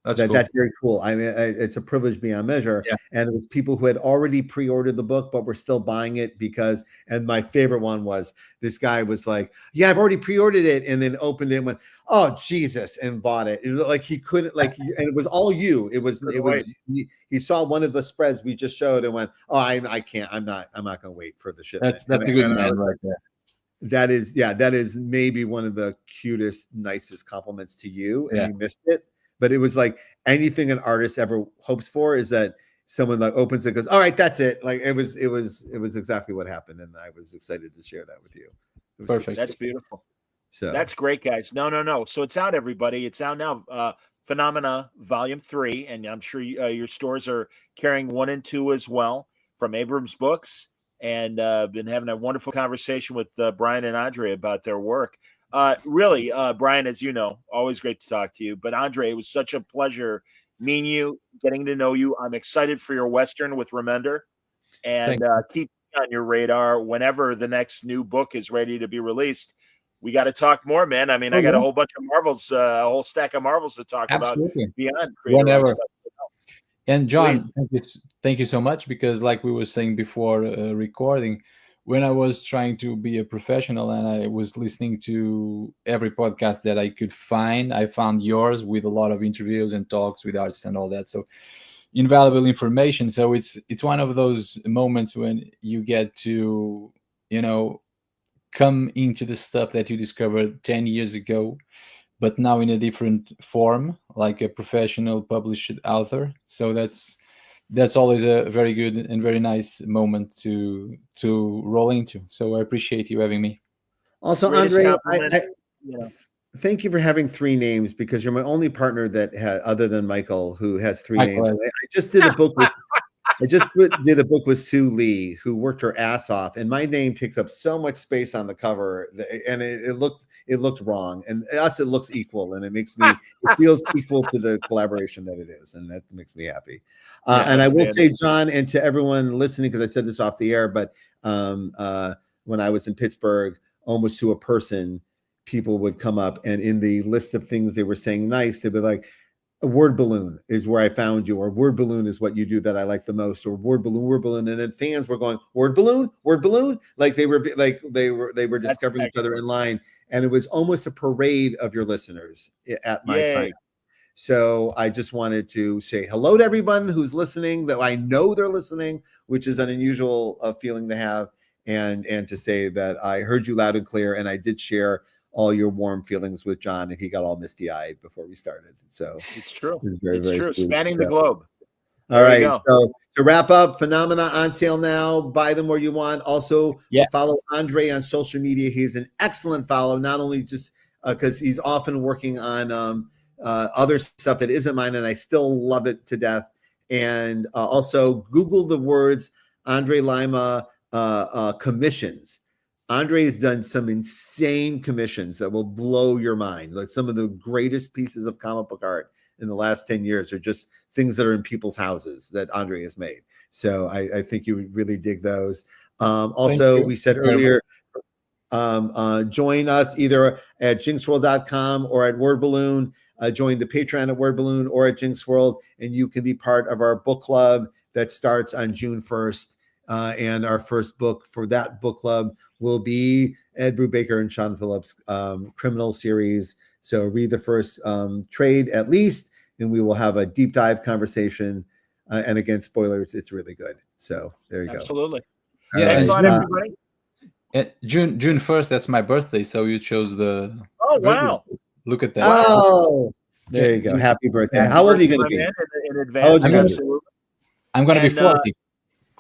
That's cool. That's very cool. I mean, it's a privilege beyond measure. Yeah. And it was people who had already pre-ordered the book, but were still buying it because, and my favorite one was this guy was like, yeah, I've already pre-ordered it. And then opened it and went, oh, Jesus, and bought it. It was like, he couldn't and it was all you. He saw one of the spreads we just showed and went, oh, I can't, I'm not going to wait for the shipment. That's a good man right there. That is maybe one of the cutest, nicest compliments to you. And you missed it. But it was like anything an artist ever hopes for is that someone like opens it, goes, all right, that's it. Like it was exactly what happened. And I was excited to share that with you. Perfect. That's beautiful. So that's great, guys. No. So it's out, everybody. It's out now. Phenomena Volume 3. And I'm sure your stores are carrying 1 and 2 as well from Abrams Books. And been having a wonderful conversation with Brian and André about their work. Really, Brian, as you know, always great to talk to you. But André, it was such a pleasure meeting you, getting to know you. I'm excited for your Western with Remender, and keep on your radar whenever the next new book is ready to be released. We got to talk more, man. I mean, I got a whole bunch of Marvels, a whole stack of Marvels to talk about beyond whenever. Stuff. And John, thank you so much, because like we were saying before recording, when I was trying to be a professional and I was listening to every podcast that I could find, I found yours with a lot of interviews and talks with artists and all that. So invaluable information. So it's one of those moments when you get to, come into the stuff that you discovered 10 years ago, but now in a different form, like a professional published author. So that's always a very good and very nice moment to roll into. So I appreciate you having me. Also, André, thank you for having 3 names, because you're my only partner that had, other than Michael, who has 3 names. I just did a book with Sue Lee, who worked her ass off, and my name takes up so much space on the cover, and it looked wrong, and us it looks equal, and it feels equal to the collaboration that it is, and that makes me happy. And I will say, John, and to everyone listening, because I said this off the air, but when I was in Pittsburgh, almost to a person, people would come up, and in the list of things they were saying nice, they'd be like, a word balloon is where I found you, or word balloon is what you do that I like the most, or word balloon. And then fans were going, word balloon. Like they were discovering each other in line. And it was almost a parade of your listeners at my site. So I just wanted to say hello to everyone who's listening, that I know they're listening, which is an unusual feeling to have. And to say that I heard you loud and clear, and I did share all your warm feelings with John, and he got all misty-eyed before we started. So it's true. It's very true. Spanning the globe. All right. So to wrap up, Phenomena on sale now. Buy them where you want. Also, follow André on social media. He's an excellent follow, not only just because he's often working on other stuff that isn't mine, and I still love it to death. And also Google the words André Lima commissions. André has done some insane commissions that will blow your mind, like some of the greatest pieces of comic book art in the last 10 years are just things that are in people's houses that André has made. So I think you would really dig those. Also, we said earlier, join us either at jinxworld.com or at Word Balloon. Join the Patreon at Word Balloon or at Jinx World, and you can be part of our book club that starts on June 1st. And our first book for that book club will be Ed Brubaker and Sean Phillips' criminal series. So read the first trade at least, and we will have a deep dive conversation. And again, spoilers, it's really good. So there you go. Absolutely. Yeah, thanks a lot, everybody. June 1st, that's my birthday, so you chose the. Oh, wow. Look at that. Oh, there you go. Happy birthday. How old are you going to be? In advance, absolutely. I'm going to be 40.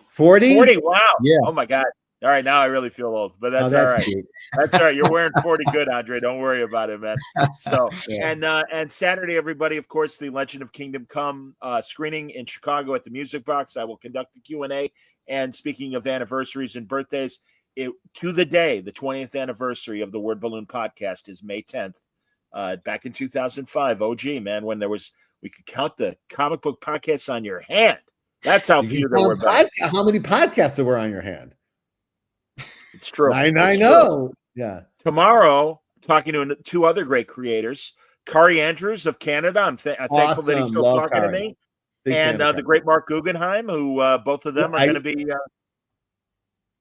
40? 40, wow. Yeah. Oh, my God. All right, now I really feel old, but that's all right. Cute. That's all right. You're wearing 40 good, Andre. Don't worry about it, man. So, and Saturday, everybody, of course, the Legend of Kingdom Come screening in Chicago at the Music Box. I will conduct the Q&A. And speaking of anniversaries and birthdays, to the day, the 20th anniversary of the Word Balloon podcast is May 10th. Back in 2005, OG, man, when we could count the comic book podcasts on your hand. That's how few there were. How many podcasts there were on your hand? It's true. I know. Yeah. Tomorrow, talking to two other great creators, Kari Andrews of Canada. I'm thankful that he's still talking to me. And the great Mark Guggenheim, who both of them are going to be.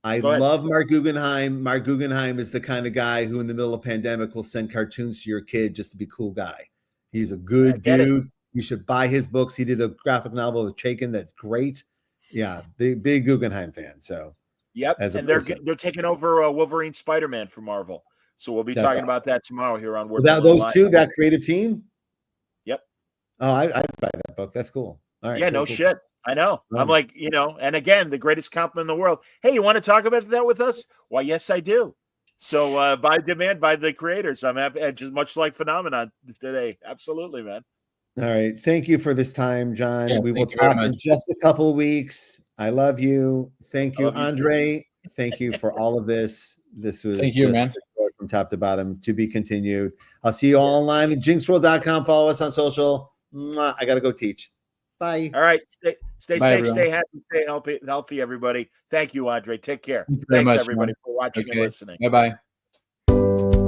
I love Mark Guggenheim. Mark Guggenheim is the kind of guy who in the middle of pandemic will send cartoons to your kid just to be a cool guy. He's a good dude. You should buy his books. He did a graphic novel with Chaykin that's great. Yeah, big Guggenheim fan. So yep, and they're taking over Wolverine Spider-Man for Marvel. So we'll be talking about that tomorrow here on Word. Those two, that creative team? Yep. Oh, I'd buy that book. That's cool. All right. Yeah, cool. Shit. I know. Right. I'm like, and again, the greatest compliment in the world. Hey, you want to talk about that with us? Why, yes, I do. So by demand, by the creators, I'm happy, just much like Phenomenon today. Absolutely, man. All right. Thank you for this time, John. Yeah, we will talk in just a couple of weeks. I love you. Thank you, Andre. Thank you for all of this. This was thank you, man. From top to bottom, to be continued. I'll see you all online at jinxworld.com. Follow us on social. I got to go teach. Bye. All right. Stay Bye, safe, everyone. stay happy, stay healthy, everybody. Thank you, Andre. Take care. Thank you very Thanks, much, everybody, man. for watching and listening. Bye-bye.